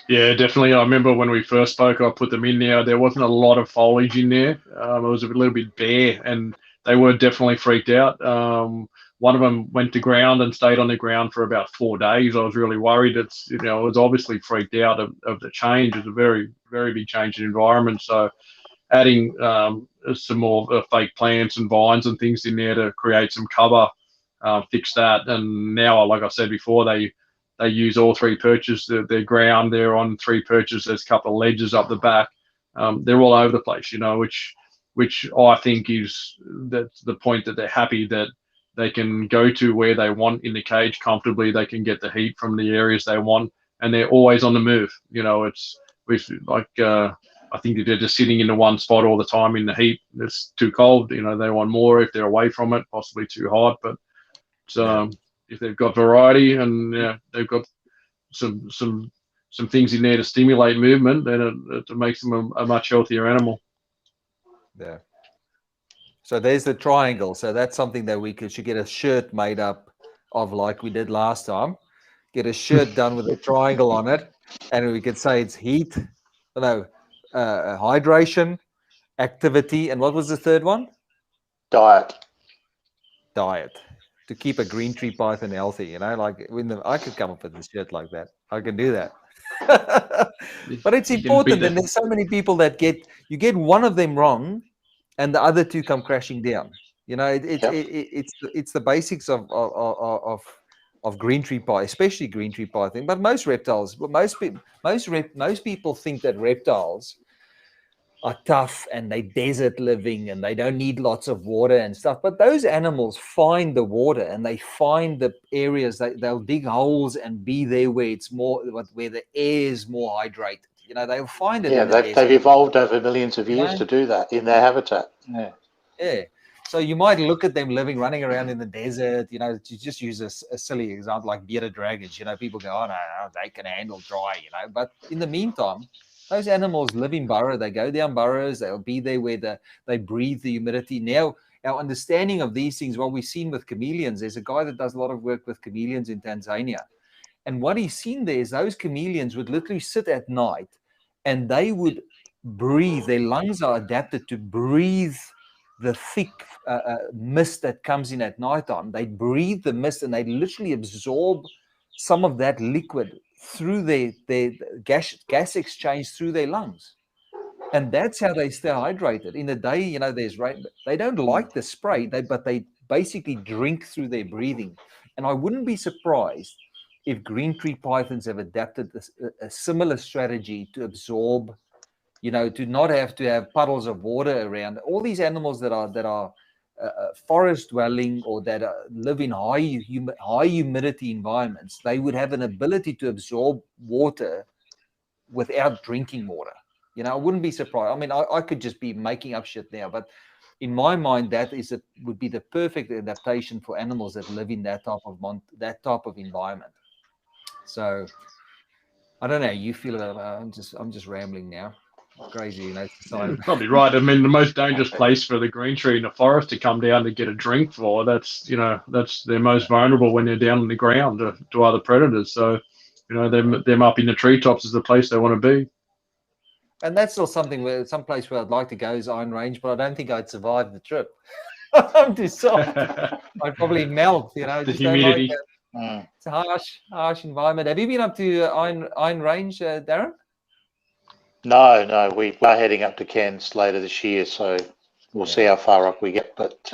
Yeah, definitely. I remember when we first spoke, I put them in there. There wasn't a lot of foliage in there. It was a little bit bare, and they were definitely freaked out. One of them went to ground and stayed on the ground for about 4 days. I was really worried. It was obviously freaked out of the change. It's a very, very big change in environment. So adding some more fake plants and vines and things in there to create some cover, fix that. And now, like I said before, they use all three perches. They're ground. They're on three perches. There's a couple of ledges up the back. They're all over the place, which I think is that's the point, that they're happy that they can go to where they want in the cage comfortably. They can get the heat from the areas they want, and they're always on the move. It's like I think if they're just sitting in the one spot all the time in the heat, it's too cold. They want more if they're away from it, possibly too hot. But if they've got variety and they've got some things in there to stimulate movement, then it makes them a much healthier animal. Yeah. So there's the triangle. So that's something that we should get a shirt made up of, like we did last time. Get a shirt done with a triangle on it, and we could say it's heat, hydration, activity, and what was the third one? Diet. To keep a green tree python healthy. Like I could come up with a shirt like that. I can do that. But it's important, and there's so many people that you get one of them wrong, and the other two come crashing down. It's the basics of green tree python, especially green tree python, but most reptiles. Most people think that reptiles are tough and they desert living and they don't need lots of water and stuff. But those animals find the water and they find the areas they'll dig holes and be there where it's more, where the air is more hydrated. They'll find it. Yeah, they've evolved over millions of years to do that in their habitat. Yeah. So you might look at them running around in the desert, to just use a silly example like bearded dragons. People go, oh, no, they can handle dry, But in the meantime, those animals live in burrow. They go down burrows. They'll be there where they breathe the humidity. Now, our understanding of these things, what we've seen with chameleons, there's a guy that does a lot of work with chameleons in Tanzania. And what he's seen there is those chameleons would literally sit at night and they would breathe. Their lungs are adapted to breathe the thick mist that comes in at nighttime. They breathe the mist and they literally absorb some of that liquid through their gas exchange through their lungs. And that's how they stay hydrated. In the day, there's rain. They don't like the spray, but they basically drink through their breathing. And I wouldn't be surprised if green tree pythons have adapted a similar strategy to absorb, to not have to have puddles of water around. All these animals that are forest dwelling or that live in high humidity environments, they would have an ability to absorb water without drinking water. I wouldn't be surprised. I mean, I could just be making up shit now, but in my mind, that would be the perfect adaptation for animals that live in that type of environment. So I don't know how you feel about it. I'm just rambling now. Crazy, probably right. I mean, the most dangerous place for the green tree in the forest to come down to get a drink for, that's they're most vulnerable when they're down on the ground to other predators. So, them up in the treetops is the place they want to be. And that's still some place where I'd like to go is Iron Range, but I don't think I'd survive the trip. I'm too soft. I'd probably melt, the humidity. It's a harsh environment. Have you been up to Iron Range, Darren? No, we are heading up to Cairns later this year, so we'll see how far up we get. But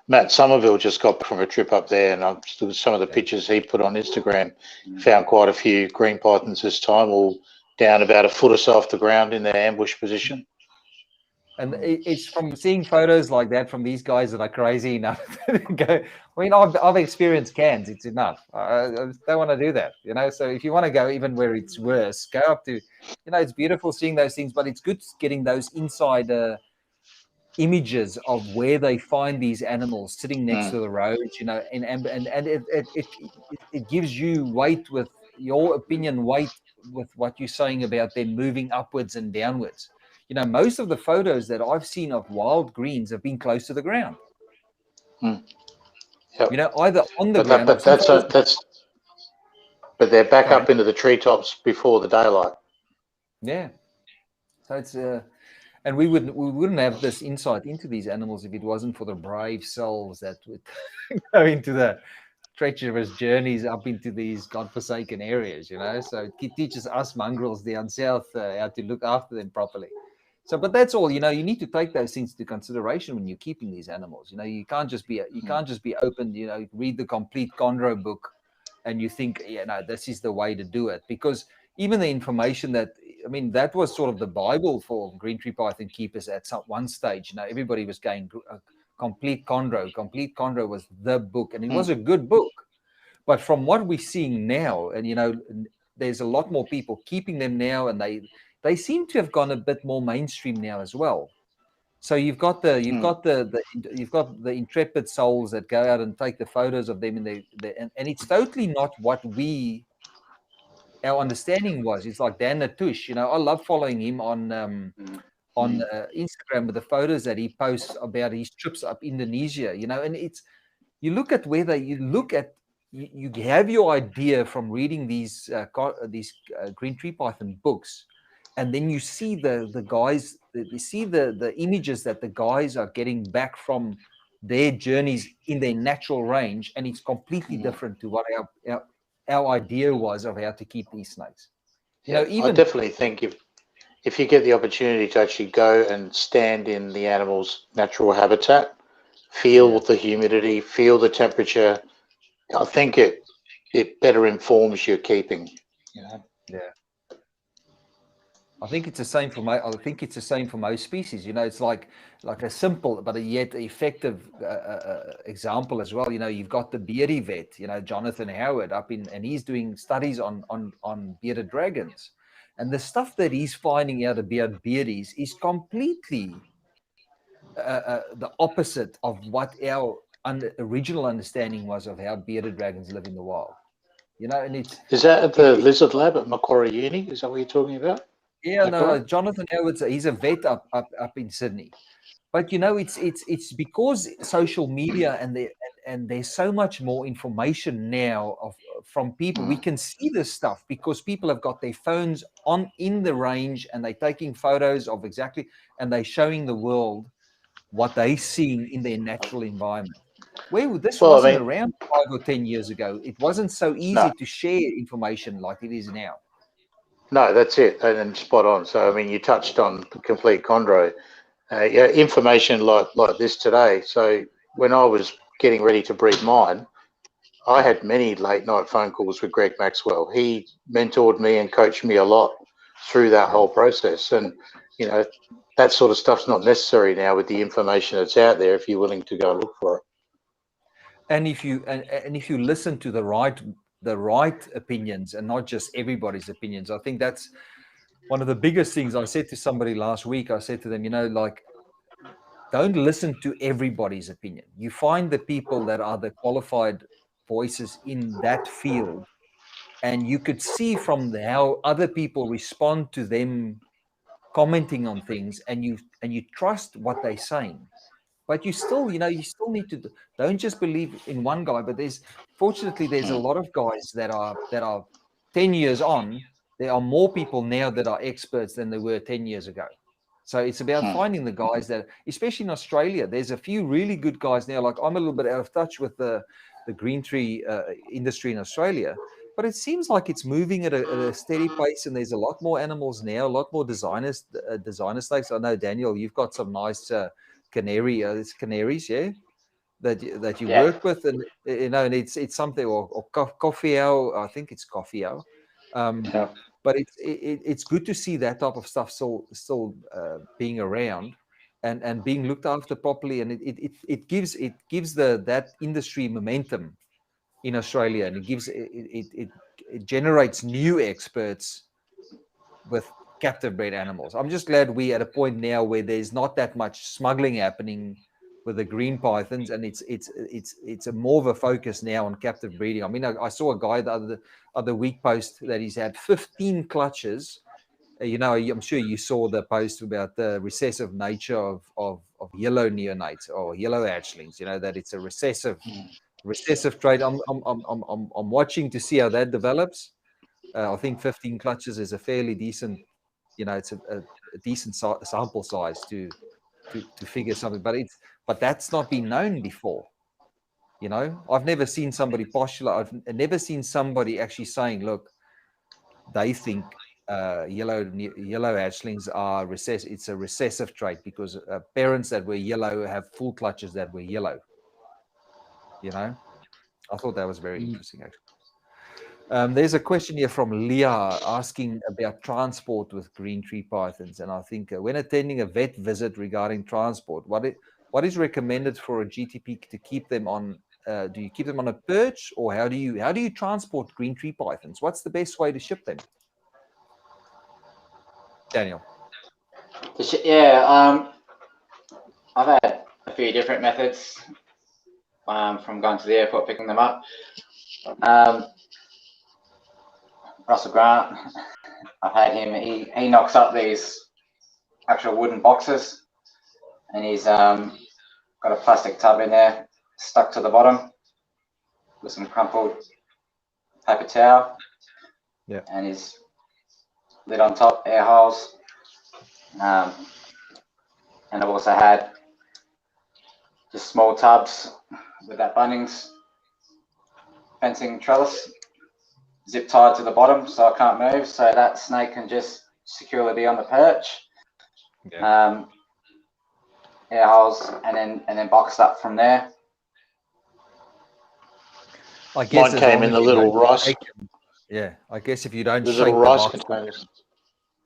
Matt Somerville just got from a trip up there, and some of the pictures he put on Instagram, found quite a few green pythons this time, all down about a foot or so off the ground in their ambush position. And it's from seeing photos like that from these guys that are crazy enough to go. I mean, I've experienced Cairns. It's enough. I don't want to do that, So if you want to go even where it's worse, go up to, it's beautiful seeing those things, but it's good getting those inside images of where they find these animals sitting next to the road, and it gives you weight with your opinion, weight with what you're saying about them moving upwards and downwards. Most of the photos that I've seen of wild greens have been close to the ground. Yep. Either on the ground. But they're back up into the treetops before the daylight. Yeah. So it's and we wouldn't have this insight into these animals if it wasn't for the brave souls that would go into the treacherous journeys up into these godforsaken areas. So it teaches us mongrels down south how to look after them properly. So, but that's all. You need to take those things into consideration when you're keeping these animals. You can't just be open. Read the complete chondro book, and you think, this is the way to do it. Because even the information that was sort of the Bible for green tree python keepers at one stage. Everybody was going complete chondro. Complete chondro was the book, and it was a good book. But from what we're seeing now, and there's a lot more people keeping them now, and they seem to have gone a bit more mainstream now as well. So you've got the intrepid souls that go out and take the photos of them, and it's totally not what our understanding was. It's like Dan Natush. I love following him on Instagram with the photos that he posts about his trips up Indonesia. And it's you look at you have your idea from reading these green tree python books, and then you see the guys, you see the images that the guys are getting back from their journeys in their natural range, and it's completely different to what our idea was of how to keep these snakes. I definitely think if you get the opportunity to actually go and stand in the animal's natural habitat, feel the humidity, feel the temperature, I think it better informs your keeping. Yeah. I think it's the same for most species. It's like a simple but yet effective example as well. You've got the beardy vet, Jonathan Howard and he's doing studies on bearded dragons, and the stuff that he's finding out about beardies is completely the opposite of what our original understanding was of how bearded dragons live in the wild. And is that at the Lizard Lab at Macquarie Uni? Is that what you're talking about? Yeah, no, Jonathan Howard, he's a vet up in Sydney. But it's because social media and there's so much more information now from people. We can see this stuff because people have got their phones in the range, and they're taking photos of exactly, and they're showing the world what they're seeing in their natural environment. Where this wasn't around 5 or 10 years ago. It wasn't so easy to share information like it is now. No, that's it, and spot on. So, you touched on complete chondro. Information like this today. So, when I was getting ready to breed mine, I had many late night phone calls with Greg Maxwell. He mentored me and coached me a lot through that whole process. And, that sort of stuff's not necessary now with the information that's out there if you're willing to go look for it. And if you listen to the right opinions and not just everybody's opinions, I think that's one of the biggest things. I said to somebody last week, I said to them, don't listen to everybody's opinion. You find the people that are the qualified voices in that field, and you could see from how other people respond to them commenting on things, and you trust what they're saying. But you still need to, don't just believe in one guy. But there's a lot of guys that are 10 years on. There are more people now that are experts than there were 10 years ago. So it's about finding the guys that, especially in Australia, there's a few really good guys now. Like, I'm a little bit out of touch with the green tree industry in Australia, but it seems like it's moving at a steady pace, and there's a lot more animals now, a lot more designer snakes. I know, Daniel, you've got some nice it's canaries, that you work with, and and it's something, or coffee owl. I think it's coffee owl. But it's good to see that type of stuff still being around and being looked after properly, and it gives that industry momentum in Australia, and it generates new experts with captive bred animals. I'm just glad we're at a point now where there's not that much smuggling happening with the green pythons, and it's a more of a focus now on captive breeding. I saw a guy the other week post that he's had 15 clutches. I'm sure you saw the post about the recessive nature of yellow neonates or yellow hatchlings. That it's a recessive trait. I'm watching to see how that develops. I think 15 clutches is a fairly decent, it's a decent sample size to figure something, but that's not been known before. I've never seen somebody postulate. I've never seen somebody actually saying, look, they think yellow hatchlings are it's a recessive trait because parents that were yellow have full clutches that were yellow. You know, I thought that was very interesting, actually. There's a question here from Leah asking about transport with green tree pythons, and I think when attending a vet visit regarding transport, what is recommended for a GTP to keep them on? Do you keep them on a perch, or how do you transport green tree pythons? What's the best way to ship them? Daniel. Yeah, I've had a few different methods from going to the airport, picking them up. Russell Grant, I've had him, he knocks up these actual wooden boxes, and he's got a plastic tub in there stuck to the bottom with some crumpled paper towel. Yeah. And his lid on top, air holes. And I've also had just small tubs with that Bunnings fencing trellis zip tied to the bottom so I can't move, so that snake can just securely be on the perch. Yeah. Air holes and then boxed up from there. I guess mine came in the little rice. Yeah, I guess if you don't The shake little the rice box, containers.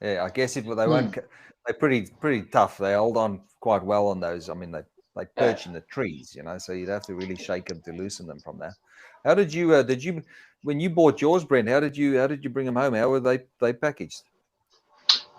yeah, I guess if they won't, they're pretty tough. They hold on quite well on those. I mean, they perch in the trees, you know. So you'd have to really shake them to loosen them from there. How did you when you bought yours, Brent? How did you bring them home? How were they packaged?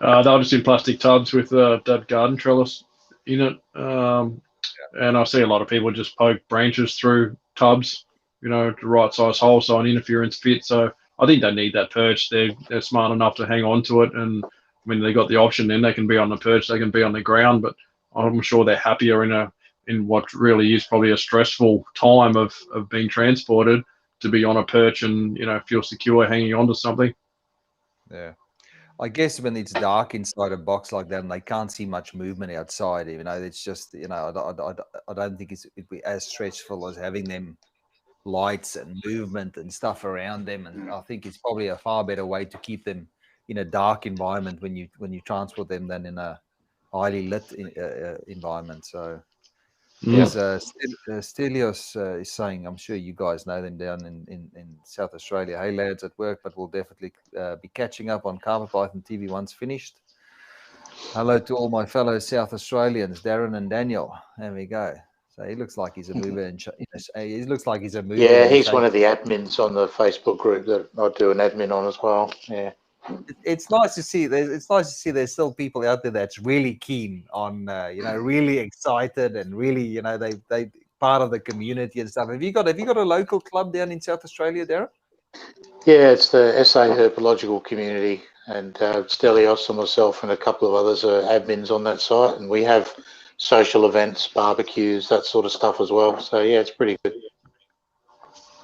They were just in plastic tubs with that garden trellis in it. And I see a lot of people just poke branches through tubs, you know, the right size hole so an interference fit. So I think they need that perch. They're smart enough to hang on to it, and when they got the option, then they can be on the perch, they can be on the ground. But I'm sure they're happier in what really is probably a stressful time of being transported to be on a perch and, you know, feel secure hanging onto something. Yeah. I guess when it's dark inside a box like that and they can't see much movement outside, you know, it's just, you know, I don't think it'd be as stressful as having them lights and movement and stuff around them. And I think it's probably a far better way to keep them in a dark environment when you transport them than in a highly lit environment. So there's Stelios is saying, I'm sure you guys know them down in South Australia. Hey lads, at work, but we'll definitely be catching up on Carpet Python TV once finished. Hello to all my fellow South Australians, Darren and Daniel. There we go. So he looks like he's a mover, and he looks like he's a mover. Yeah, he's one of the admins on the Facebook group that I do an admin on as well. Yeah, it's nice to see. It's nice to see there's still people out there that's really keen on, you know, really excited and really, you know, they part of the community and stuff. Have you got a local club down in South Australia, Darren? Yeah, it's the SA Herpetological Community, and Stelios and myself and a couple of others are admins on that site, and we have social events, barbecues, that sort of stuff as well. So yeah, it's pretty good.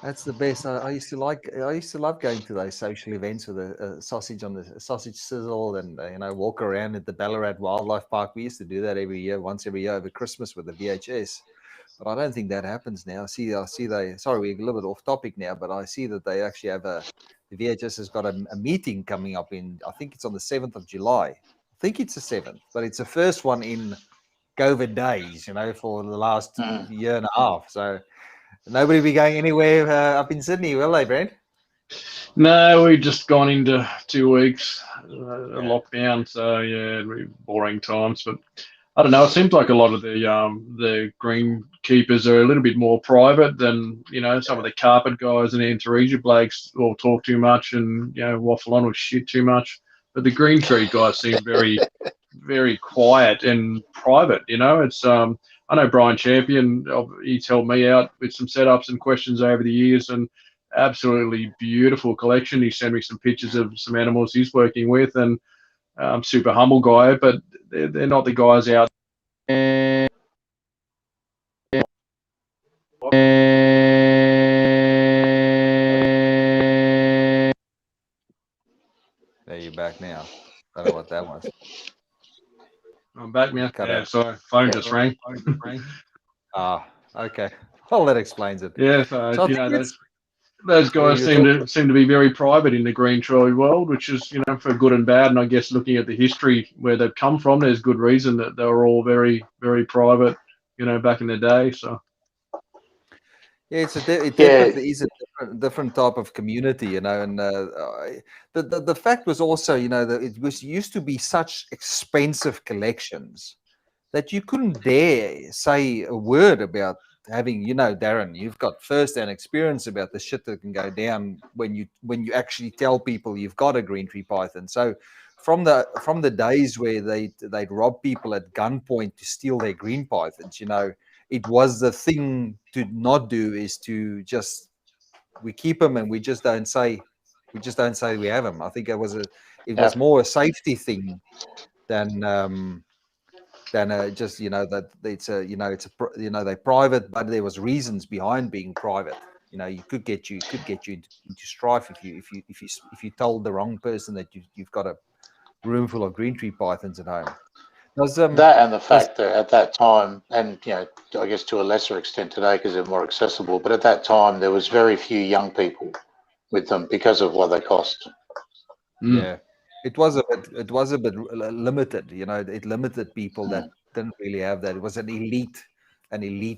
That's the best. I used to love going to those social events with a sausage on the sausage sizzle and you know, walk around at the Ballarat Wildlife Park. We used to do that once every year over Christmas with the VHS. But I don't think that happens now. I see they. Sorry, we're a little bit off topic now, but I see that they actually have the VHS has got a meeting coming up in. I think it's on the 7th of July. I think it's the 7th, but it's the first one in COVID days. You know, for the last year and a half. So. Nobody be going anywhere up in Sydney, will they, Brent? No, we've just gone into 2 weeks lockdown, so yeah, boring times. But I don't know. It seems like a lot of the greenkeepers are a little bit more private than, you know, some of the carpet guys and Antaresia blokes all talk too much and, you know, waffle on with shit too much. But the green tree guys seem very, very quiet and private. You know, it's I know Brian Champion. He's helped me out with some setups and questions over the years, and absolutely beautiful collection. He sent me some pictures of some animals he's working with, and super humble guy. But they're not the guys out there. There you're back now. I don't know what that was. I'm back now. Yeah, sorry, phone just rang. Okay. Well, that explains it. Yeah, so you know, those guys you're seem to be very private in the green tree world, which is, you know, for good and bad. And I guess looking at the history where they've come from, there's good reason that they were all very, very private, you know, back in the day. So Yeah, it Yeah, definitely is a different type of community, you know. And the fact was also, you know, that it was used to be such expensive collections that you couldn't dare say a word about having, you know, Darren, you've got first-hand experience about the shit that can go down when you actually tell people you've got a green tree python. So from the days where they'd rob people at gunpoint to steal their green pythons, you know, it was the thing to not do is to just we keep them and we just don't say we have them. I think it was more a safety thing than just, you know, that it's a, you know, you know, they're private, but there was reasons behind being private. You know, it could get you into strife if you told the wrong person that you've got a room full of green tree pythons at home. that and the Does fact that at that time, and you know, I guess to a lesser extent today because they're more accessible, but at that time there was very few young people with them because of what they cost. Yeah, it was a bit limited. You know, it limited people that didn't really have that. It was an elite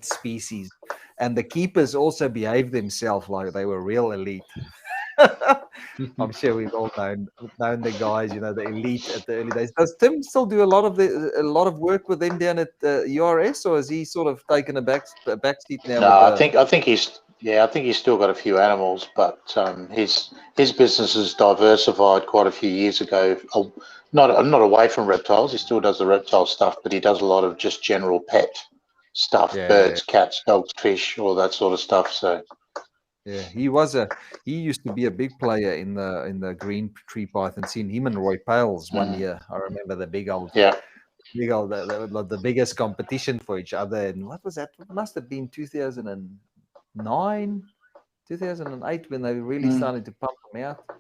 species, and the keepers also behaved themselves like they were real elite. I'm sure we've all known the guys, you know, the elite at the early days. Does Tim still do a lot of work with them down at URS, or has he sort of taken a back seat now No, with I the? think I think he's still got a few animals, but his business has diversified quite a few years ago. Not away from reptiles. He still does the reptile stuff, but he does a lot of just general pet stuff: Yeah, birds, cats, dogs, fish, all that sort of stuff. So yeah, he used to be a big player in the green tree python scene. Him and Roy Pales one year. I remember the yeah, the biggest competition for each other. And what was that? It must have been 2009, 2008 when they really started to pump them out. I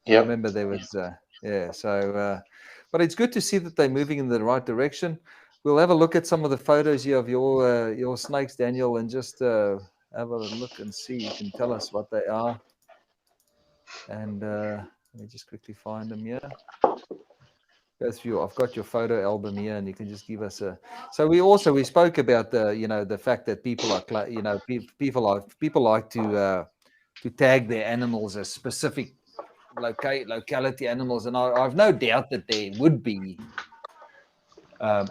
yep. remember there was yeah. So, but it's good to see that they're moving in the right direction. We'll have a look at some of the photos here of your snakes, Daniel, and just have a look and see. You can tell us what they are. And let me just quickly find them here. Go through. I've got your photo album here, and you can just give us a. So we spoke about the fact that people are people like to tag their animals as specific locality animals, and I've no doubt that there would be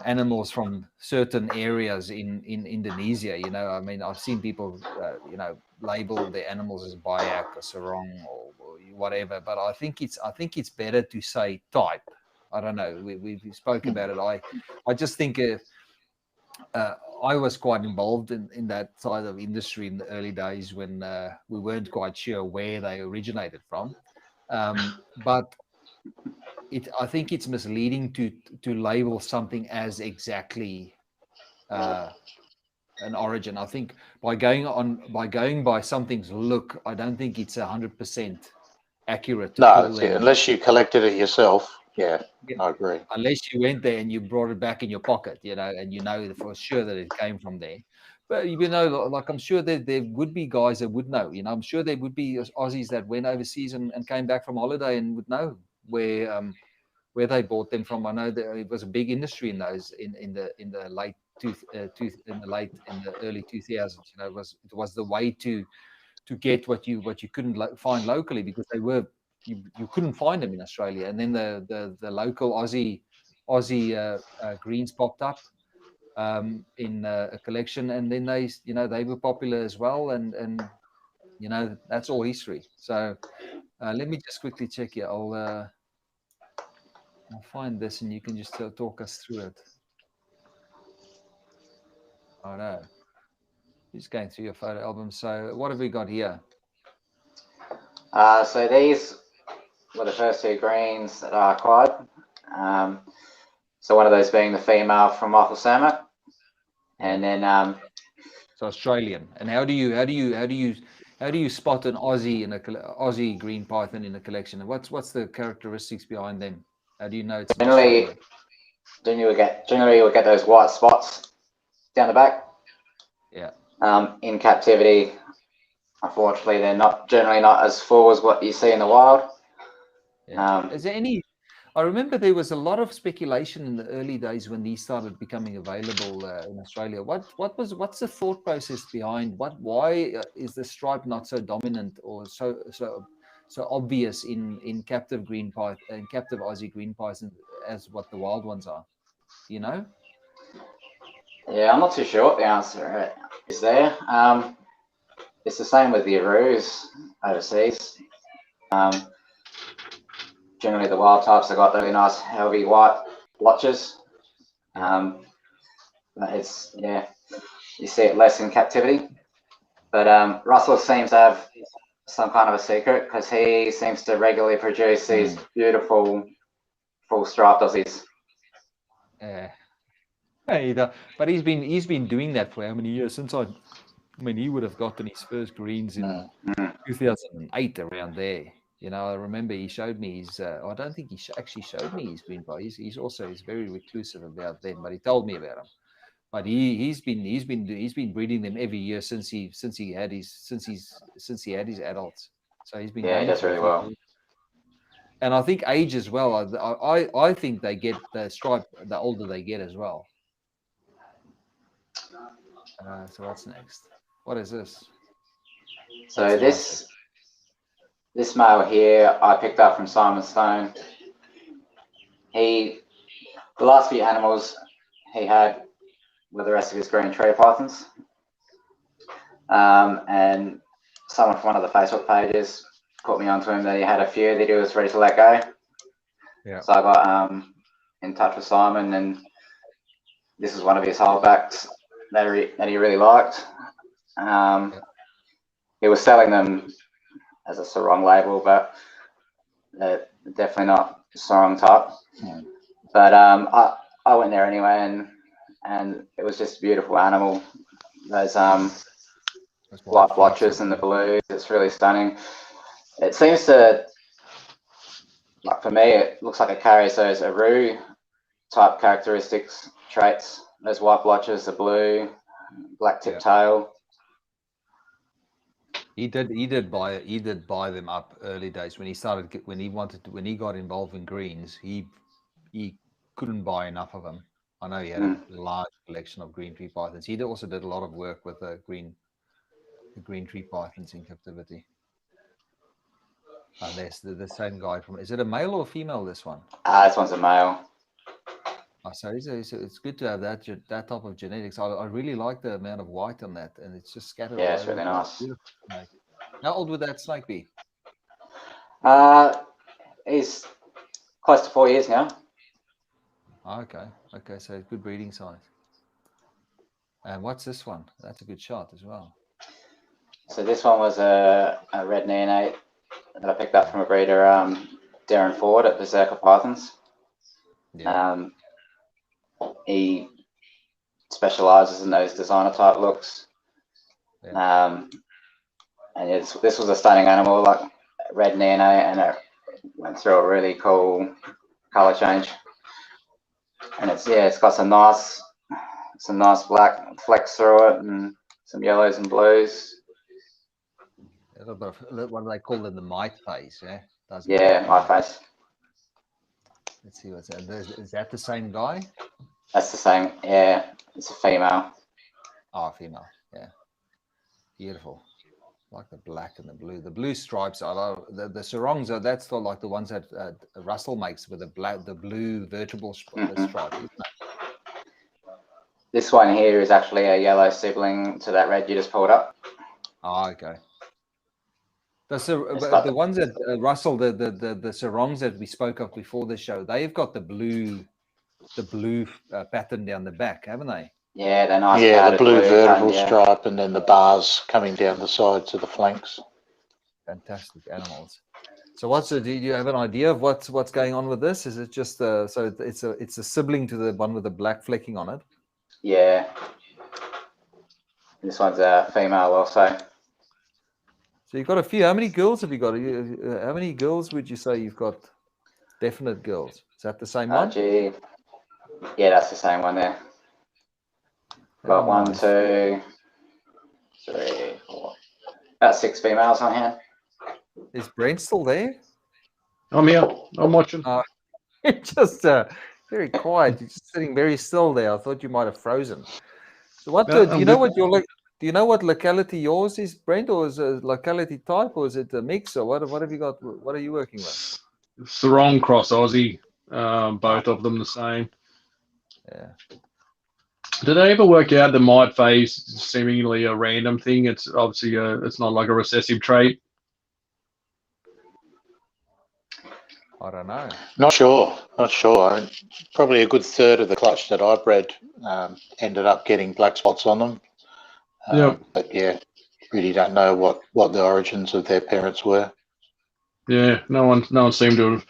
animals from certain areas in Indonesia. You know, I mean, I've seen people, you know, label their animals as Bayak or Sarong or whatever. But I think it's better to say type. I don't know. We spoke about it. I just think I was quite involved in that side of industry in the early days when we weren't quite sure where they originated from. But I think it's misleading to label something as exactly an origin. I think by going by something's look, I don't think it's 100% accurate to No, call that's it. them. Unless you collected it yourself, yeah, Yeah, I agree. unless you went there and you brought it back in your pocket, you know, and you know for sure that it came from there. But you know, like I'm sure there would be guys that would know. You know, I'm sure there would be Aussies that went overseas and came back from holiday and would know where they bought them from. I know that it was a big industry in those in the late in the early 2000s. You know, it was the way to get what you couldn't find locally because they were you couldn't find them in Australia. And then the local Aussie greens popped up in a collection, and then they were popular as well. And you know, that's all history. So let me just quickly check here. I'll find this and you can just talk us through it. I know. Just going through your photo album. So what have we got here? So these were the first two greens that I acquired. So one of those being the female from Michael Sermon, and then so Australian. And how do you spot an Aussie in a Aussie green python in a collection? And what's the characteristics behind them? How do you know it's an Australian? Generally you'll get those white spots down the back. Yeah. In captivity, unfortunately, they're not generally not as full as what you see in the wild. Yeah. Is there any? I remember there was a lot of speculation in the early days when these started becoming available in Australia. What's the thought process behind why is the stripe not so dominant or so obvious in captive green python and captive Aussie green python as what the wild ones are? Do you know? Yeah, I'm not too sure what the answer is there. It's the same with the Arus overseas. Generally, the wild types have got really nice, heavy white blotches. But it's, yeah, you see it less in captivity. But Russell seems to have some kind of a secret because he seems to regularly produce these beautiful full striped Aussies. Yeah. But he's been doing that for how many years? I mean, he would have gotten his first greens in 2008, around there. You know, I remember he showed me his. I don't think he actually showed me his green pie. He's very reclusive about them, but he told me about them. But he's been breeding them every year since he had his adults. So he's been Yeah, he going does for a really few well. years. And I think age as well. I think they get the stripe the older they get as well. So what's next? What is this? So this male here I picked up from Simon Stone. The last few animals he had were the rest of his green tree pythons. And someone from one of the Facebook pages put me onto him that he had a few that he was ready to let go. Yeah. So I got in touch with Simon, and this is one of his holdbacks that he really liked. He was selling them as a sarong label, but they're definitely not sarong type. But I went there anyway, and it was just a beautiful animal. Those white blotches and the blues, it's really stunning. It seems to, like for me, it looks like it carries those Aru type characteristics, traits. Those white blotches, the blue, black tip tail. He did buy them up early days when he got involved in greens. He couldn't buy enough of them. I know he had a large collection of green tree pythons. He also did a lot of work with the green tree pythons in captivity. And there's the same guy from. Is it a male or a female? This one? This one's a male. Oh, so it's good to have that type of genetics. I really like the amount of white on that, and it's just scattered. Yeah, it's really nice. Beautiful snake. How old would that snake be? He's close to 4 years now. Okay, so good breeding size. And what's this one? That's a good shot as well. So this one was a red neonate that I picked up from a breeder, Darren Ford at Berserker Pythons. Yeah. He specialises in those designer type looks. Yeah. And this was a stunning animal, like red neonate, and it went through a really cool colour change. And it's got some nice black flecks through it, and some yellows and blues. What do they call it? The mite face, yeah? Mite face. Let's see what's that. Is that the same guy? That's the same, yeah. It's a female. Oh, female, yeah. Beautiful. Like the black and the blue. The blue stripes are the sarongs are that's like the ones that Russell makes with the blue vertebral stripe. This one here is actually a yellow sibling to that red you just pulled up. Oh, okay. The ones that Russell, the sarongs that we spoke of before the show, they've got the blue pattern down the back, haven't they? Yeah, they're nice. Yeah, the blue vertebral stripe, and then the bars coming down the sides of the flanks. Fantastic animals. So do you have an idea of what's going on with this? Is it just so it's a sibling to the one with the black flecking on it? Yeah. This one's a female also. So you've got a few. How many girls have you got? How many girls would you say you've got? Definite girls. Is that the same one? Gee. Yeah, that's the same one there. Got 1, 2, 3, 4. about 6 females on hand. Is Brent still there? I'm here. I'm watching. Just very quiet. You're just sitting very still there. I thought you might have frozen. So what No, do I'm you know good. what your do you know what locality yours is, Brent, or is it a locality type, or is it a mix, or what have you got? What are you working with? Sarong cross Aussie. Both of them the same. Yeah. Did they ever work out the might phase seemingly a random thing? It's obviously it's not like a recessive trait. I don't know. Not sure. Probably a good third of the clutch that I bred ended up getting black spots on them. Yep. But yeah, really don't know what the origins of their parents were. Yeah, no one seemed to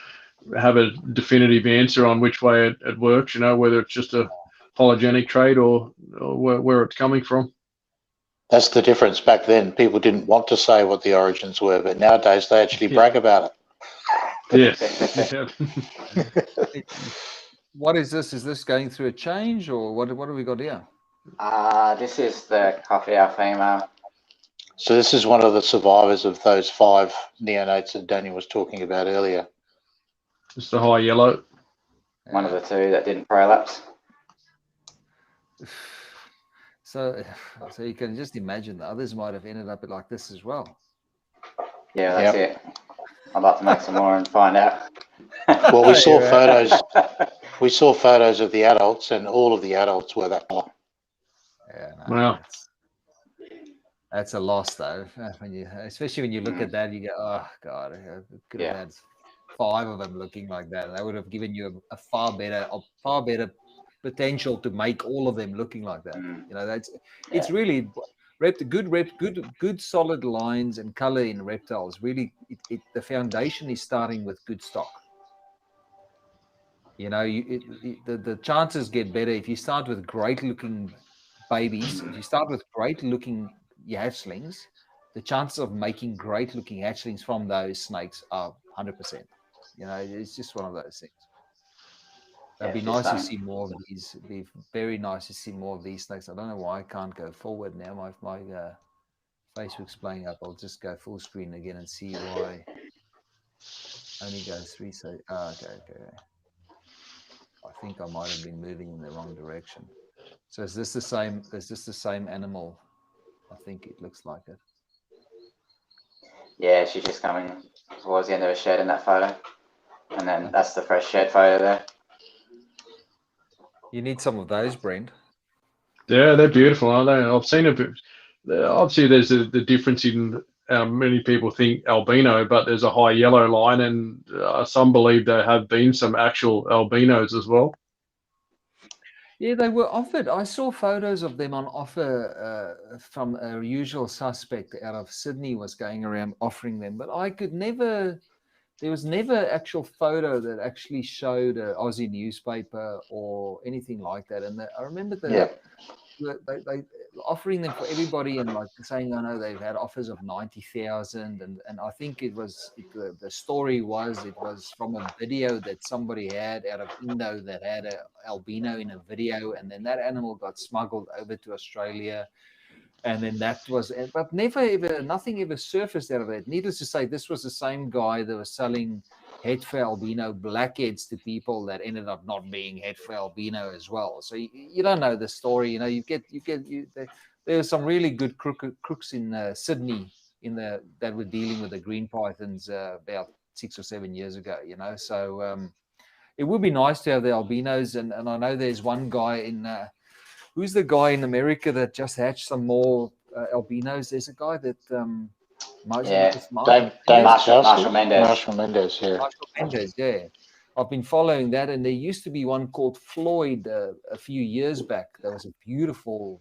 have a definitive answer on which way it works. You know, whether it's just a polygenic trait or where it's coming from. That's the difference. Back then, people didn't want to say what the origins were, but nowadays they actually brag about it. Yes. Yeah. What is this? Is this going through a change, or what have we got here? This is the coffee hour female. So this is one of the survivors of those 5 neonates that Danny was talking about earlier. Just the high yellow. One of the 2 that didn't prolapse. So you can just imagine the others might have ended up like this as well. Yeah, that's it. I'd like to make some more and find out. Well, we saw photos. We saw photos of the adults, and all of the adults were that color. Yeah, no, Wow. that's a loss, though. Especially when you look at that, you go, "Oh God, I could have had 5 of them looking like that. And that would have given you a far better potential to make all of them looking like that." You know, it's really good solid lines and color in reptiles. Really, the foundation is starting with good stock. You know, the chances get better if you start with great looking babies. If you start with great looking hatchlings, the chances of making great looking hatchlings from those snakes are 100%. You know, it's just one of those things. It'd be nice to see more of these. It'd be very nice to see more of these snakes. I don't know why I can't go forward now. My Facebook's playing up. I'll just go full screen again and see why only goes 3. So okay. I think I might have been moving in the wrong direction. So is this the same? Is this the same animal? I think it looks like it. Yeah, she's just coming towards the end of her shed in that photo. And then that's the fresh shed photo there. You need some of those, Brent. Yeah, they're beautiful, aren't they? I've seen a bit. Obviously, there's the difference in many people think albino, but there's a high yellow line, and some believe there have been some actual albinos as well. Yeah, they were offered. I saw photos of them on offer from a usual suspect out of Sydney was going around offering them, but I could never. There was never an actual photo that actually showed an Aussie newspaper or anything like that. And I remember they offering them for everybody and like saying, I know they've had offers of 90,000. And I think the story was, it was from a video that somebody had out of Indo that had an albino in a video. And then that animal got smuggled over to Australia. And then that was, but nothing ever surfaced out of it. Needless to say, this was the same guy that was selling head for albino blackheads to people that ended up not being head for albino as well. So you don't know the story. You know, there were some really good crooks in Sydney that were dealing with the green pythons about 6 or 7 years ago. You know, so it would be nice to have the albinos. And I know there's one guy in. Who's the guy in America that just hatched some more albinos? There's a guy that Marshall Mendes. Marshall Mendes, yeah. Marshall Mendes, yeah. I've been following that, and there used to be one called Floyd a few years back. That was a beautiful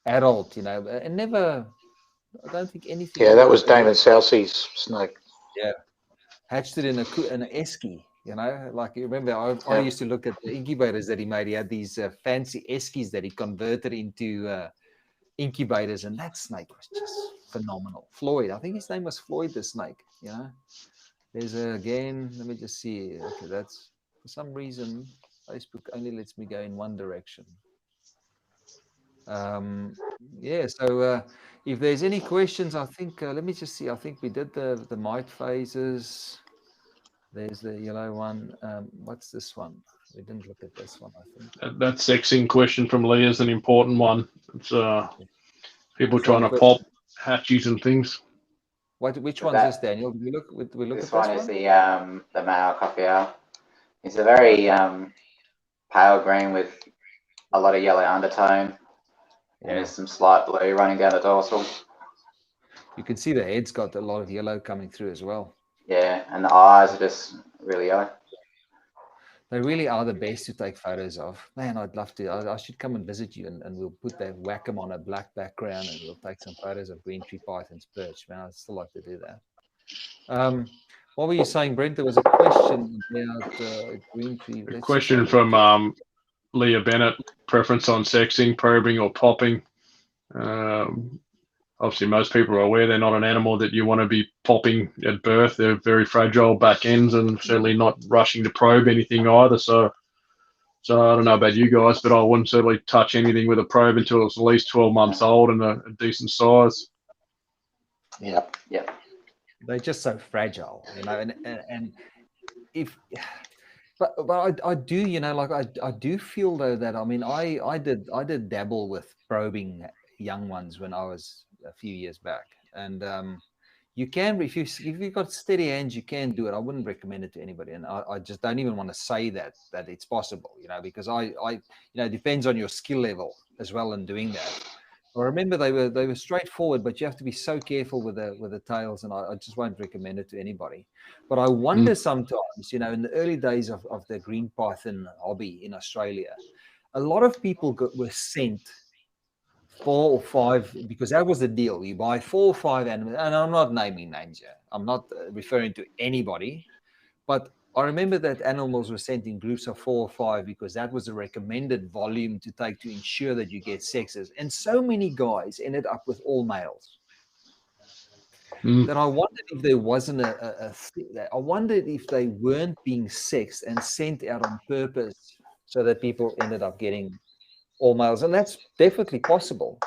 adult, you know, and never. I don't think anything. Yeah, that was Damon Southey's snake. Yeah, hatched it in an esky. You know, like you remember, I used to look at the incubators that he made. He had these fancy eskies that he converted into incubators, and that snake was just phenomenal. Floyd, I think his name was Floyd, the snake. You know, there's again. Let me just see. Okay, that's for some reason Facebook only lets me go in one direction. Yeah, so If there's any questions, I think, let me just see. I think we did the mite phases. There's the yellow one. What's this one? We didn't look at this one, I think. That sexing question from Lee is an important one. It's people Which trying one? to pop hatchies and things. Which Is one's that- this, Daniel? Did we look This at one this is one? the male coffee owl. It's a very pale green with a lot of yellow undertone, and there's some slight blue running down the dorsal. You can see the head's got a lot of yellow coming through as well. Yeah, and the eyes are just really yellow. They really are the best to take photos of. Man, I'd love to. I should come and visit you, and we'll put that, whack them on a black background, and we'll take some photos of green tree pythons perch. Man, I'd still like to do that. What were you saying, Brent? There was a question about green tree. A question from Leah Bennett: preference on sexing, probing, or popping. Obviously, most people are aware they're not an animal that you want to be popping at birth. They're very fragile back ends, and certainly not rushing to probe anything either. So I don't know about you guys, but I wouldn't certainly touch anything with a probe until it's at least 12 months old and a decent size. Yep. Yep. They're just so fragile, and if. But I do, like I do feel though that, I mean, I did dabble with probing young ones when I was a few years back, and you can, if you've got steady hands, you can do it. I wouldn't recommend it to anybody, and I just don't even want to say that it's possible, because I it depends on your skill level as well in doing that. I remember they were straightforward, but you have to be so careful with the tails, and I just won't recommend it to anybody. But I wonder sometimes, in the early days of the green python hobby in Australia, a lot of people were sent 4 or 5, because that was the deal. You buy 4 or 5 animals, and I'm not naming names here. I'm not referring to anybody, but I remember that animals were sent in groups of 4 or 5 because that was a recommended volume to take to ensure that you get sexes. And so many guys ended up with all males. That I wondered if there wasn't I wondered if they weren't being sexed and sent out on purpose so that people ended up getting all males. And that's definitely possible.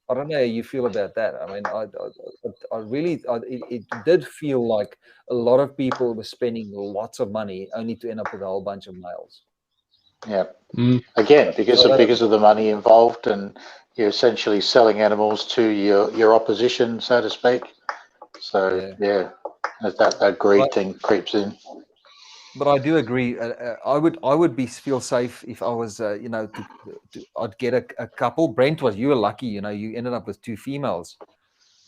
I don't know how you feel about that. I mean, I really, it did feel like a lot of people were spending lots of money only to end up with a whole bunch of males. Yeah. Again, because of the money involved, and you're essentially selling animals to your opposition, so to speak. So yeah, that greed thing creeps in. But I do agree. I would feel safe if I was, I'd get a couple. Brent you were lucky, you ended up with 2 females.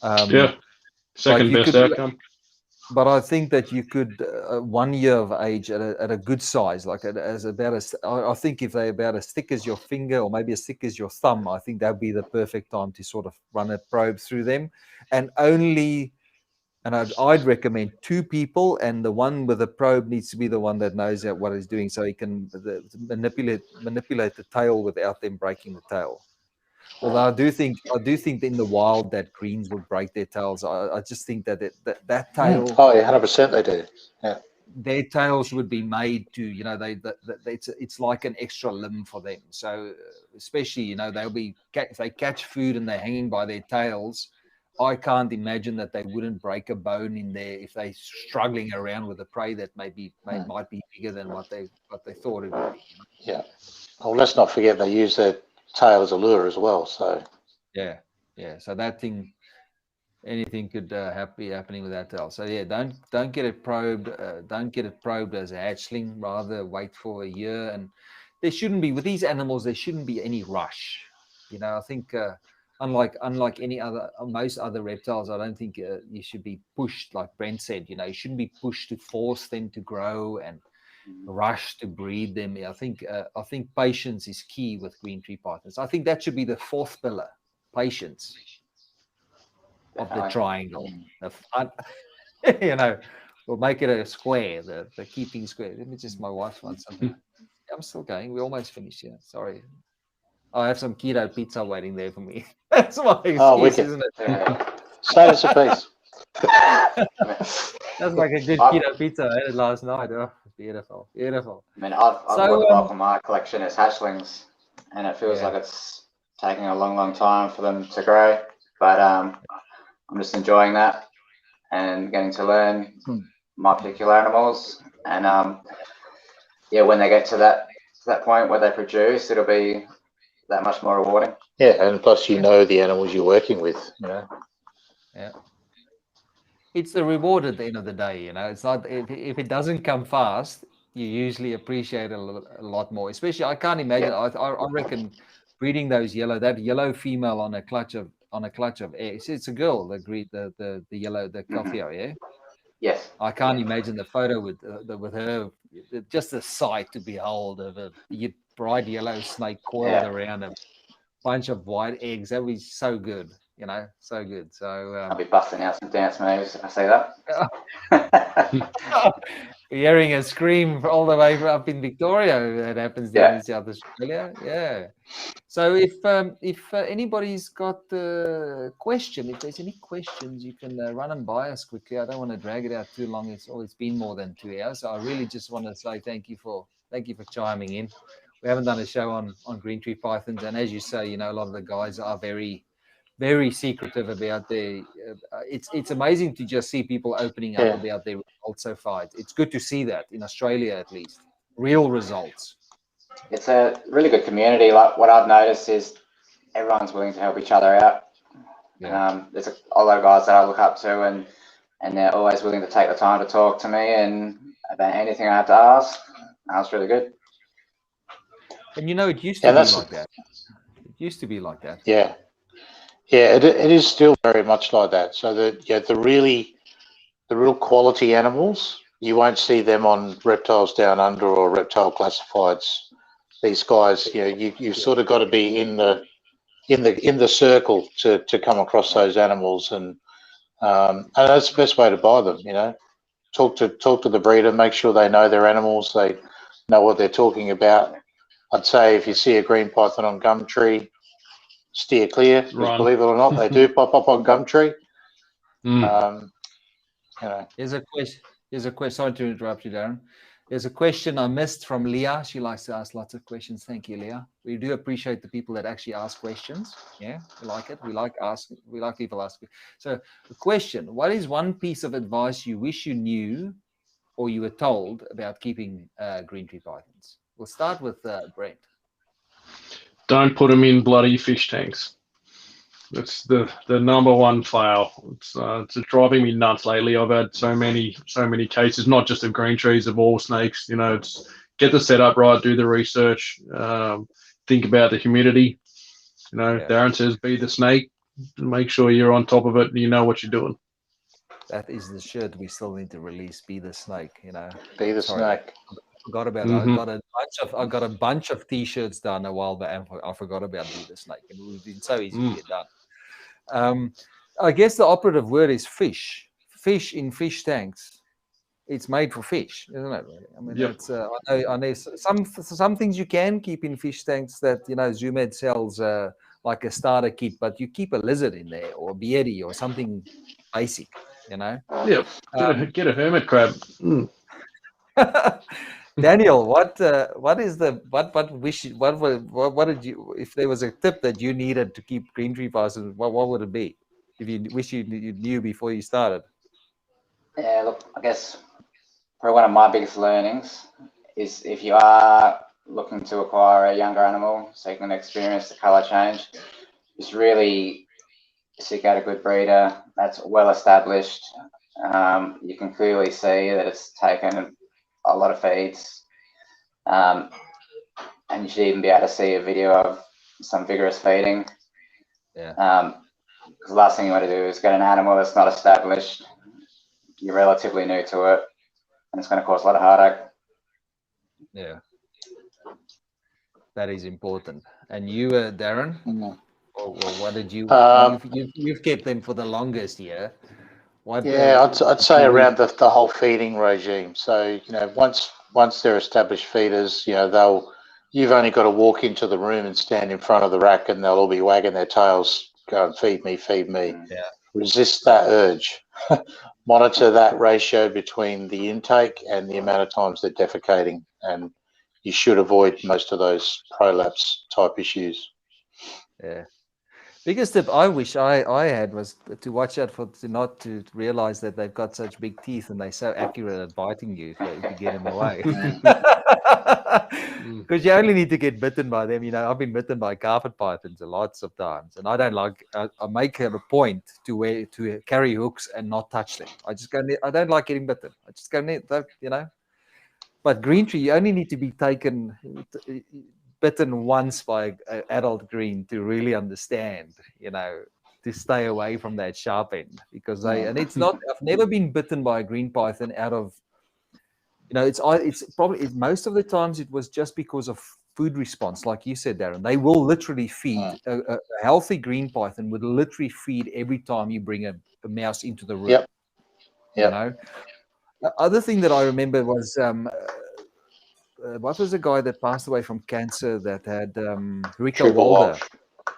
Second best outcome. But I think that you could 1 year of age at a good size, like I think if they're about as thick as your finger or maybe as thick as your thumb, I think that'd be the perfect time to sort of run a probe through them, and I'd recommend 2 people, and the one with the probe needs to be the one that knows what he's doing, so he can manipulate the tail without them breaking the tail. Although I do think in the wild that greens would break their tails. I just think that tail. Oh yeah, 100% they do. Yeah. Their tails would be made to, it's like an extra limb for them. So especially, they'll be, if they catch food and they're hanging by their tails, I can't imagine that they wouldn't break a bone in there if they're struggling around with a prey that might be bigger than what they thought it would be. Yeah. Well, let's not forget they use their tail as a lure as well. So yeah. So that thing, anything could be happening with that tail. So yeah, don't get it probed. Don't get it probed as a hatchling. Rather wait for a year. And there shouldn't be, with these animals, there shouldn't be any rush. I think. Unlike most other reptiles, I don't think you should be pushed, like Brent said. You shouldn't be pushed to force them to grow and rush to breed them. I think patience is key with green tree pythons. I think that should be the 4th pillar, patience of the triangle. We'll make it a square, the keeping square. Let me just, my wife wants something. I'm still going. We're almost finished here. Sorry. I have some keto pizza waiting there for me. That's my excuse, isn't it? Status of peace. That's like a good keto pizza. I had it last night. Oh, beautiful. I mean, I've got the bulk of my collection as hatchlings, and it feels like it's taking a long time for them to grow. But I'm just enjoying that and getting to learn my particular animals. And yeah, when they get to that point where they produce, it'll be that much more rewarding. Yeah, and plus you know the animals you're working with, you know. Yeah. It's the reward at the end of the day, you know. It's not if it doesn't come fast, you usually appreciate it a lot more. Especially, I can't imagine. I reckon breeding that yellow female on a clutch of eggs. It's a girl, the yellow, the Coffeo, yeah. Yes. I can't imagine the photo with her. Just the sight to behold of a bright yellow snake coiled around a bunch of white eggs. That was so good, you know, so good. So I'll be busting out some dance moves if I say that. Hearing a scream all the way up in Victoria that happens down in South Australia. Yeah. So if anybody's got a question, if there's any questions, you can run them by us quickly. I don't want to drag it out too long. It's always been more than 2 hours. So I really just want to say thank you for chiming in. We haven't done a show on green tree pythons, and as you say, you know, a lot of the guys are very, very secretive about their. It's amazing to just see people opening up about their results so far. It's good to see that in Australia, at least, real results. It's a really good community. Like what I've noticed is everyone's willing to help each other out. Yeah. There's a lot of guys that I look up to, and they're always willing to take the time to talk to me and about anything I have to ask. That's really good. And you know, it used to be like that. It used to be like that. Yeah. Yeah, it is still very much like that. So the real quality animals, you won't see them on Reptiles Down Under or Reptile Classifieds. These guys, you know, you've sort of got to be in the circle to come across those animals, and that's the best way to buy them. You know, talk to the breeder, make sure they know their animals, they know what they're talking about. I'd say if you see a green python on Gumtree, steer clear, because believe it or not, they do pop up on Gumtree. You know. Here's a question. Sorry to interrupt you, Darren. There's a question I missed from Leah. She likes to ask lots of questions. Thank you, Leah. We do appreciate the people that actually ask questions. Yeah, we like it. We like people asking. So the question: what is one piece of advice you wish you knew or you were told about keeping green tree pythons? We'll start with Brent. Don't put them in bloody fish tanks. That's the number one fail. It's driving me nuts lately. I've had so many cases, not just of green trees, of all snakes. You know, it's get the setup right, do the research, think about the humidity. You know, Darren says be the snake. Make sure you're on top of it and you know what you're doing. That is the shirt we still need to release. Be the snake. You know, be the snake. I forgot about it. I got a bunch of t-shirts done a while back, and I forgot about Be the Snake. It would have been so easy to get done. I guess the operative word is fish. Fish in fish tanks. It's made for fish, isn't it? I mean, that's I know some things you can keep in fish tanks that, you know, Zoomed sells like a starter kit, but you keep a lizard in there or a beardy or something basic, you know. Yeah, get a hermit crab. Daniel, what did you, if there was a tip that you needed to keep green tree pythons, what would it be? If you wish you knew before you started? Yeah, look, I guess probably one of my biggest learnings is if you are looking to acquire a younger animal, so you can experience the colour change, just really seek out a good breeder that's well established. You can clearly see that it's taken a lot of feeds, and you should even be able to see a video of some vigorous feeding. Because the last thing you want to do is get an animal that's not established, you're relatively new to it, and it's going to cause a lot of heartache. Yeah, that is important. And you, Darren, or what did you? You've kept them for the longest year. I'd say around the whole feeding regime. So, you know, once they're established feeders, you know, you've only got to walk into the room and stand in front of the rack, and they'll all be wagging their tails, going, feed me. Yeah. Resist that urge. Monitor that ratio between the intake and the amount of times they're defecating, and you should avoid most of those prolapse type issues. Yeah. Biggest tip I wish I had was to watch out for not to realize that they've got such big teeth and they're so accurate at biting you if you get in the way. Because you only need to get bitten by them. You know, I've been bitten by carpet pythons lots of times, and I don't like. I make it a point to carry hooks and not touch them. I just go. I don't like getting bitten. I just go. You know. But green tree, you only need to be bitten once by an adult green to really understand, you know, to stay away from that sharp end, because and it's not, I've never been bitten by a green python out of, you know, it's probably, most of the times it was just because of food response. Like you said, Darren, they will literally feed, a healthy green python would literally feed every time you bring a mouse into the room. Yep. You know, the other thing that I remember was, what was the guy that passed away from cancer that had Rico Walder?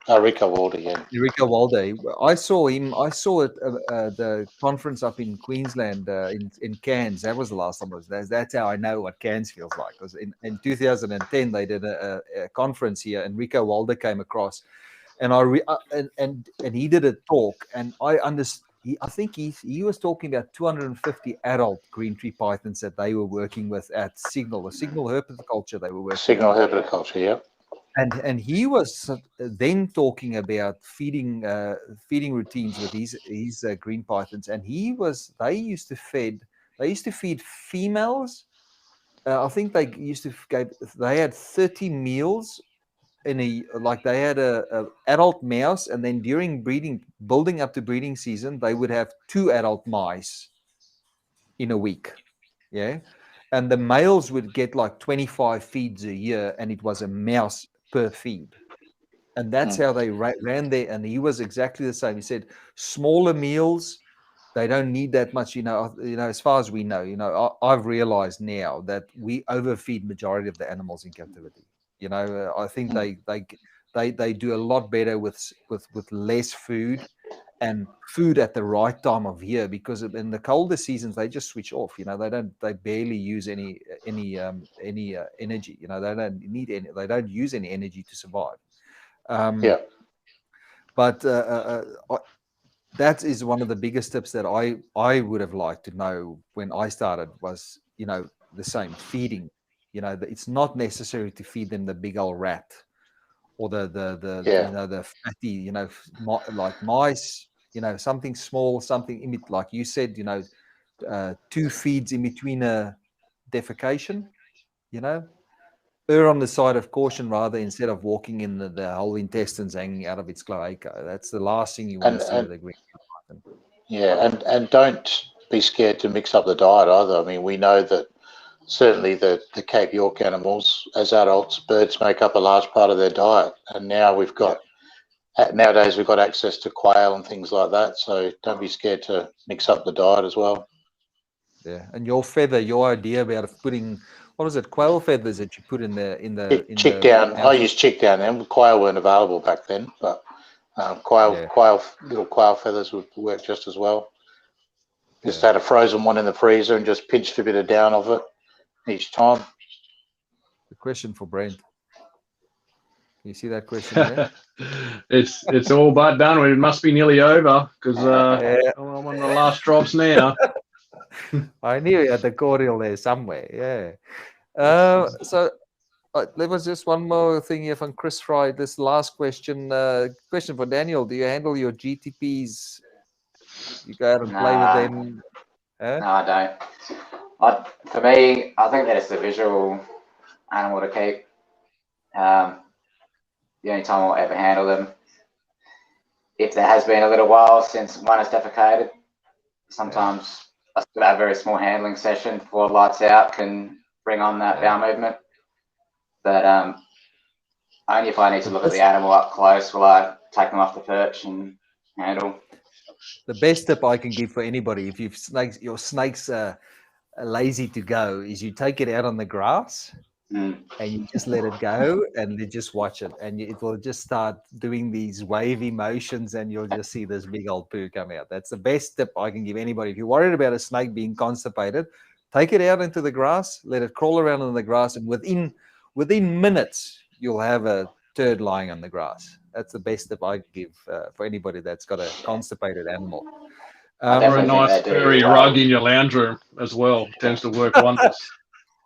Rico Walder, yeah. Rico Walder. I saw him. I saw it the conference up in Queensland, in Cairns. That was the last time I was there. That's how I know what Cairns feels like. Because in 2010 they did a conference here, and Rico Walder came across, and and he did a talk, and I understood. I think he was talking about 250 adult green tree pythons that they were working with at Signal herpetoculture. They were working Signal herpetoculture, yeah. And he was then talking about feeding routines with his green pythons, and they used to feed females. I think they had 30 meals they had a adult mouse, and then during building up to breeding season, they would have 2 adult mice in a week. Yeah. And the males would get like 25 feeds a year, and it was a mouse per feed. And that's how they ran there. And he was exactly the same. He said, smaller meals, they don't need that much, you know, as far as we know, you know, I've realized now that we overfeed majority of the animals in captivity. You know, I think they do a lot better with less food, and food at the right time of year, because in the colder seasons they just switch off. You know, they barely use any energy. You know, they don't need any, they don't use any energy to survive. But that is one of the biggest tips that I would have liked to know when I started was, you know, the same feeding. You know, it's not necessary to feed them the big old rat or the you know, the fatty, you know, like mice, you know, something small, something like you said, you know, 2 feeds in between a defecation, you know, err on the side of caution rather, instead of walking in the whole intestines hanging out of its cloaca. That's the last thing you want to see with a green python. Yeah, and don't be scared to mix up the diet either. I mean, we know that certainly the Cape York animals, as adults, birds make up a large part of their diet. And now nowadays we've got access to quail and things like that. So don't be scared to mix up the diet as well. Yeah, and your idea about putting, what is it, quail feathers that you put in the chick down. I used chick down then. Quail weren't available back then, but little quail feathers would work just as well. Just had a frozen one in the freezer and just pinched a bit of down of it each time. The question for Brent. You see that question there? It's all but done. It must be nearly over, because I'm on the last drops now. I knew you had the cordial there somewhere. Yeah. So there was just one more thing here from Chris Fry. This last question. Question for Daniel: do you handle your GTPs? You go out and play with them? No, I don't. For me, I think that it's a visual animal to keep. The only time I'll ever handle them, if there has been a little while since one has defecated, sometimes a very small handling session before lights out can bring on that bowel movement. But only if I need to look at the animal up close will I take them off the perch and handle. The best tip I can give for anybody, if your snakes are lazy to go, is you take it out on the grass and you just let it go, and you just watch it, and it will just start doing these wavy motions, and you'll just see this big old poo come out. That's the best tip I can give anybody. If you're worried about a snake being constipated, take it out into the grass, let it crawl around in the grass, and within minutes you'll have a turd lying on the grass. That's the best tip I give for anybody that's got a constipated animal. I Or a definitely think nice they do furry well. rug in your lounge room as well tends to work wonders.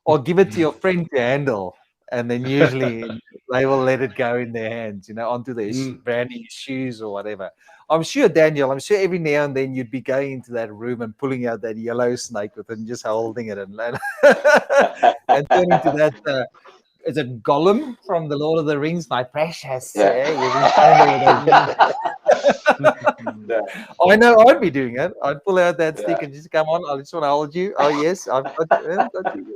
Or give it to your friend to handle, and then usually they will let it go in their hands, onto their brand new shoes or whatever. I'm sure, Daniel, every now and then you'd be going into that room and pulling out that yellow snake with it and just holding it and turning to that. Is it Gollum from the Lord of the Rings? My precious. Yeah. You'll be standing there with Yeah. I know I'd be doing it. I'd pull out that stick and just come on. I just want to hold you. Oh yes, I've got you.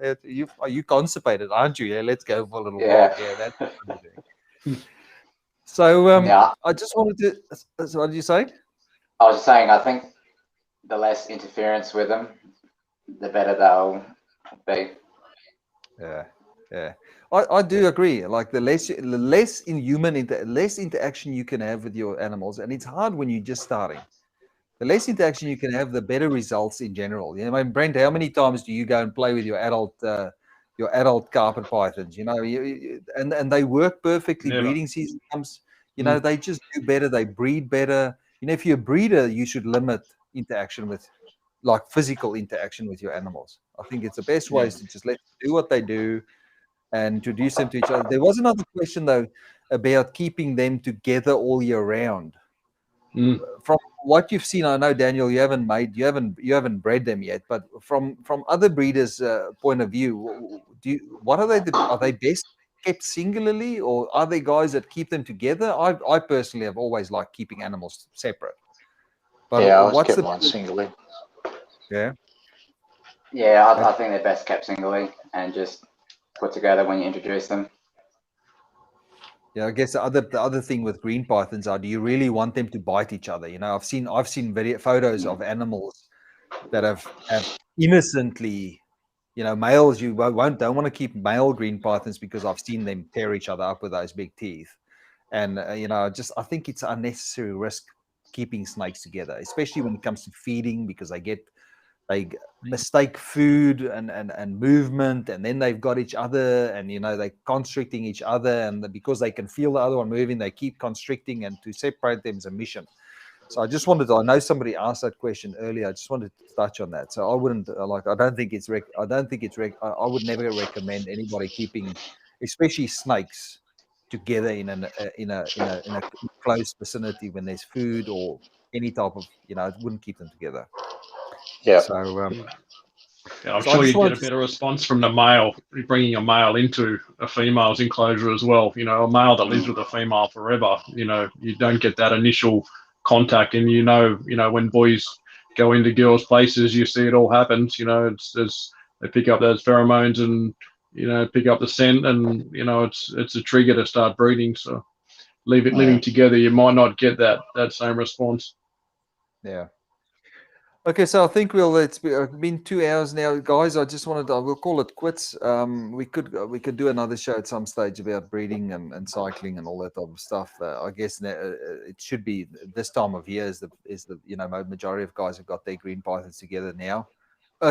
Yeah. Are you constipated, aren't you? Yeah, let's go for a little walk. Yeah, that's what I'm doing. So I just wanted to. So what did you say? I was just saying, I think the less interference with them, the better they'll be. Yeah. I do agree. Like the less interaction you can have with your animals, and it's hard when you're just starting. The less interaction you can have, the better results in general. Brent, how many times do you go and play with your adult carpet pythons? And they work perfectly. Never. Breeding season comes. They just do better. They breed better. If you're a breeder, you should limit interaction with, like physical interaction with your animals. I think it's the best way is to just let them do what they do and introduce them to each other. There was another question though about keeping them together all year round. From what you've seen, I know, Daniel, you haven't bred them yet, but from other breeders' point of view, are they best kept singularly, or are they guys that keep them together? I personally have always liked keeping animals separate. But I always kept mine singly. Yeah. Yeah, I think they're best kept singly and just put together when you introduce them. Yeah, I guess the other thing with green pythons are, do you really want them to bite each other? I've seen photos of animals that have innocently, males. You don't want to keep male green pythons because I've seen them tear each other up with those big teeth, and I think it's unnecessary risk keeping snakes together, especially when it comes to feeding, because they mistake food and movement, and then they've got each other, and they're constricting each other, and because they can feel the other one moving, they keep constricting, and to separate them is a mission. So I just wanted to, I know somebody asked that question earlier, I just wanted to touch on that. So I wouldn't I would never recommend anybody keeping, especially snakes, together in a close vicinity when there's food or any type of, I wouldn't keep them together. Yeah. So I'm sure you'd get a better response from the male, bringing a male into a female's enclosure as well. A male that lives with a female forever, you don't get that initial contact. And, when boys go into girls' places, you see it all happens. They pick up those pheromones and, pick up the scent, and, it's a trigger to start breeding. So living together, you might not get that same response. Yeah. Okay, so I think it's been 2 hours now, guys. I just we'll call it quits. We could do another show at some stage about breeding and cycling and all that type of stuff. I guess it should be this time of year is the majority of guys have got their green pythons together now.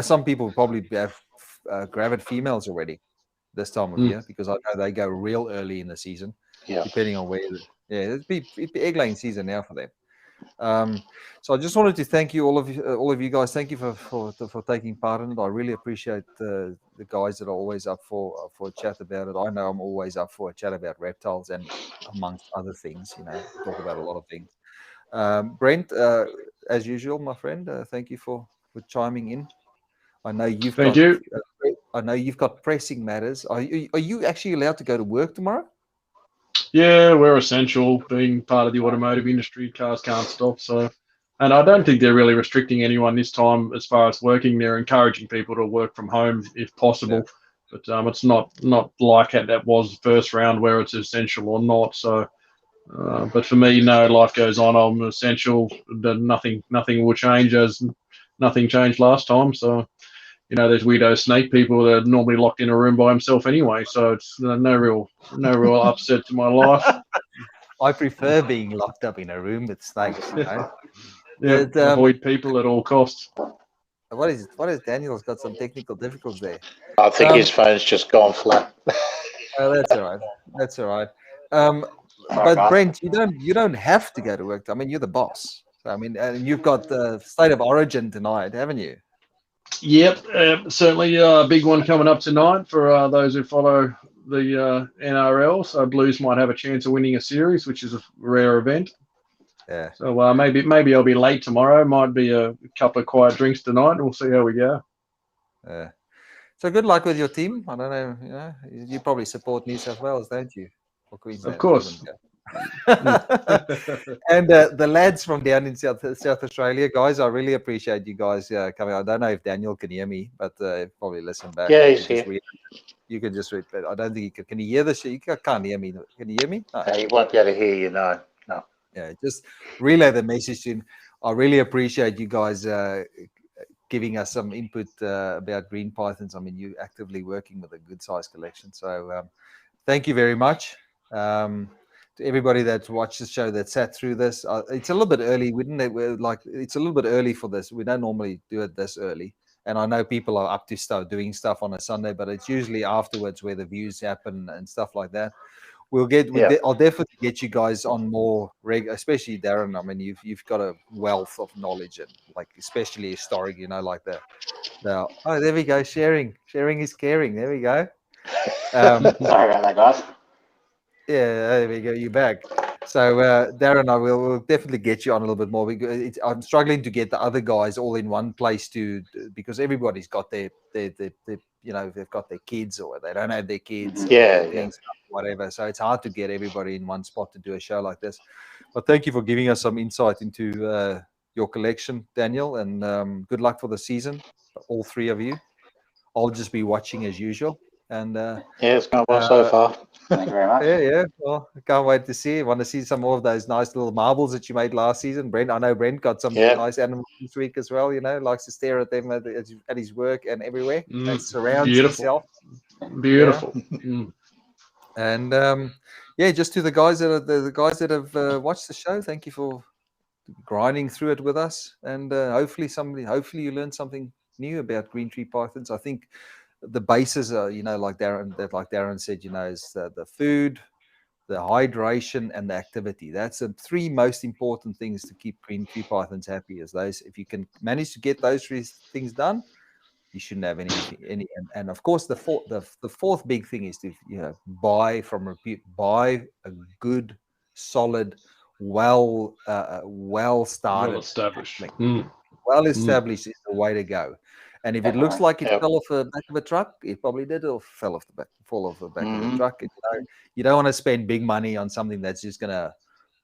Some people probably have gravid females already this time of year, because I know they go real early in the season, depending on where. It'd be egg laying season now for them. So I just wanted to thank you, all of you guys. Thank you for taking part in it. I really appreciate the guys that are always up for a chat about it. I know I'm always up for a chat about reptiles, and amongst other things, we talk about a lot of things. Brent, as usual, my friend, thank you for chiming in. I know you've got pressing matters. Are you actually allowed to go to work tomorrow? Yeah, we're essential, being part of the automotive industry. Cars can't stop. So, and I don't think they're really restricting anyone this time as far as working. They're encouraging people to work from home if possible. Yeah. But it's not like that was first round where it's essential or not. So, but for me, no, life goes on. I'm essential. Nothing will change, as nothing changed last time. So, there's weirdo snake people that are normally locked in a room by himself anyway. So it's no real upset to my life. I prefer being locked up in a room with snakes. Yeah, avoid people at all costs. What is Daniel's got some technical difficulties there? I think his phone's just gone flat. That's all right. That's all right. Sorry, But guys. Brent, you don't have to go to work. I mean, you're the boss. So, I mean, and you've got the State of Origin tonight, haven't you? Yep, certainly a big one coming up tonight for those who follow the NRL. So Blues might have a chance of winning a series, which is a rare event. Yeah. So maybe I'll be late tomorrow. Might be a couple of quiet drinks tonight. We'll see how we go. So good luck with your team. I don't know. You know, you probably support New South Wales, don't you? Or Queensland? Of course. And the lads from down in South Australia, guys, I really appreciate you guys coming. I don't know if Daniel can hear me, but probably listen back. Yeah, he's here. You can just read. I don't think you can. Can you hear this? You can't hear me. Can you hear me? No. He won't be able to hear you. No. Yeah, just relay the message to him. I really appreciate you guys giving us some input about green pythons. I mean, you're actively working with a good size collection. So thank you very much. To everybody that's watched the show, that sat through this. It's a little bit early. It's a little bit early for this. We don't normally do it this early. And I know people are up to start doing stuff on a Sunday, but it's usually afterwards where the views happen and stuff like that. I'll definitely get you guys on more especially Darren. I mean, you've got a wealth of knowledge, and like especially historic, like the oh, there we go, sharing is caring. There we go. Sorry about that, guys. Yeah, there we go. You're back. So Darren, I will definitely get you on a little bit more. Because I'm struggling to get the other guys all in one place because everybody's got their they've got their kids or they don't have their kids. Yeah, Stuff, whatever. So it's hard to get everybody in one spot to do a show like this. But thank you for giving us some insight into your collection, Daniel, and good luck for the season, all three of you. I'll just be watching as usual. And it's going well so far. Thank you very much. Yeah. Well, I can't wait to see. I want to see some more of those nice little marbles that you made last season. Brent, I know Brent got some nice animals this week as well. Likes to stare at them at his work and everywhere. Surrounds himself. Beautiful. Yeah. And just to the guys that have watched the show, thank you for grinding through it with us. And hopefully you learned something new about green tree pythons. I think the bases are, like Darren said, is the food, the hydration, and the activity. That's the three most important things to keep green tree pythons happy. Is those, if you can manage to get those three things done, you shouldn't have anything. And of course, the fourth big thing is to buy a good, solid, well started, well established is the way to go. And if it looks like it fell off the back of a truck, it probably did fall off the back of the truck. You don't want to spend big money on something that's just going to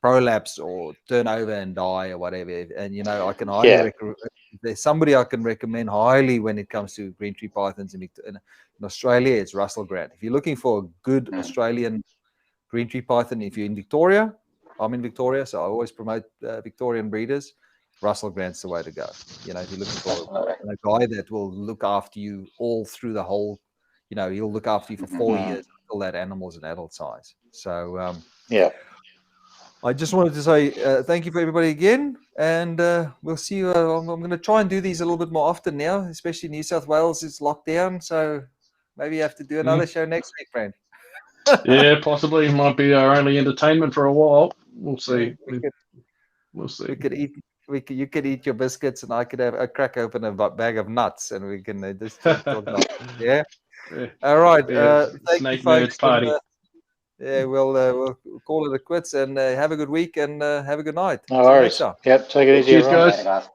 prolapse or turn over and die or whatever. And I can highly recommend. There's somebody I can recommend highly when it comes to green tree pythons in Australia. It's Russell Grant. If you're looking for a good Australian green tree python, if you're in Victoria, I'm in Victoria, so I always promote Victorian breeders. Russell Grant's the way to go. If you're looking for a guy that will look after you all through the whole, he'll look after you for 4 years until that animal's an adult size. So I just wanted to say thank you for everybody again, and we'll see you. I'm going to try and do these a little bit more often now, especially New South Wales is locked down, so maybe you have to do another show next week, friend. Yeah, possibly. It might be our only entertainment for a while. We'll see. We'll see. You could eat your biscuits, and I could have a crack open a bag of nuts, and we can just talk nuts. Yeah. All right. Thank you, folks. Party. We'll call it a quits, and have a good week, and have a good night. No worries. Yep. Take it easy, Cheers, everyone. guys.